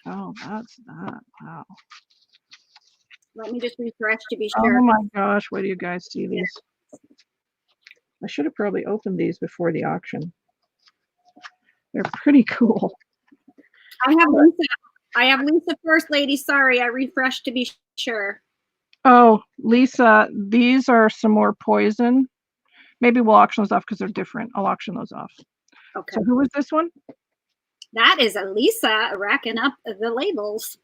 Oh, that's that. Wow. Let me just refresh to be sure. Oh my gosh, wait do you guys see these? I should have probably opened these before the auction. They're pretty cool. I have Lisa first, lady. Sorry, I refreshed to be sure. Oh, Lisa, these are some more poison. Maybe we'll auction those off because they're different. I'll auction those off. Okay. So who is this one? That is Lisa racking up the labels.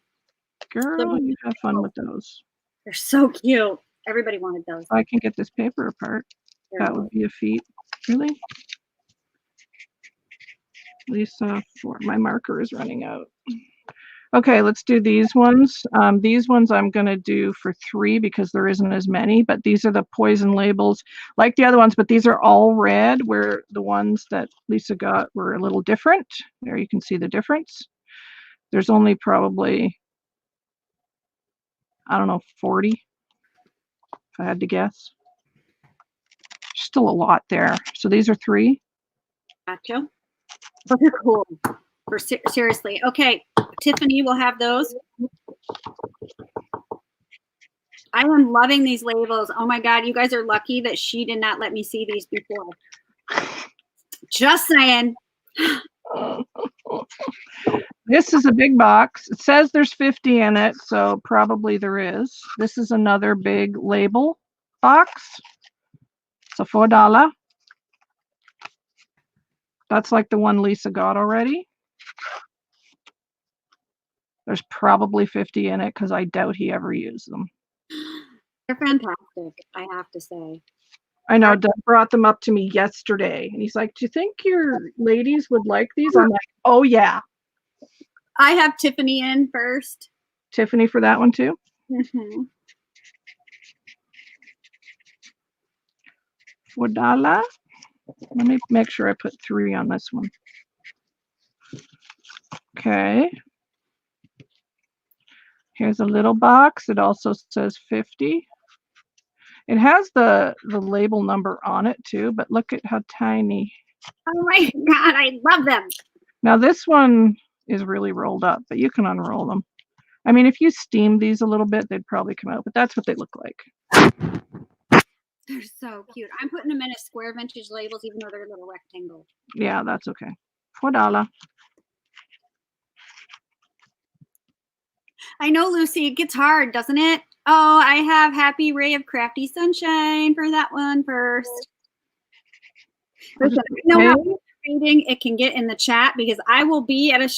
Girl, you have fun with those. They're so cute. Everybody wanted those. If I can get this paper apart, that would be a feat. Really? Lisa, my marker is running out. Okay, let's do these ones. These ones I'm going to do for 3 because there isn't as many, but these are the poison labels like the other ones, but these are all red, where the ones that Lisa got were a little different. There you can see the difference. There's only probably, I don't know, 40, if I had to guess. Still a lot there. So these are 3. Gotcha. Those are cool. Seriously. Okay, Tiffany will have those. I am loving these labels. Oh my God, you guys are lucky that she did not let me see these before. Just saying. This is a big box. It says there's 50 in it, so probably there is. This is another big label box. So $4. That's like the one Lisa got already. There's probably 50 in it because I doubt he ever used them. They're fantastic, I have to say. I know, Doug brought them up to me yesterday, and he's like, do you think your ladies would like these? I'm like, oh, yeah. I have Tiffany in first. Tiffany for that one, too? Mm-hmm. $4. Let me make sure I put 3 on this one. Okay. Here's a little box. It also says 50. It has the label number on it too, but look at how tiny. Oh my God, I love them. Now this one is really rolled up, but you can unroll them. I mean, if you steam these a little bit, they'd probably come out, but that's what they look like. They're so cute. I'm putting them in a square vintage labels, even though they're a little rectangle. Yeah, that's okay. $4. I know, Lucy, it gets hard, doesn't it? Oh, I have Happy Ray of Crafty Sunshine for that one first. Listen, I know how reading it can get in the chat because I will be at a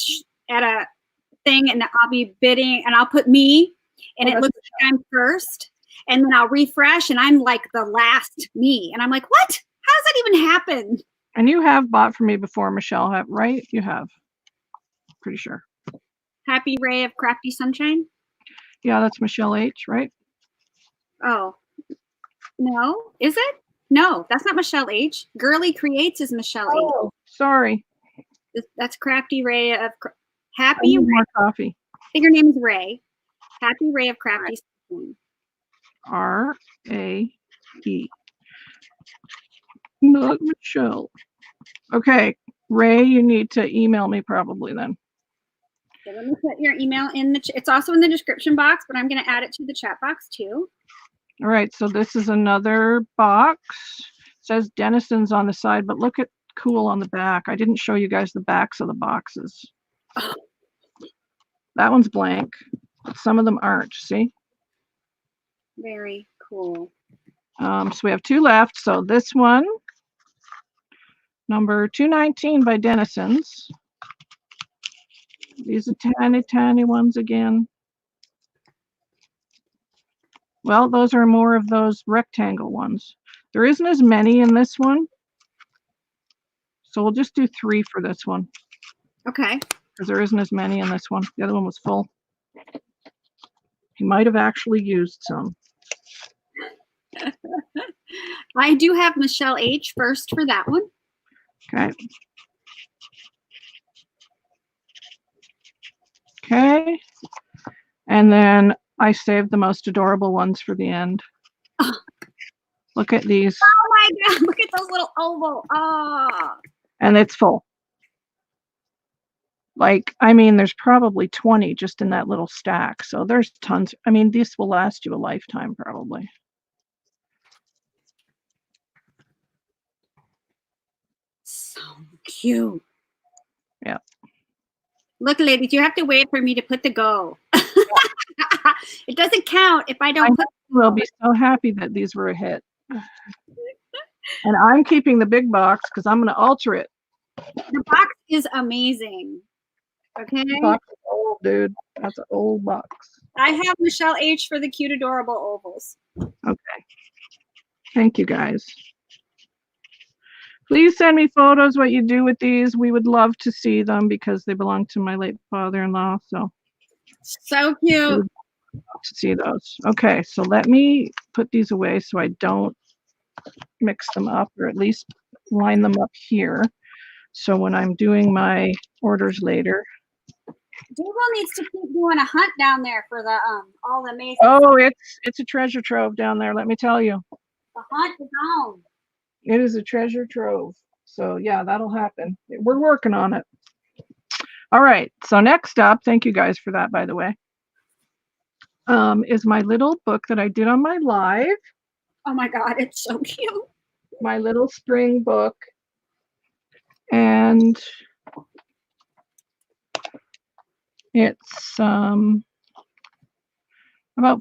thing and I'll be bidding and I'll put me and it looks like I'm first and then I'll refresh and I'm like the last me and I'm like, what? How does that even happen? And you have bought for me before, Michelle, right? You have. Pretty sure. Happy Ray of Crafty Sunshine? Yeah, that's Michelle H, right? Oh, no, is it? No, that's not Michelle H. Girly Creates is Michelle H. Oh, sorry. That's Crafty Ray of Happy Ray. More coffee. I think her name is Ray. Happy Ray of Crafty Sunshine. R-A-E. Not Michelle. Okay, Ray, you need to email me probably then. Okay, let me put your email in the it's also in the description box, but I'm going to add it to the chat box too. All right, so this is another box. It says Denison's on the side, but look at cool on the back. I didn't show you guys the backs of the boxes. Oh. That one's blank. Some of them aren't, see? Very cool. So we have 2 left. So this one, number 219 by Denison's. These are tiny, tiny ones again. Well, those are more of those rectangle ones. There isn't as many in this one. So we'll just do 3 for this one. Okay. Because there isn't as many in this one. The other one was full. He might have actually used some. I do have Michelle H first for that one. Okay. Okay. And then I saved the most adorable ones for the end. Oh. Look at these. Oh my God, look at those little oval. Oh. And it's full. Like, I mean, there's probably 20 just in that little stack. So there's tons. I mean, this will last you a lifetime probably. So cute. Yeah. Look, ladies, you have to wait for me to put the go. It doesn't count if I don't put. We'll be so happy that these were a hit. And I'm keeping the big box because I'm going to alter it. The box is amazing. Okay. The box is old, dude. That's an old box. I have Michelle H for the cute, adorable ovals. Okay. Thank you, guys. Please send me photos what you do with these. We would love to see them because they belong to my late father-in-law. So cute. To see those. Okay, so let me put these away so I don't mix them up, or at least line them up here. So when I'm doing my orders later. Google needs to keep doing a hunt down there for the all the amazing. Oh, it's a treasure trove down there, let me tell you. The hunt is on. It is a treasure trove. So yeah, that'll happen. We're working on it. All right. So next up, thank you guys for that, by the way, is my little book that I did on my live. Oh my God, it's so cute. My little spring book. And it's about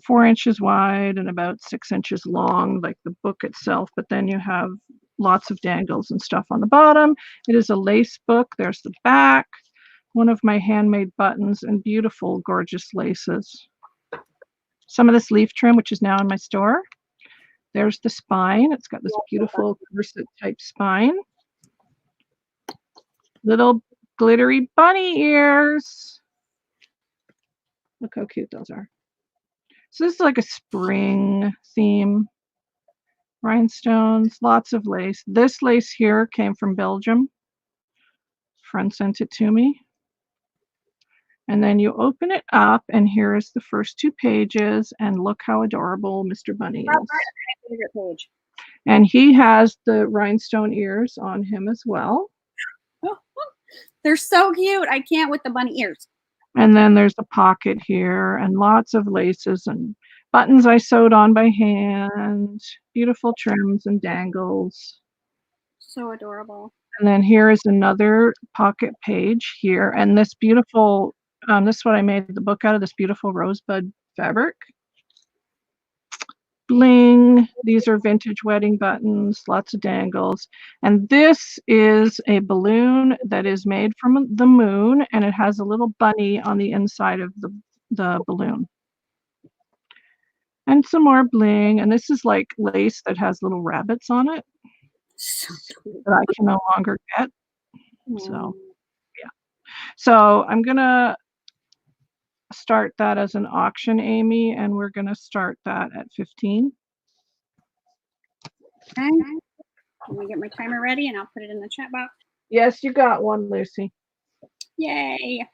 4 inches wide and about 6 inches long, like the book itself, but then you have lots of dangles and stuff on the bottom. It is a lace book. There's the back, one of my handmade buttons, and beautiful, gorgeous laces. Some of this leaf trim, which is now in my store. There's the spine. It's got this beautiful corset type spine. Little glittery bunny ears. Look how cute those are. So this is like a spring theme. Rhinestones, lots of lace. This lace here came from Belgium. Friend sent it to me. And then you open it up, and here is the first 2 pages, and look how adorable Mr. Bunny is. That's my favorite page. And he has the rhinestone ears on him as well. They're so cute. I can't with the bunny ears. And then there's a pocket here, and lots of laces and buttons I sewed on by hand. Beautiful trims and dangles. So adorable. And then here is another pocket page here. And this beautiful, this is what I made the book out of, this beautiful rosebud fabric. Bling. These are vintage wedding buttons, lots of dangles. And this is a balloon that is made from the moon, and it has a little bunny on the inside of the balloon. And some more bling. And this is like lace that has little rabbits on it. So that I can no longer get. So yeah. So I'm gonna start that as an auction, Amy, and we're gonna start that at 15. Okay. Let me get my timer ready and I'll put it in the chat box. Yes, you got one, Lucy. Yay.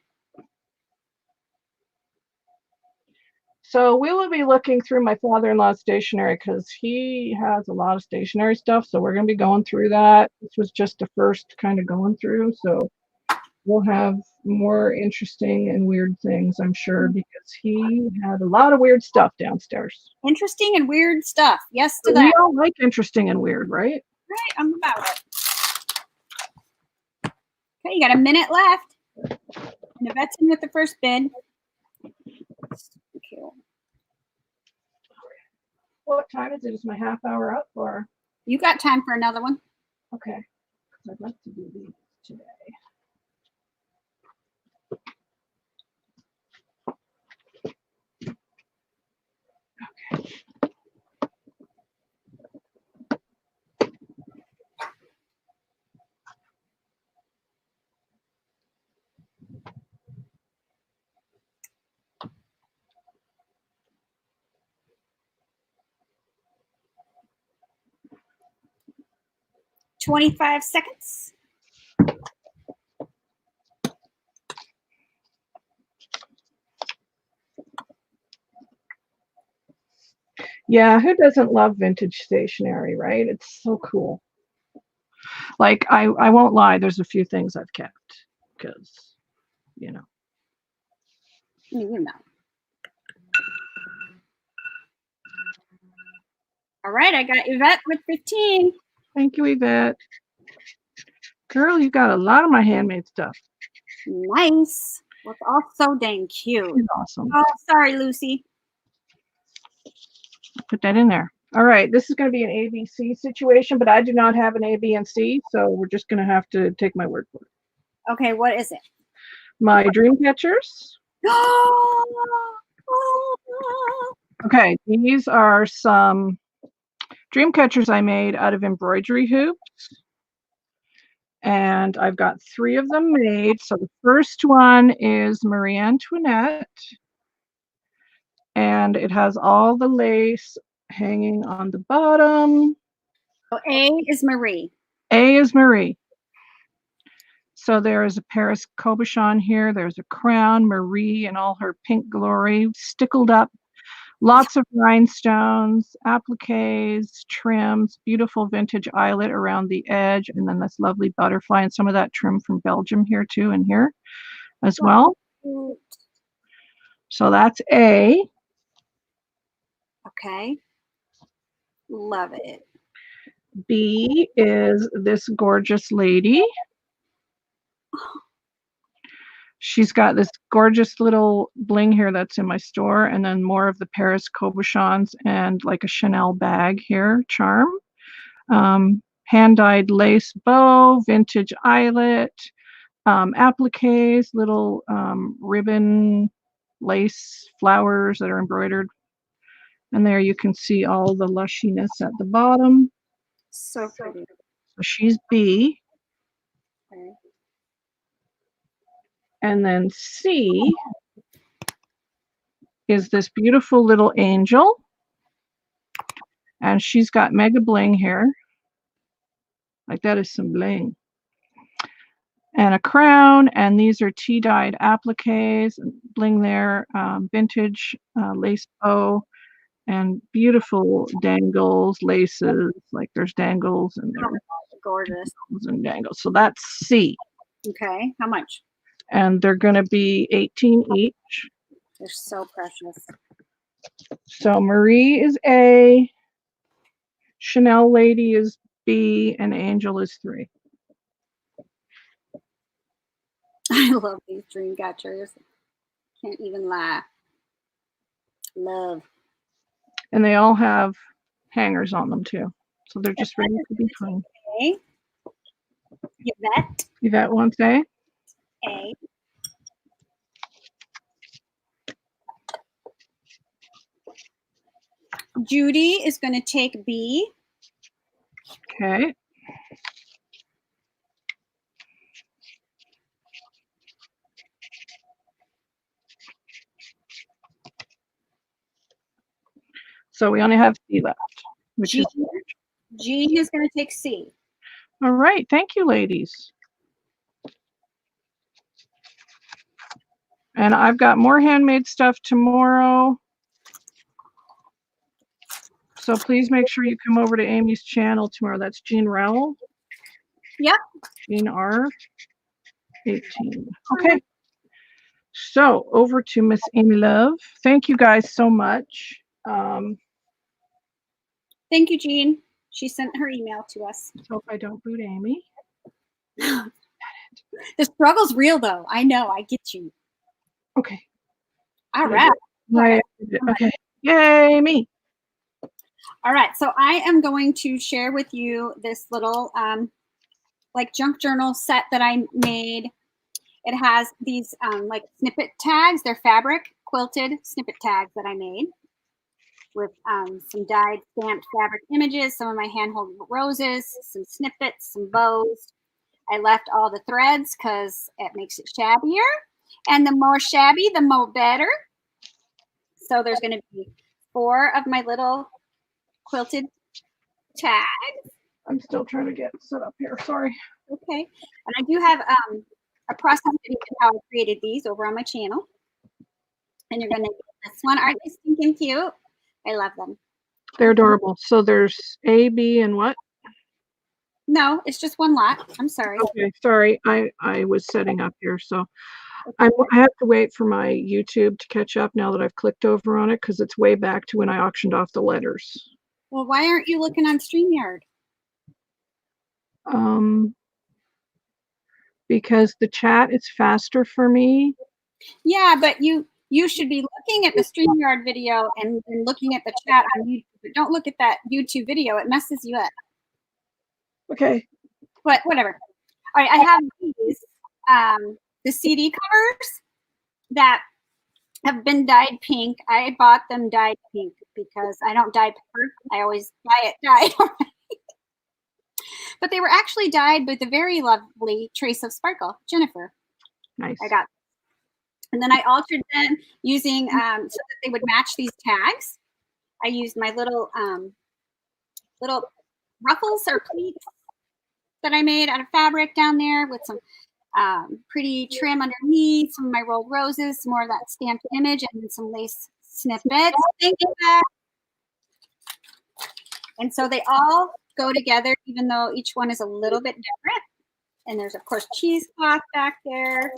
So we will be looking through my father-in-law's stationery because he has a lot of stationery stuff. So we're going to be going through that. This was just the first kind of going through. So we'll have more interesting and weird things, I'm sure, because he had a lot of weird stuff downstairs. Interesting and weird stuff. Yes to So that. we all like interesting and weird, right? Right, I'm about it. Okay, you got a minute left. And Yvette's in with the first bid. Okay. What time is it? Is my half hour up or? You got time for another one? Okay, because I'd like to do these today. 25 seconds. Yeah, who doesn't love vintage stationery, right? It's so cool. Like, I won't lie, there's a few things I've kept because, you know. You know. All right, I got Yvette with 15. Thank you, Yvette. Girl, you got a lot of my handmade stuff. Nice. Well, it's all so dang cute. She's awesome. Oh, sorry, Lucy. Put that in there. All right, this is going to be an ABC situation, but I do not have an A, B, and C, so we're just going to have to take my word for it. Okay, what is it? My dream catchers. Okay, these are some dream catchers I made out of embroidery hoops. And I've got 3 of them made. So the first one is Marie Antoinette. And it has all the lace hanging on the bottom. So A is Marie. A is Marie. So there is a Paris cabochon here. There's a crown, Marie in all her pink glory, stickled up. Lots of rhinestones, appliques, trims, beautiful vintage eyelet around the edge, and then this lovely butterfly and some of that trim from Belgium here too, and here as well. So that's A. Okay. Love it. B is this gorgeous lady. She's got this gorgeous little bling here that's in my store, and then more of the Paris cabochons and like a Chanel bag here, charm. Hand-dyed lace bow, vintage eyelet, appliques, little ribbon lace flowers that are embroidered. And there you can see all the lushiness at the bottom. So pretty. So she's B. Okay. And then C is this beautiful little angel. And she's got mega bling here. Like that is some bling. And a crown, and these are tea-dyed appliques, bling there, vintage lace bow, and beautiful dangles, laces, like there's dangles and there's gorgeous and dangles. So that's C. Okay, how much? And they're going to be 18 each. They're so precious. So Marie is A, Chanel Lady is B, and Angel is 3. I love these dream catchers. Can't even lie. Love. And they all have hangers on them too. So they're just ready to be hung. Okay. Yvette. Yvette wants A. A. Judy is going to take B. Okay. So we only have C left, which is Jean is going to take C. all right. Thank you, ladies. And I've got more handmade stuff tomorrow. So please make sure you come over to Amy's channel tomorrow. That's Jean Rowell. Yep. Jean R. 18. Okay. So over to Miss Amy Love. Thank you guys so much. Thank you, Jean. She sent her email to us. Hope I don't boot Amy. The struggle's real, though. I know. I get you. Okay. All right. Okay. Yay, me. All right. So I am going to share with you this little like junk journal set that I made. It has these like snippet tags. They're fabric quilted snippet tags that I made with some dyed stamped fabric images, some of my handhold roses, some snippets, some bows. I left all the threads because it makes it shabbier. And the more shabby, the more better. So there's going to be 4 of my little quilted tags. I'm still trying to get set up here. Sorry. Okay. And I do have a process video of how I created these over on my channel. And you're going to get this one. Aren't they stinking cute? I love them. They're adorable. So there's A, B, and what? No, it's just one lot. I'm sorry. Okay, sorry. I was setting up here, so I have to wait for my YouTube to catch up now that I've clicked over on it because it's way back to when I auctioned off the letters. Well, why aren't you looking on StreamYard? Because the chat is faster for me. Yeah, but you should be looking at the StreamYard video and looking at the chat on YouTube. But don't look at that YouTube video. It messes you up. Okay. But whatever. All right, I have these, the CD covers that have been dyed pink. I bought them dyed pink because I don't dye paper. I always buy it dyed already. But they were actually dyed with a very lovely trace of sparkle. Jennifer. Nice. I got. And then I altered them using, so that they would match these tags. I used my little ruffles or pleats that I made out of fabric down there with some pretty trim underneath, some of my rolled roses, some more of that stamped image, and then some lace snippets. Thank you, Beth. And so they all go together, even though each one is a little bit different. And there's, of course, cheesecloth back there.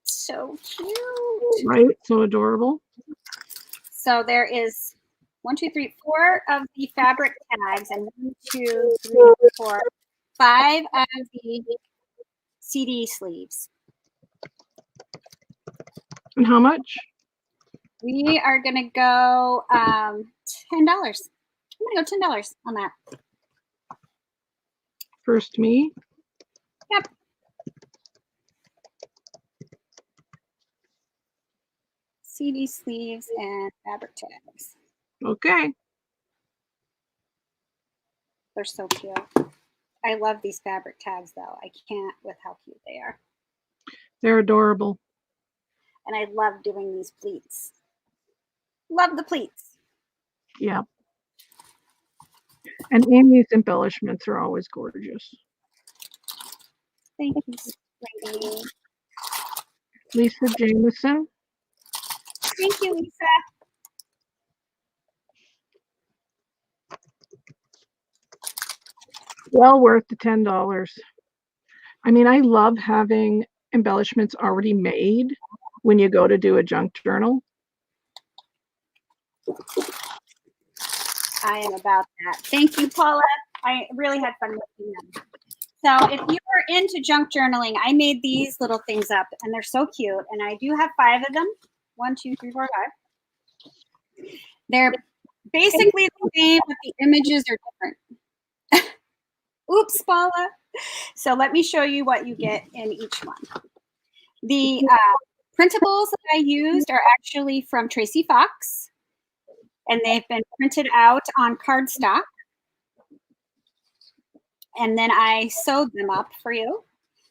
So cute. Right? So adorable. So there is 1, 2, 3, 4 of the fabric tags, and 1, 2, 3, 4, 5 of the CD sleeves. And how much? We are going to go $10. I'm going to go $10 on that. First me? Yep. CD sleeves and fabric tags. Okay. They're so cute. I love these fabric tags, though. I can't with how cute they are. They're adorable. And I love doing these pleats. Love the pleats. Yeah. And Amy's embellishments are always gorgeous. Thank you, lady. Lisa Jameson. Thank you, Lisa. Well worth the $10. I mean, I love having embellishments already made when you go to do a junk journal. I am about that. Thank you, Paula. I really had fun making them. So if you are into junk journaling, I made these little things up, and they're so cute. And I do have 5 of them. 1, 2, 3, 4, 5. They're basically the same, but the images are different. Oops, Paula. So let me show you what you get in each one. The printables that I used are actually from Tracy Fox, and they've been printed out on cardstock. And then I sewed them up for you.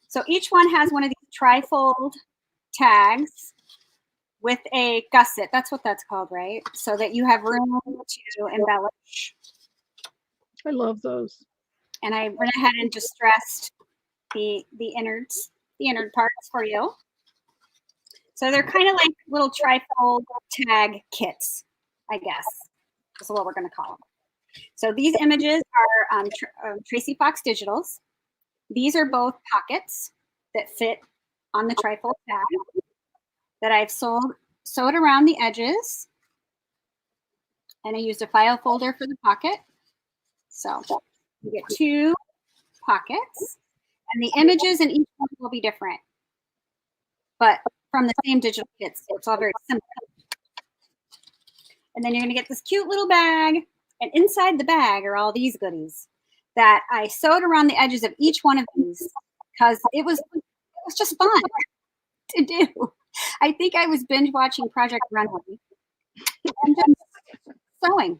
So each one has one of these trifold tags with a gusset. That's what that's called, right? So that you have room to embellish. I love those. And I went ahead and distressed the innard parts for you. So they're kind of like little trifold tag kits, I guess. That's what we're going to call them. So these images are Tracy Fox Digitals. These are both pockets that fit on the trifold tag that I've sewed around the edges. And I used a file folder for the pocket. So you get 2 pockets. And the images in each one will be different, but from the same digital kits. So it's all very simple. And then you're going to get this cute little bag. And inside the bag are all these goodies that I sewed around the edges of each one of these because it was just fun to do. I think I was binge watching Project Runway and just sewing.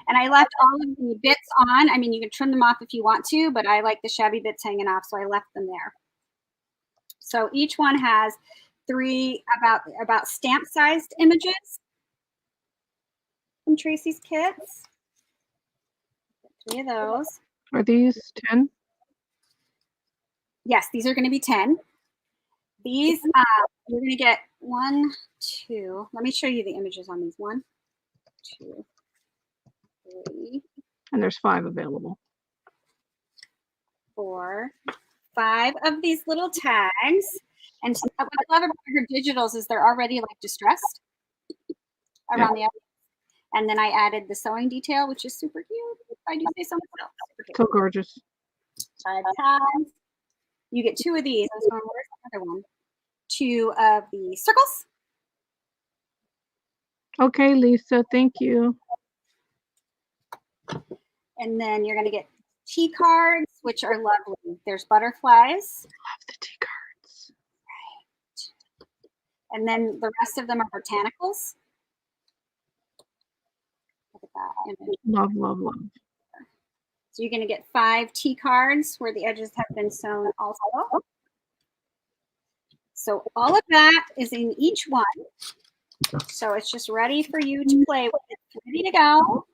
And I left all of the bits on. I mean, you can trim them off if you want to, but I like the shabby bits hanging off, so I left them there. So each one has 3 about stamp-sized images from Tracy's kits. 3 of those. Are these 10? Yes, these are going to be 10. These, you're going to get 1, 2. Let me show you the images on these. 1, 2, 3. And there's 5 available. 4, 5 of these little tags. And what I love about her digitals is they're already like distressed around the edges. And then I added the sewing detail, which is super cute. I do say so myself. So gorgeous. 5 tags. You get 2 of these. I was going, where's the other one? 2 of the circles. Okay, Lisa, thank you. And then you're going to get tea cards, which are lovely. There's butterflies. Love the tea cards. Right. And then the rest of them are botanicals. Look at that image. Love, love, love. So you're going to get 5 tea cards where the edges have been sewn also. So all of that is in each one. So it's just ready for you to play with. It's ready to go.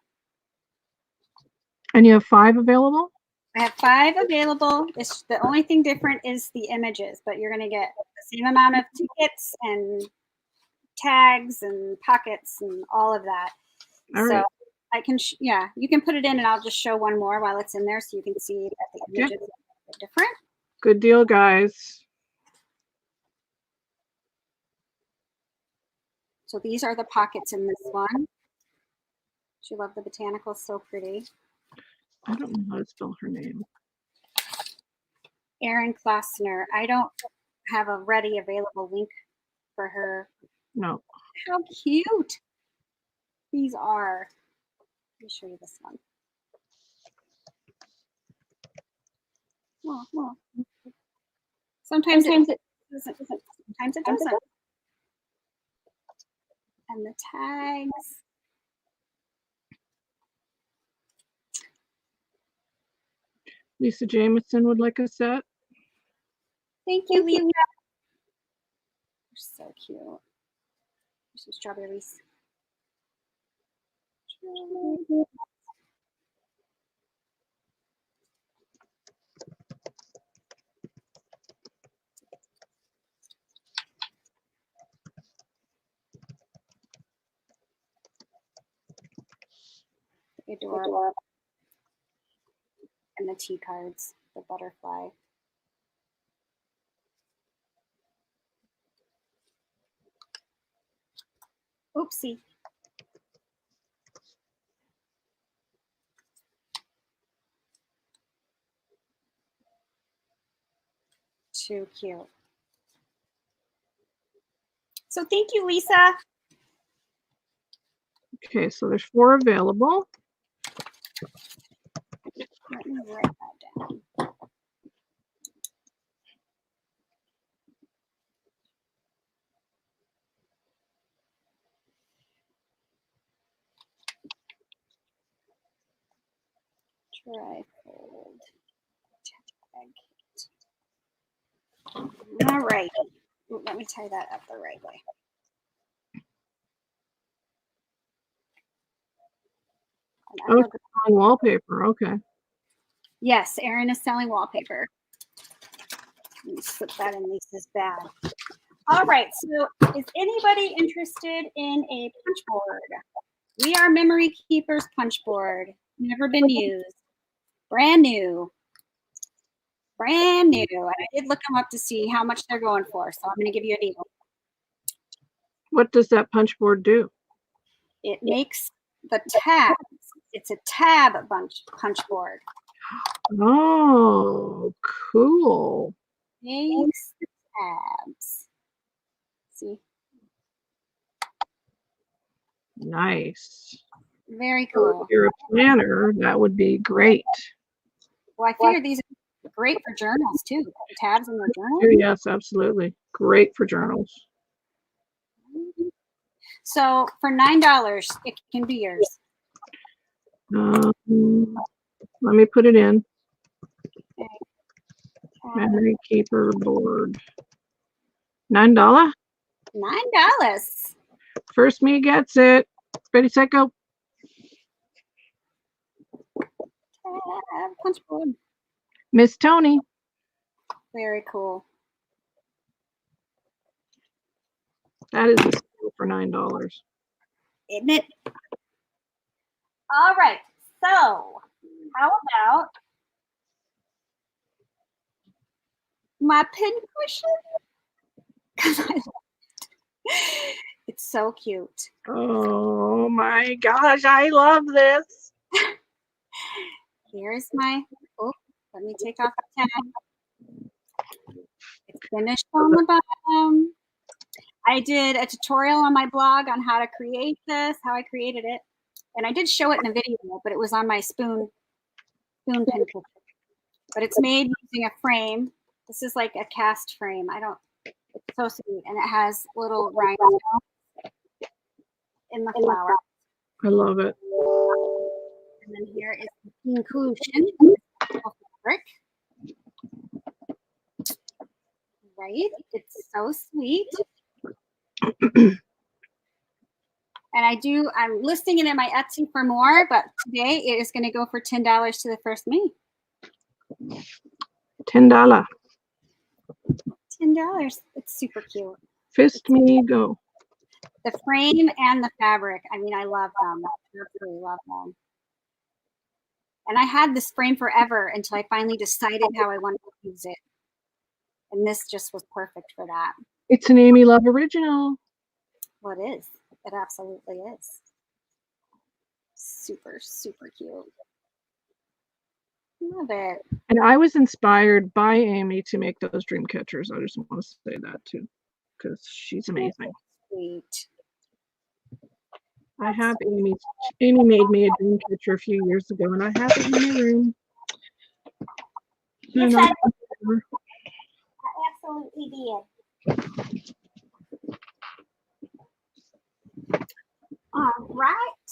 And you have 5 available? I have 5 available. The only thing different is the images, but you're going to get the same amount of tickets and tags and pockets and all of that. All right. I can, yeah, you can put it in and I'll just show one more while it's in there so you can see that the images are different. Good deal, guys. So these are the pockets in this one. She loved the botanicals, so pretty. I don't know how to spell her name. Erin Klossner. I don't have a ready available link for her. No. How cute these are. Let me show you this one. Well. Sometimes it doesn't. Sometimes it doesn't. And the tags. Lisa Jameson would like a set. Thank you, Lisa. They're so cute. There's some strawberries. Adorable. And the tea cards, the butterfly. Oopsie. Too cute. So thank you, Lisa. Okay, so there's 4 available. Let me write that down. Trifold tag. All right. Let me tie that up the right way. Oh, selling wallpaper. Okay. Yes, Erin is selling wallpaper. Let me slip that in Lisa's bag. All right. So is anybody interested in a punch board? We are Memory Keepers punch board. Never been used. Brand new. Brand new. And I did look them up to see how much they're going for. So I'm going to give you a deal. What does that punch board do? It makes the tabs. It's a tab punch board. Oh, cool. Makes the tabs. See? Nice. Very cool. If you're a planner, that would be great. Well, I figured these are great for journals too. Tabs in your journal. Yes, absolutely. Great for journals. So for $9, it can be yours. Let me put it in. Okay. Memory Keeper board. $9? $9. First me gets it. Ready, set, go. punch board. Miss Tony. Very cool. That is a steal for $9. Isn't it? All right. So, how about my pin cushion? Because I love it. It's so cute. Oh my gosh, I love this. Here's my, oh, let me take off the tag. It's finished on the bottom. I did a tutorial on my blog on how to create this, how I created it. And I did show it in a video, but it was on my spoon pin cushion. But it's made using a frame. This is like a cast frame. It's so sweet. And it has little rhinestones in the flower. I love it. And then here is the pin cushion fabric. Right? It's so sweet. And I'm listing it in my Etsy for more, but today it is going to go for $10 to the first me. $10. $10. It's super cute. Fist me go. The frame and the fabric. I mean, I love them. I absolutely love them. And I had this frame forever until I finally decided how I wanted to use it. And this just was perfect for that. It's an Amy Love original. Well, it is. It absolutely is. Super, super cute. Love it. And I was inspired by Amy to make those dream catchers. I just want to say that too, because she's amazing. Sweet. I have Amy made me a dream catcher a few years ago, and I have it in my room. Yes, I absolutely did. All right.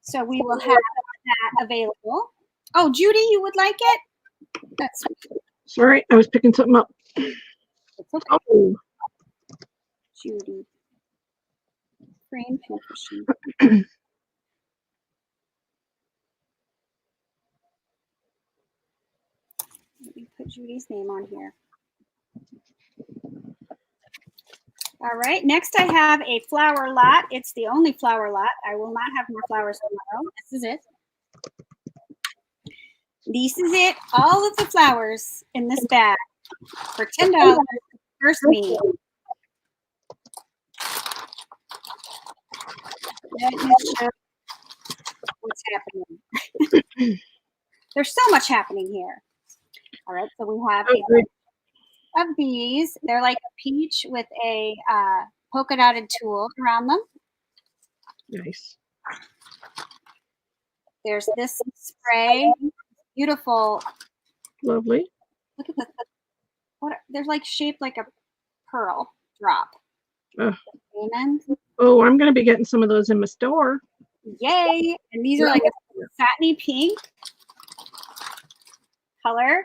So we will have that available. Oh, Judy, you would like it? That's Sorry, I was picking something up. it's okay. Oh. Judy. Frame pin cushion. Let me put Judy's name on here. All right, next I have a flower lot. It's the only flower lot. I will not have more flowers tomorrow. This is it. This is it. All of the flowers in this bag for $10. First me. Let me show what's happening. There's so much happening here. All right, so we have of these. They're like a peach with a polka dotted tulle around them. Nice. There's this spray. Beautiful. Lovely. Look at what they're like shaped like a pearl drop. Amen. Oh, I'm going to be getting some of those in my store. Yay. And these are like a satiny pink color.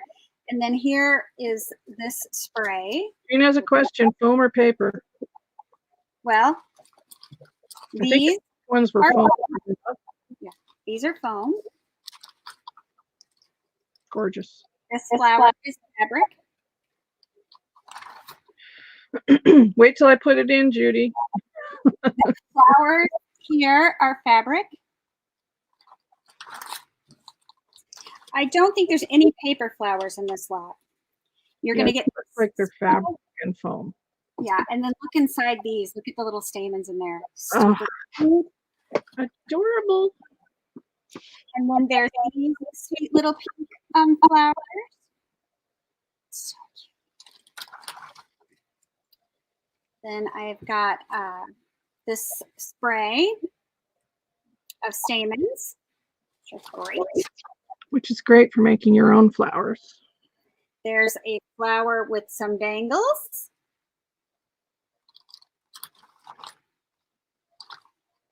And then here is this spray. Jane has a question, foam or paper? Well, these ones were foam. Yeah, these are foam. Gorgeous. This flower is fabric. Wait till I put it in, Judy. The flowers here are fabric. I don't think there's any paper flowers in this lot. You're going to get like they're fabric and foam. Yeah, and then look inside these. Look at the little stamens in there. Super cute. Adorable. And then there's these sweet little pink flowers. So cute. Then I've got this spray of stamens, which is great. Which is great for making your own flowers. There's a flower with some dangles.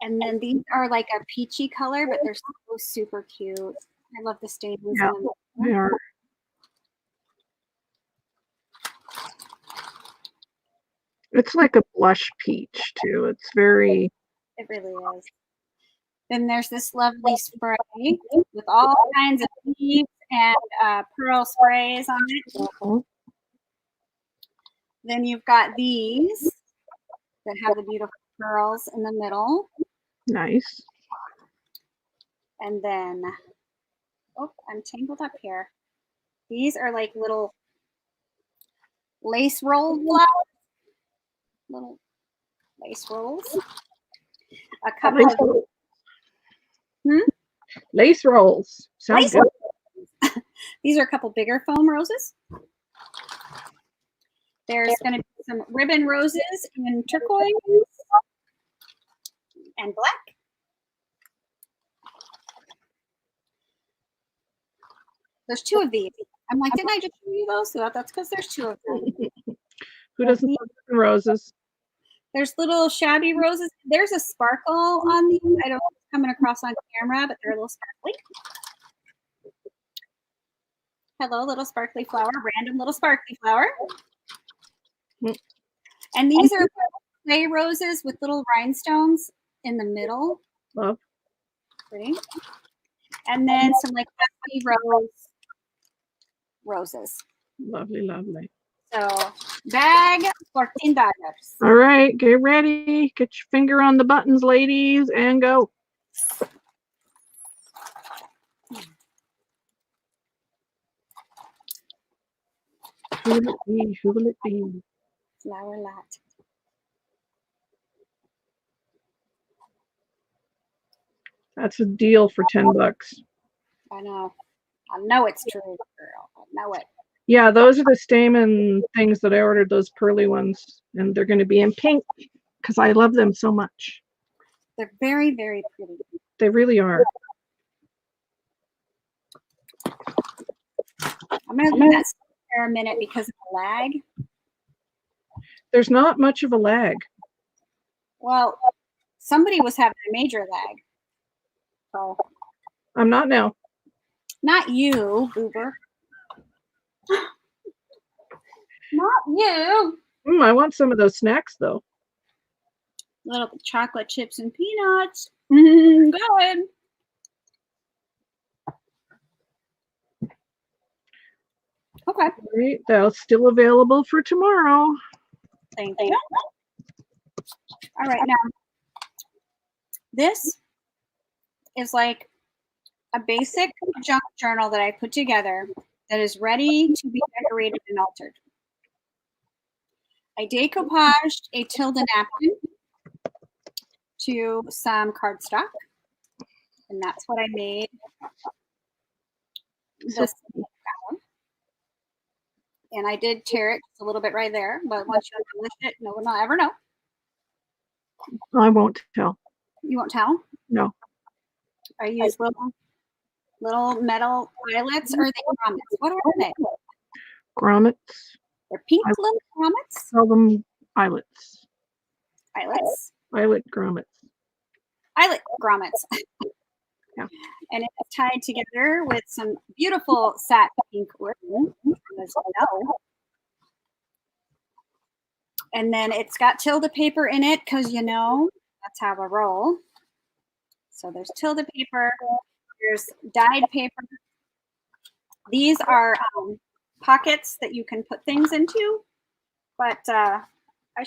And then these are like a peachy color, but they're so super cute. I love the stamens. Yeah, they are. It's like a blush peach too. It's very. It really is. Then there's this lovely spray with all kinds of leaves and pearl sprays on it. Then you've got these that have the beautiful pearls in the middle. Nice. And then, oh, I'm tangled up here. These are like little lace roll flowers. Little lace rolls. A couple of lace rolls. Sounds good. Rolls. These are a couple bigger foam roses. There's going to be some ribbon roses in turquoise and black. There's 2 of these. I'm like, didn't I just show you those? So that's because there's 2 of them. Who doesn't love roses? There's little shabby roses. There's a sparkle on these. I don't know if it's coming across on camera, but they're a little sparkly. Hello, little sparkly flower. Random little sparkly flower. And these are clay roses with little rhinestones in the middle. Love. Pretty. And then some like dusty roses. Lovely, lovely. So bag $14. All right, get ready. Get your finger on the buttons, ladies, and go. Who will it be? Who will it be? Flower lot. That's a deal for $10. I know. I know it's true, girl. I know it. Yeah, those are the stamen things that I ordered, those pearly ones. And they're going to be in pink because I love them so much. They're very, very pretty. They really are. I'm going to leave that for a minute because of the lag. There's not much of a lag. Well, somebody was having a major lag. So I'm not now. Not you, Goober. Not you. I want some of those snacks, though. Little chocolate chips and peanuts. Go ahead. Okay. All right, that's still available for tomorrow. Thank you. All right, now this is like a basic junk journal that I put together that is ready to be decorated and altered. I decoupaged a Tilda napkin to some cardstock, and that's what I made this. And I did tear it just a little bit right there, but once you finish it, no one will ever know. I won't tell. You won't tell? No. I use little metal eyelets, or are they grommets? What are they? Grommets. They're pink little grommets? Call them eyelets. Eyelets? Eyelet grommets. Eyelet grommets. Yeah. And it's tied together with some beautiful satin pink ribbon, as you know. And then it's got Tilda paper in it because, you know, that's how I roll. So there's Tilda paper. There's dyed paper. These are pockets that you can put things into, but I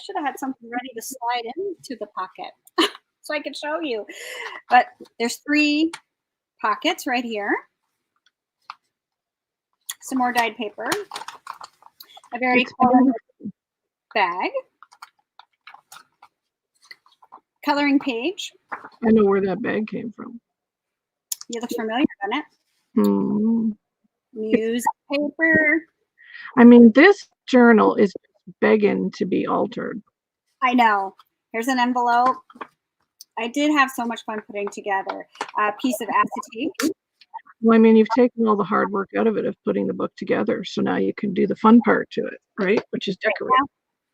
should have had something ready to slide into the pocket so I could show you. But there's 3 pockets right here. Some more dyed paper. A very colorful bag. Coloring page. I know where that bag came from. You look familiar, doesn't it? Music paper. I mean, this journal is begging to be altered. I know. Here's an envelope. I did have so much fun putting together a piece of acetate. Well, I mean, you've taken all the hard work out of it of putting the book together, so now you can do the fun part to it, right? Which is decorating.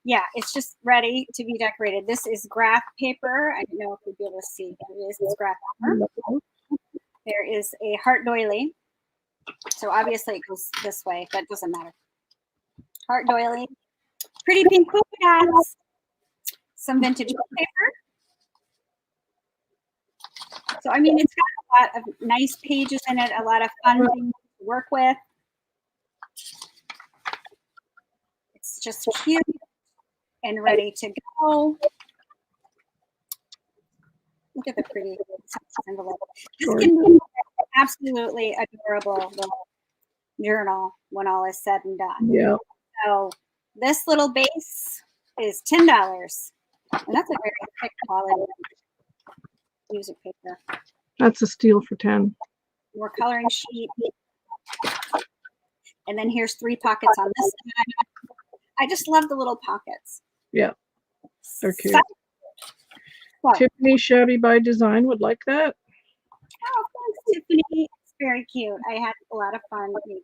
Yeah, it's just ready to be decorated. This is graph paper. I don't know if you'll be able to see. There it is. It's graph paper. There is a heart doily. So obviously it goes this way, but it doesn't matter. Heart doily. Pretty pink polka dots. Some vintage book paper. So, I mean, it's got a lot of nice pages in it, a lot of fun things to work with. It's just cute and ready to go. Look at the pretty envelope. This can be absolutely adorable little journal when all is said and done. Yeah. So this little base is $10. And that's a very thick quality music paper. That's a steal for 10. More coloring sheet. And then here's 3 pockets on this side. I just love the little pockets. Yeah. They're cute. Tiffany Shabby by Design would like that. Oh, thanks, Tiffany. It's very cute. I had a lot of fun making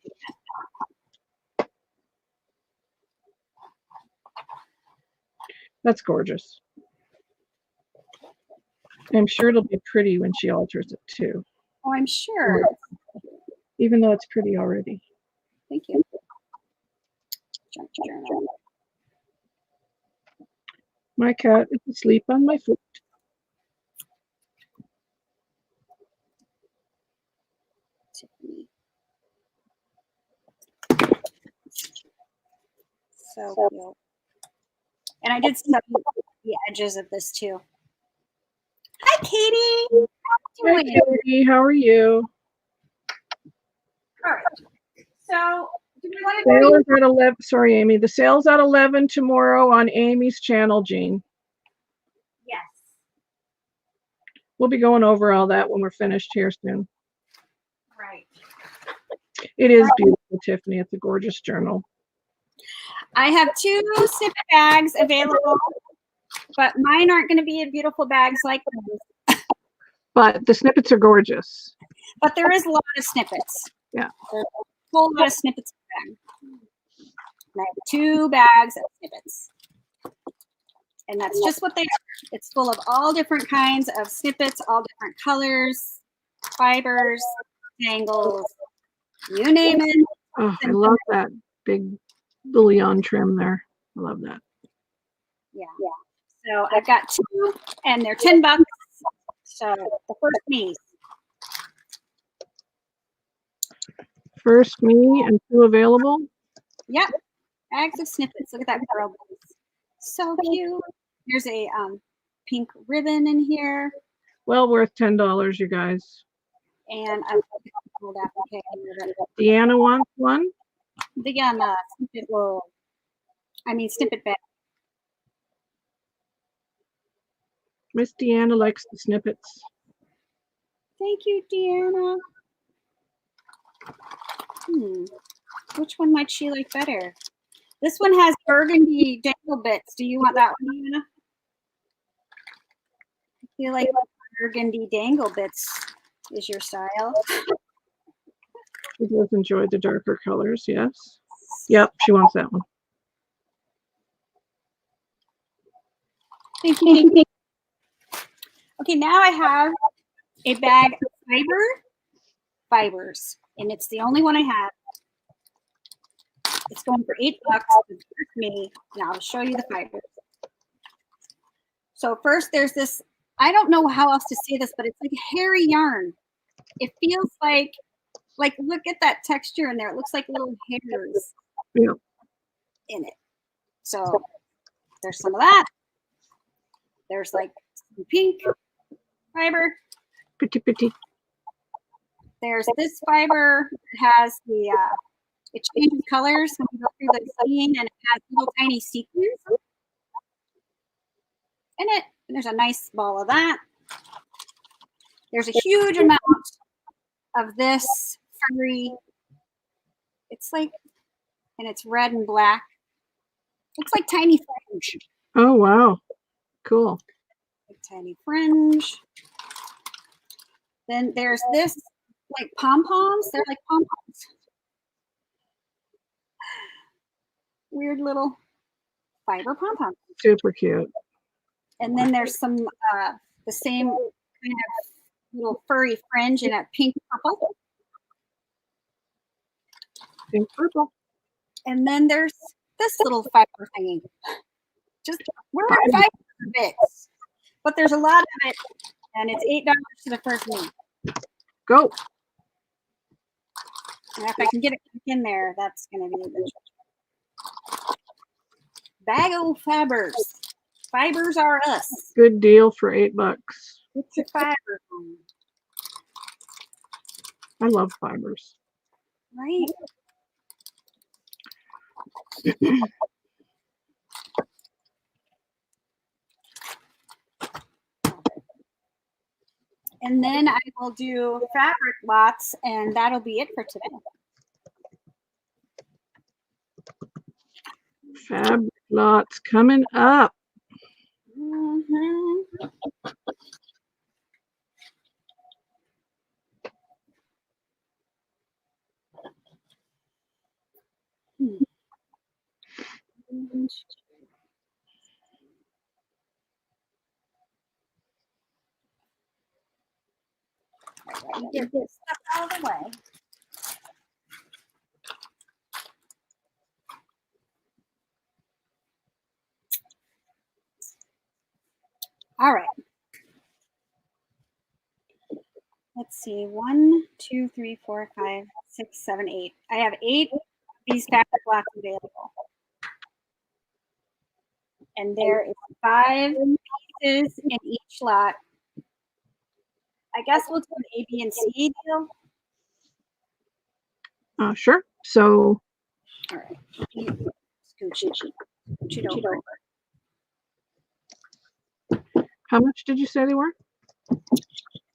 it. That's gorgeous. I'm sure it'll be pretty when she alters it too. Oh, I'm sure. Even though it's pretty already. Thank you. Junk journal. My cat is asleep on my foot. Tiffany. So cute. And I did study the edges of this too. Hi, Katie. Hi, Katie. How are you? All right. So, do we want to sale is at 11. Sorry, Amy. The sale's at 11 tomorrow on Amy's channel, Jean. Yes. We'll be going over all that when we're finished here soon. Right. It is beautiful, Tiffany. It's a gorgeous journal. I have 2 snippet bags available, but mine aren't going to be beautiful bags like these. But the snippets are gorgeous. But there is a lot of snippets. Yeah. There's a whole lot of snippets in the bag. And I have 2 bags of snippets. And that's just what they are. It's full of all different kinds of snippets, all different colors, fibers, tangles, you name it. Oh, I love that big bullion trim there. I love that. Yeah. So I've got 2, and they're $10. So the first me. First me and 2 available. Yep. Bags of snippets. Look at that girl. So cute. There's a pink ribbon in here. Well worth $10, you guys. And I pulled application. Deanna wants one. The snippet roll. Snippet bag. Miss Deanna likes the snippets. Thank you, Deanna. Which one might she like better? This one has burgundy dangle bits. Do you want that one, Deanna? I feel like burgundy dangle bits is your style. She does enjoy the darker colors, yes. Yep, she wants that one. Thank you. Okay, now I have a bag of fibers, and it's the only one I have. It's going for $8 for me, and I'll show you the fibers. So first, there's this. I don't know how else to say this, but it's like hairy yarn. It feels like look at that texture in there. It looks like little hairs in it. So there's some of that. There's like some pink fiber. Pretty. There's this fiber. It has the it changes colors when you go through the seam, and it has little tiny sequins in it. And there's a nice ball of that. There's a huge amount of this furry. It's like, and it's red and black. Looks like tiny fringe. Oh wow, cool. Like tiny fringe. Then there's this like pom-poms. They're like pom-poms. Weird little fiber pom-poms. Super cute. And then there's some the same kind of little furry fringe in a pink purple. Pink purple. And then there's this little fiber thingy. Just we're at 5 bits, but there's a lot of it And it's $8 to the first knee. Go. And if I can get it in there, that's going to be a good bag of fibers. Fibers are us. Good deal for $8. Get your fibers on. I love fibers. Right? And then I will do fabric lots, and that'll be it for today. Fabric lots coming up. Mm-hmm. Get this stuff out of the way. All right. Let's see. 1, 2, 3, 4, 5, 6, 7, 8. I have 8 of these fabric lots available. And there is 5 pieces in each lot. I guess we'll do an A, B, and C deal. Sure. So, all right. Scooch it over. How much did you say they were?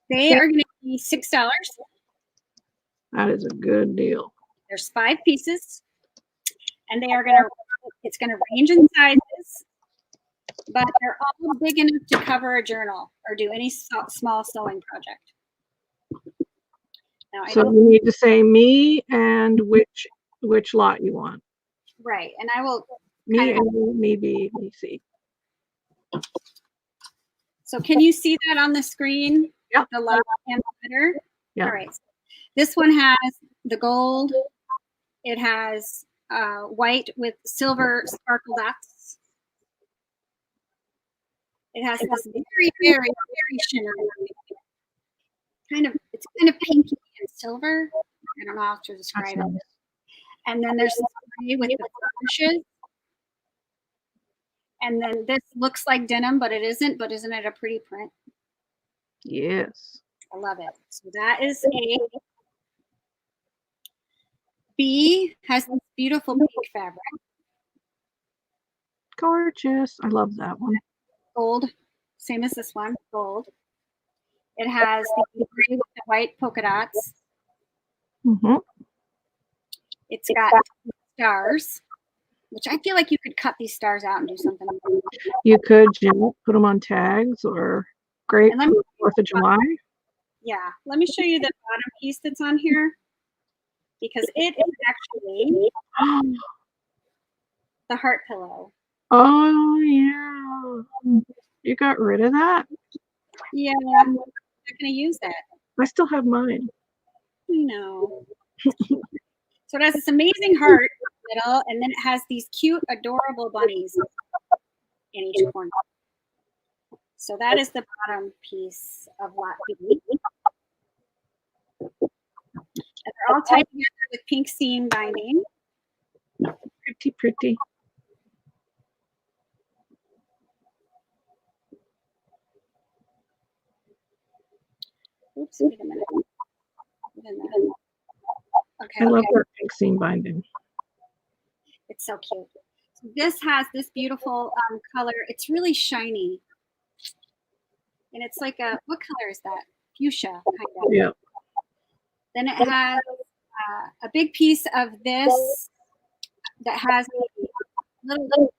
They are going to be $6. That is a good deal. There's 5 pieces, and they are going to. It's going to range in sizes, but they're all big enough to cover a journal or do any small sewing project. Now, so you need to say me and which lot you want. Right, and I will. Me A, me B, me C. So can you see that on the screen? Yeah. The lot and the header? Yeah. All right. This one has the gold. It has white with silver sparkle dots. It has this very, very, very shimmery. It's kind of pinky and silver. I don't know how to describe it. And then there's this gray with the flourishes. And then this looks like denim, but it isn't. But isn't it a pretty print? Yes. I love it. So that is A. B has this beautiful pink fabric. Gorgeous. I love that one. Gold, same as this one, gold. It has the gray with the white polka dots. Mm-hmm. It's got stars, which I feel like you could cut these stars out and do something. You could, put them on tags or great for 4th of July. Yeah, let me show you the bottom piece that's on here because it is actually the heart pillow. Oh, yeah. You got rid of that? Yeah, I'm not going to use that. I still have mine. No. So it has this amazing heart in the middle, and then it has these cute, adorable bunnies in each corner. So that is the bottom piece of lot B. And they're all tied together with pink seam binding. Pretty, pretty. Oops, wait a minute. Okay. I love that pink seam binding. It's so cute. So this has this beautiful color. It's really shiny. And it's like what color is that? Fuchsia, kind of. Yeah. Then it has a big piece of this that has little,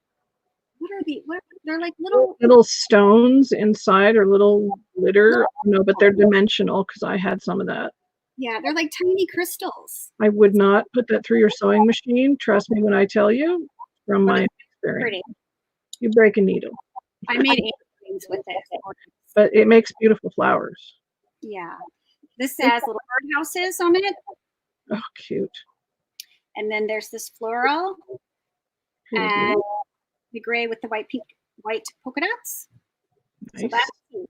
they're like little stones inside or little glitter. No, but they're dimensional because I had some of that. Yeah, they're like tiny crystals. I would not put that through your sewing machine. Trust me when I tell you from my experience. Pretty. You break a needle. I made things with it. But it makes beautiful flowers. Yeah. This has little birdhouses on it. Oh, cute. And then there's this floral. And the gray with the white polka dots. Nice. So that's cute.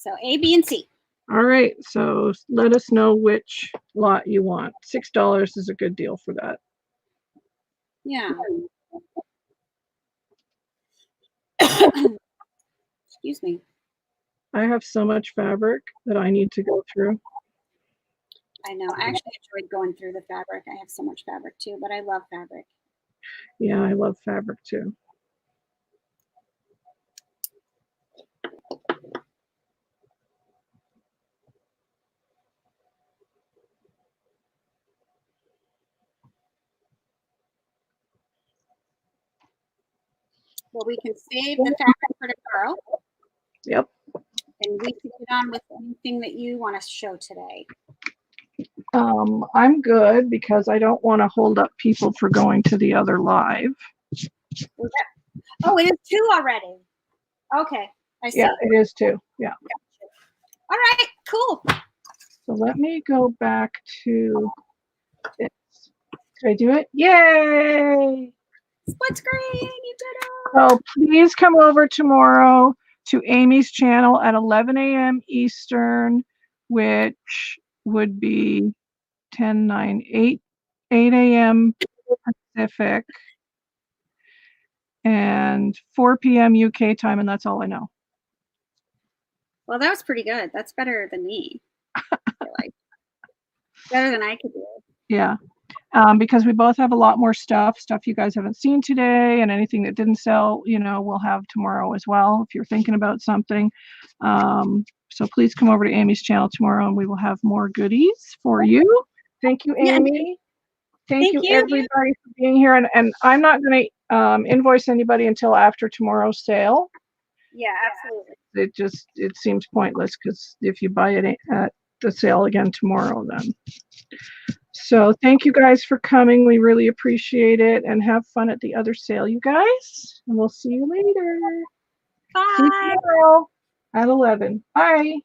So A, B, and C. All right, so let us know which lot you want. $6 is a good deal for that. Yeah. Excuse me. I have so much fabric that I need to go through. I know. I actually enjoyed going through the fabric. I have so much fabric too, but I love fabric. Yeah, I love fabric too. Well, we can save the fabric for tomorrow. Yep. And we can get on with anything that you want to show today. I'm good because I don't want to hold up people for going to the other live. Oh, it is 2 already. Okay, I see. Yeah, it is too. Yeah. All right, cool. So let me go back to this. Did I do it? Yay! Split screen, you did it. So please come over tomorrow to Amy's channel at 11 a.m. Eastern, which would be 10, 9, 8 a.m. Pacific, and 4 p.m. UK time, and that's all I know. Well, that was pretty good. That's better than me. I feel like. Better than I could do. Yeah. Because we both have a lot more stuff you guys haven't seen today, and anything that didn't sell, we'll have tomorrow as well if you're thinking about something. So please come over to Amy's channel tomorrow and we will have more goodies for you. Thank you, Amy. Thank you everybody for being here. And I'm not going to invoice anybody until after tomorrow's sale. Yeah, absolutely. It seems pointless because if you buy it at the sale again tomorrow, then. So thank you guys for coming. We really appreciate it, and have fun at the other sale, you guys. And we'll see you later. Bye. See you tomorrow at 11. Bye.